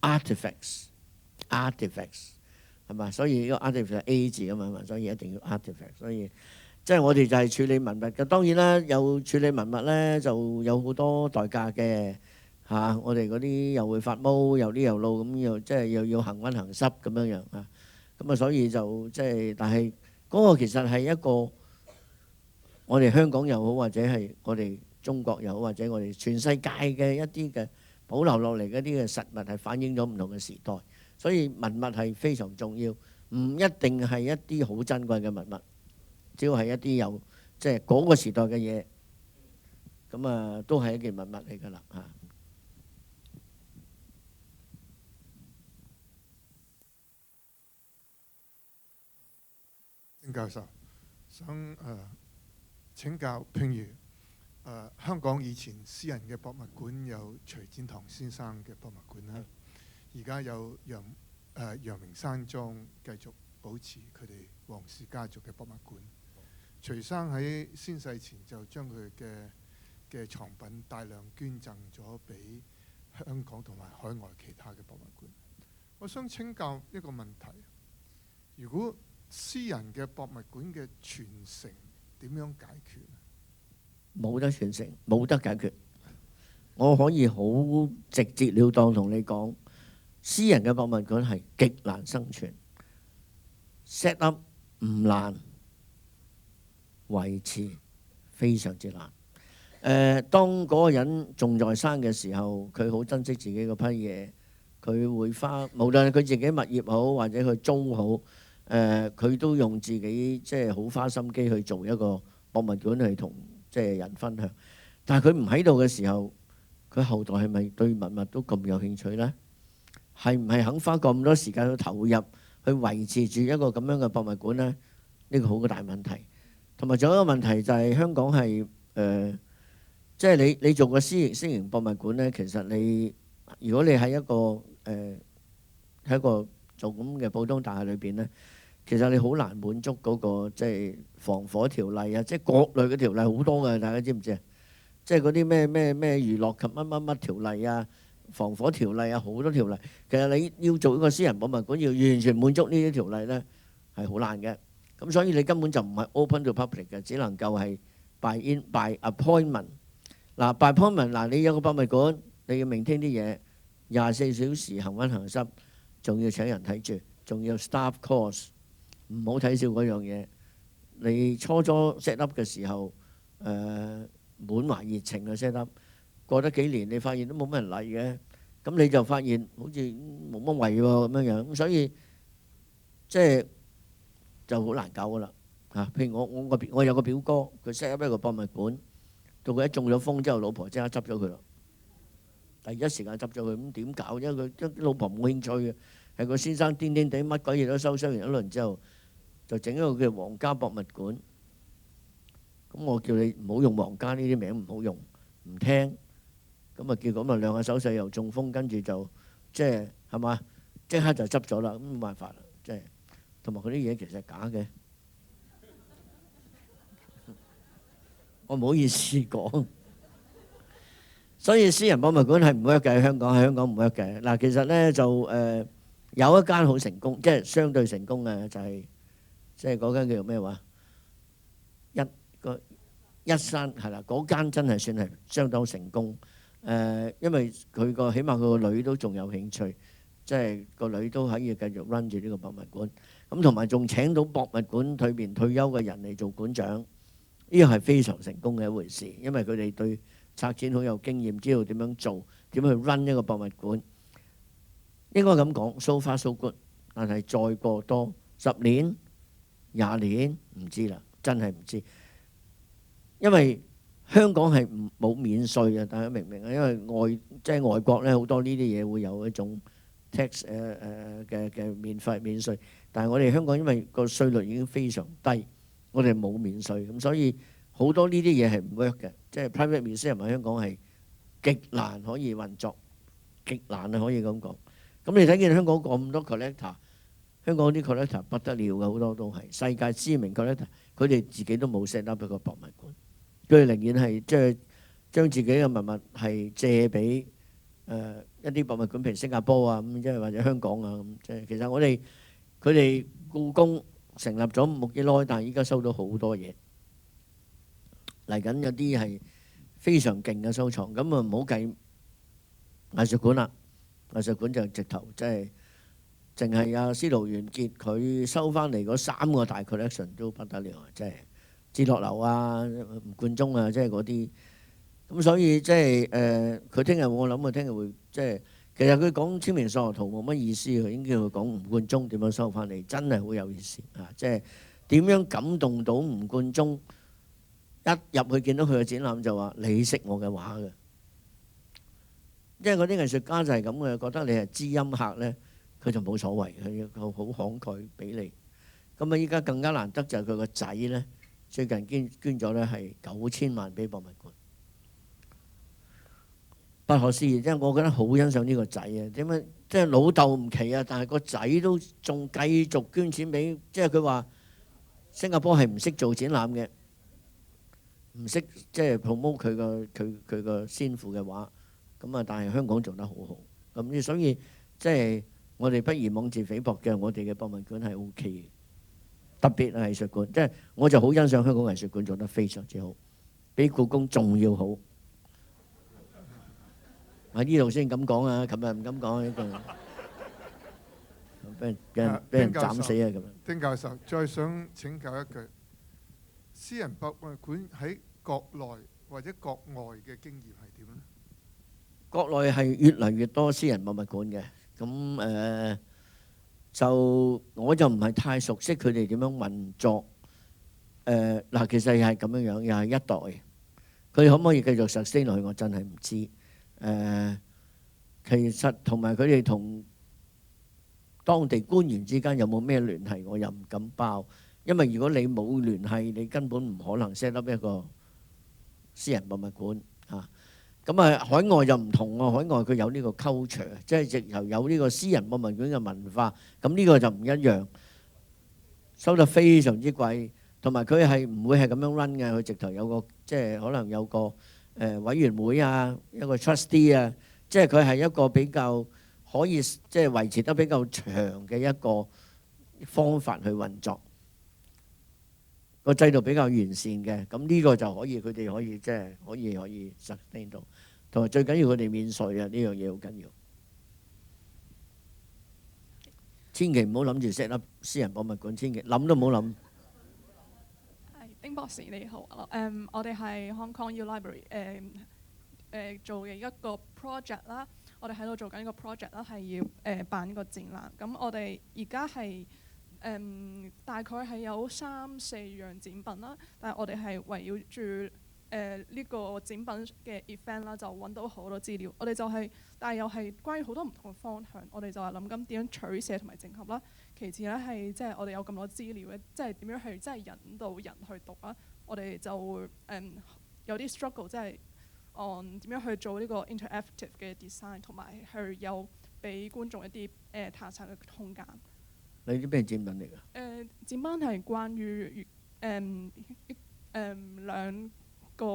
artifacts 係嘛？所以呢個 artifact 係 A 字㗎嘛，所以一定要 artifact。所以即係我哋就係處理文物嘅。當然啦，有處理文物咧就有好多代價嘅嚇。我哋嗰啲又會發毛，又啲又路咁，又即係又要行溫行濕咁樣樣嚇。咁啊，所以就即係，但係嗰個其實係一個我哋香港又好，或者係我哋中國又好，或者我哋全世界嘅一啲嘅保留落嚟嗰啲嘅實物係反映咗唔同嘅時代。所以文物係非常重要，唔一定係一啲好珍貴嘅文物，只要係一啲有即係嗰個時代嘅嘢，咁啊都係一件文物嚟㗎啦嚇。丁教授想請教，譬如香港以前私人嘅博物館有徐展堂先生嘅博物館啦。而家有陽明山莊繼續保持佢哋黃氏家族嘅博物館。徐生喺先世前就將佢嘅藏品大量捐贈咗俾香港同埋海外其他嘅博物館。我想請教一個問題：如果私人嘅博物館嘅傳承點樣解決？冇得傳承，冇得解決。我可以好直截了當同你講。私人嘅博物館係極難生存 ，set up 唔難，維持非常之難。當嗰個人仲在生嘅時候，佢好珍惜自己嗰批嘢，佢會花，無論係佢自己物業好或者佢租好，佢都用自己即係好花心機去做一個博物館去同即係人分享。但係佢唔喺度嘅時候，佢後代係咪對文物都咁有興趣呢？係唔係肯花咁多時間去投入去維持住一個咁樣嘅博物館呢？呢個好個大問題。同埋仲有一個問題就係香港係即係你做個私營博物館呢，其實你如果你喺一個做咁嘅普通大廈裏邊呢，其實你好難滿足嗰個即係防火條例啊，即係各類嘅條例好多嘅，大家知唔知啊？即係嗰啲咩娛樂及乜條例啊，防火條例啊，好多條例。其實你要做一個私人博物館，要完全滿足呢啲條例呢，係好難嘅。咁所以你根本就唔係 open to public 嘅，只能夠係 by appointment。嗱 by appointment， 嗱你有個博物館，你要明聽啲嘢，24小時行溫行濕，仲要請人睇住，仲要 staff cost， 唔好睇笑嗰樣嘢。你初 set up 嘅時候，滿懷熱情去 set up，過得幾年你發現都冇乜人嚟嘅，咁你就發現好似冇乜位喎咁樣樣，咁所以即係就好難搞噶啦嚇。譬如我有個表哥，佢 set up 一個博物館，到佢一中咗風之後，老婆即刻執咗佢啦，第一時間執咗佢。咁點搞？因為佢老婆冇興趣嘅，係個先生癲癲地乜鬼嘢都收完一輪之後，就整一個叫皇家博物館。咁我叫你唔好用皇家呢啲名，唔好用，唔聽。咁啊結果咪兩個手勢又中風，跟住就即係嘛，即刻就執咗啦。咁冇辦法啦，即係同埋嗰啲嘢其實係假嘅。我唔好意思講，所以私人博物館係唔 work嘅，喺香港唔 work嘅。嗱，其實咧就有一間好成功，即係相對成功嘅就係即係嗰間叫做咩話？一山係啦，嗰間真係算係相當成功。因為佢個起碼佢個女都仲有興趣，即係個女都可以繼續 run 住呢個博物館。咁同埋仲請到博物館裏邊退休嘅人嚟做館長，呢個係非常成功嘅一回事。因為佢哋對策展好有經驗，知道點樣做，點去 run 一個博物館。應該咁講 ，so far so good。但係再過多10年、20年唔知啦，真係唔知。因為香港係冇免稅嘅，大家明唔明啊？因為外國咧好多呢啲嘢會有一種 tax 嘅免稅，但係我哋香港因為個稅率已經非常低，我哋冇免稅，咁所以好多呢啲嘢係唔 work 嘅，即係 private museum 喺香港係極難可以運作，極難啊可以咁講。咁你睇見香港咁多 collector， 香港啲 collector 不得了嘅，好多都係世界知名 collector， 佢哋自己都冇 set up 一個博物館。佢哋寧願係即係將自己嘅文物係借俾一啲博物館，譬如新加坡啊咁，即係或者香港啊咁。即係其實佢哋故宮成立咗冇幾耐，但係依家收到好多嘢嚟緊，有啲係非常勁嘅收藏。咁啊唔好計藝術館啦，藝術館就直頭即係淨係阿司徒元傑佢收翻嚟嗰3個大 collection 都不得了啊！即係。智樂樓啊、吳冠中啊，即係嗰啲咁，所以即係佢聽日我諗佢聽日會即係其實佢講清明上河圖冇乜意思，佢應該佢講吳冠中點樣收翻嚟，真係好有意思啊！即係點樣感動到吳冠中一入去見到佢嘅展覽就話你識我嘅畫嘅，因為嗰啲藝術家就係咁嘅，覺得你係知音客咧，佢就冇所謂，佢好慷慨俾你。咁啊，依家更加難得就係佢個仔咧。最近捐咗咧係9000萬俾博物館，不可思議。即係我覺得好欣賞呢個仔啊！點解即係老豆唔奇啊？但係個仔都仲繼續捐錢俾，即係佢話新加坡係唔識做展覽嘅，唔識即係 promote 佢個先父嘅畫咁啊！但係香港做得好好咁，所以即係我哋不宜妄自菲薄嘅，我哋嘅博物館係 OK 嘅。特別係藝術館，即係我就好欣賞香港藝術館做得非常之好，比故宮仲要好。喺呢度先咁講啊，琴日唔敢講呢個，俾人斬死啊咁樣。丁教授，再想請教一句，私人博物館喺國內或者國外嘅經驗係點呢？國內係越嚟越多私人博物館嘅，咁就我就唔係太熟悉佢哋點樣運作。嗱，其實係咁樣樣，又係一代。佢可唔可以繼續sustain落去？我真係唔知。其實同埋佢哋同當地官員之間有冇咩聯繫，我又唔敢包。因為如果你冇聯繫，你根本唔可能 set up 一個私人博物館嚇。咁啊，海外就唔同喎，海外佢有呢個 culture， 即係直頭有呢個私人博物館嘅文化。咁呢個就唔一樣，收得非常之貴，同埋佢係唔會係咁樣 run 嘅。佢直頭有個即係可能有個委員會啊，一個 trustee 啊，即係佢係一個比較可以即係維持得比較長嘅一個方法去運作，個制度比較完善嘅。咁呢個就可以佢哋可以即係可以 sustain 到。同埋最緊要佢哋免稅啊！呢樣嘢好緊要，千祈唔好諗住 set up 私人博物館，千祈諗都唔好諗。係丁博士你好，我哋係 Hong Kong U Library 做嘅一個 project 啦，我哋喺度做緊一個 project 啦，係要辦一個展覽。咁我哋而家係大概係有3、4樣展品啦，但係我哋係圍繞住呢個展品嘅 event 啦，就揾到好多資料。我哋就係，但係又係關於好多唔同嘅方向。我哋就係諗緊點樣取捨同埋整合啦。其次咧係即係我哋有咁多資料咧，即係點樣去即係引導人去讀啦。我哋就會有啲 struggle，即係點樣去做呢個 interactive 嘅 design， 同埋去有俾觀眾一啲探索嘅空間。你啲咩展品嚟㗎？展品係關於兩個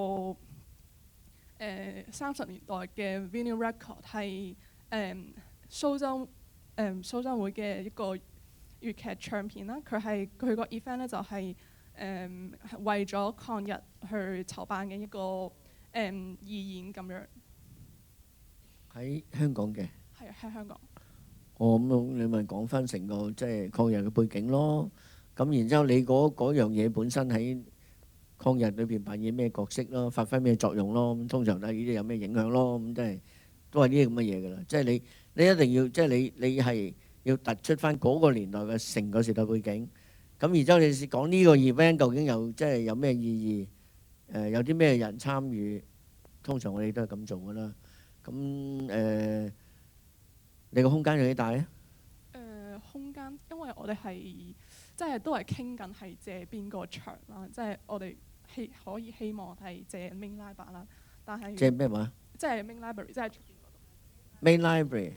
30年代嘅 vinyl record 係蘇州蘇生會嘅一個粵劇唱片啦。佢個 event 咧就係為咗抗日去籌辦嘅一個義演咁樣。喺香港嘅。係喺香港。咁你咪講翻成個即係抗日嘅背景咯。咁然之後你嗰樣嘢本身喺抗日裏邊扮演咩角色咯，發揮咩作用咯？咁通常都係呢啲有咩影響咯？咁即係都係呢啲咁嘅嘢㗎啦。即係你一定要即係你係要突出翻嗰個年代嘅成個時代背景。咁然之後你講呢個 event 究竟即係有咩意義？有啲咩人參與？通常我哋都係咁做㗎啦。咁你個空間有幾大咧？空間，因為我哋係即係都係傾緊係借邊個場啦，即係我哋可以希望係借 Main Library 啦，但係借咩話？即係 Main Library，即係出邊嗰度。Main Library，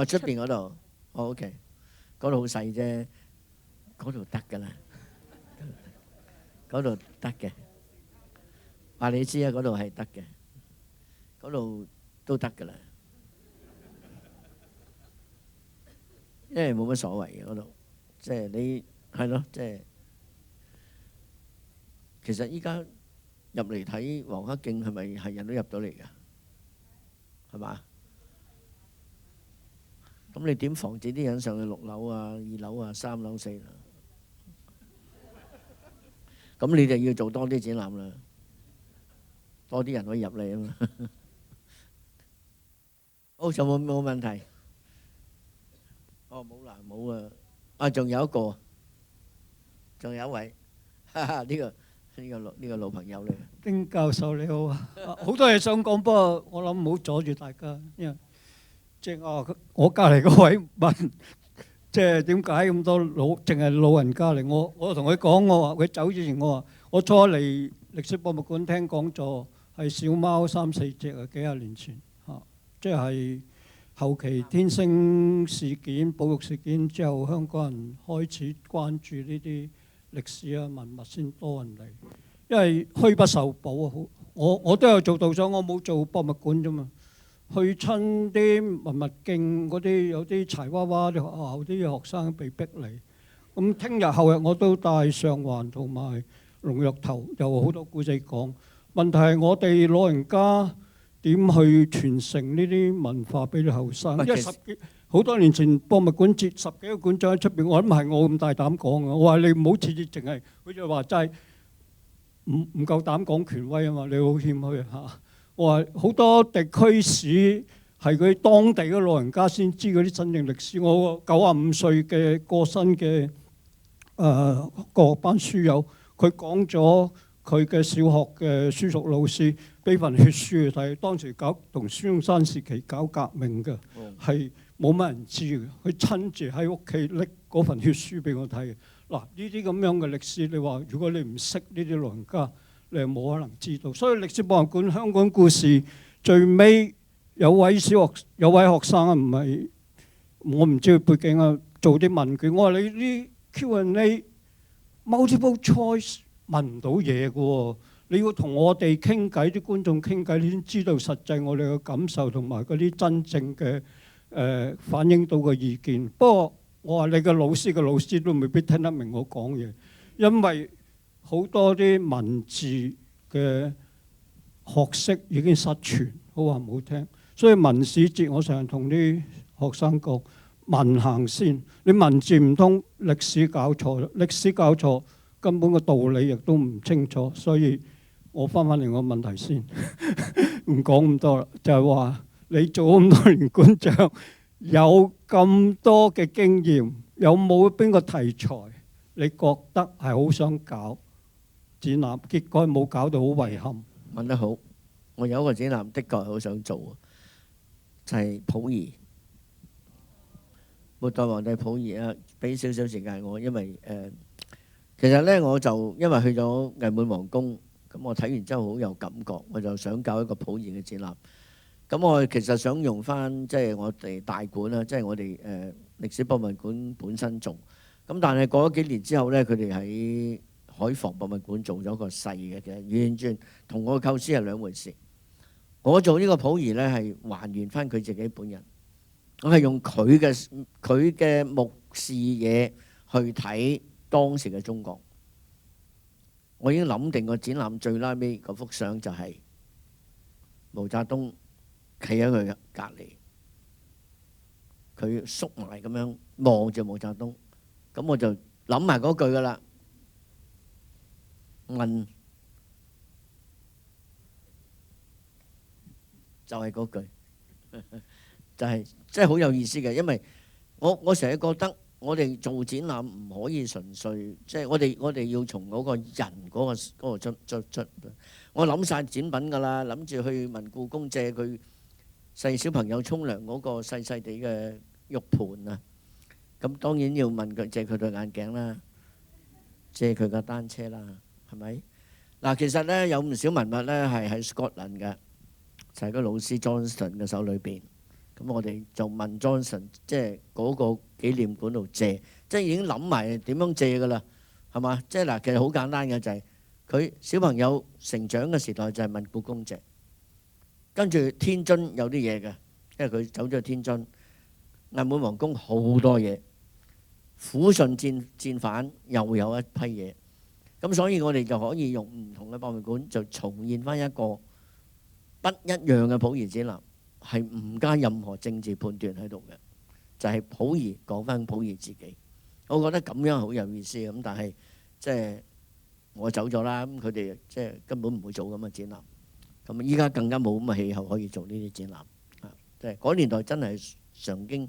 出邊嗰度，OK，嗰度好細啫，嗰度得㗎啦，嗰度得嘅，話你知啊，嗰度係得嘅，嗰度都得㗎啦。因為冇乜所謂嘅嗰度，即係你係咯，即係其實依家入嚟睇黃克競係咪係人都入到嚟㗎？係嘛？咁你點防止啲人上去6樓啊、2樓啊、3樓、4樓？咁你就要做多啲展覽啦，多啲人可以入嚟啊嘛。好，仲冇問題？冇啦，冇啊！仲有一個，仲有一位，呢個老朋友嚟。丁教授你好啊！好多嘢想講，不過我諗唔好阻住大家，因為即係我隔離嗰位問，即係點解咁多淨係老人家嚟？我同佢講，我話佢走之前，我話我初嚟歷史博物館聽講座係小貓3、4隻啊，幾廿年前嚇，即係。後期天星事件、保育事件之後，香港人開始關注呢啲歷史啊文物先多人嚟，因為虛不受補啊！我都有做導賞，我冇做博物館啫嘛。去親啲文物徑嗰啲，有啲柴娃娃啲學校啲學生被逼嚟。咁聽日後日我都帶上環同埋龍躍頭，有好多故仔講。問題係我哋老人家點去傳承呢啲文化俾啲後生？因為好多年前博物館設10幾個館長喺出邊，我諗係我咁大膽講嘅。我話你唔好次次淨係，佢就話真係唔夠膽講權威啊嘛，你好謙虛嚇。我話好多地區史係佢當地嘅老人家先知嗰啲真正歷史。我95歲嘅過身嘅個班書友，佢講咗佢嘅小學嘅書塾老師俾份血書嚟睇，當時同孫中山時期搞革命嘅，係冇乜人知嘅。佢親自喺屋企拎嗰份血書俾我睇。嗱，呢啲咁樣嘅歷史，你話如果你唔識呢啲老人家，你係冇可能知道。所以歷史博物館香港故事最尾有位學生啊，唔係我唔知佢背景啊，做啲問卷。我話你啲 Q&A multiple choice 問唔到嘢嘅喎，你要同我哋傾偈，啲觀眾傾偈，你先知道實際我哋嘅感受同埋嗰啲真正嘅反映到嘅意見。不過我話你嘅老師都未必聽得明我講嘢，因為好多啲文字嘅學識已經失傳，好話唔好聽。所以文史哲，我成日同啲學生講，文行先，你文字唔通，歷史搞錯啦，歷史搞錯。根本個道理亦都唔清楚，所以我翻返嚟個問題先，唔講咁多啦。就係話你做咁多年館長，有咁多嘅經驗，有冇邊個題材你覺得係好想搞展覽，結果冇搞到，好遺憾？問得好，我有一個展覽的確係好想做，就係溥儀末代皇帝溥儀啊！俾少少時間我，因為其實咧，我就因為去咗偽滿皇宮，咁我睇完之後好有感覺，我就想搞一個溥儀嘅展覽。咁我其實想用翻即係我哋大館啦，即係我哋歷史博物館本身做。咁但係過咗幾年之後咧，佢哋喺海防博物館做咗個細嘅，其實完全同我嘅構思係兩回事。我做呢個溥儀咧係還原翻佢自己本人，我係用佢嘅目視野去睇當時嘅中國。我已經諗定個展覽最拉尾嗰幅相就係毛澤東企喺佢隔離，佢縮埋咁樣望住毛澤東，咁我就諗埋嗰句噶啦，問就係嗰句，就係真係好有意思嘅，因為我成日覺得我哋做展覽唔可以純粹，即係我哋要從嗰個人嗰個出。我諗晒展品㗎啦，諗住去問故宮借佢細小朋友沖涼嗰個細細地嘅浴盆啊。咁當然要問佢借佢對眼鏡啦，借佢架單車啦，係咪？嗱，其實咧有唔少文物咧係喺 Scotland 嘅，就係個老師 Johnston 嘅手裏邊。咁我哋就問 Johnston，即係嗰個紀念館度借，即係已經諗埋點樣借㗎啦，係嘛？即係嗱，其實好簡單嘅就係佢小朋友成長嘅時代就係問故宮借，跟住天津有啲嘢嘅，因為佢走咗去天津，銀滿皇宮好多嘢，撫順戰犯又有一批嘢，咁所以我哋就可以用唔同嘅博物館就重現翻一個不一樣嘅溥儀展覽。係唔加任何政治判斷喺度嘅，就係溥儀講翻溥儀自己。我覺得咁樣好有意思咁，但係即係我走咗啦，咁佢哋即係根本唔會做咁嘅展覽。咁依家更加冇咁嘅氣候可以做呢啲展覽。啊，即係嗰年代真係曾經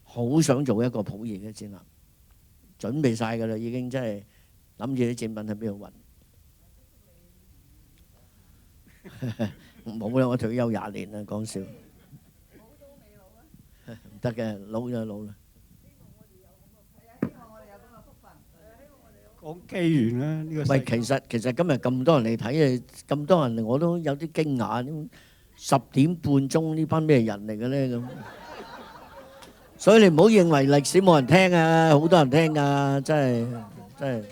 好想做一個溥儀嘅展覽，準備晒㗎啦，已經真係諗住啲展品喺邊度揾。冇啦，我退休20年啦，講笑。唔得嘅，老咗老啦。講機緣啦，呢個喂，其實今日咁多人嚟睇啊，咁多人我都有啲驚訝。10點半鐘呢班咩人嚟嘅咧咁？所以你唔好認為歷史冇人聽啊，好多人聽啊，真係。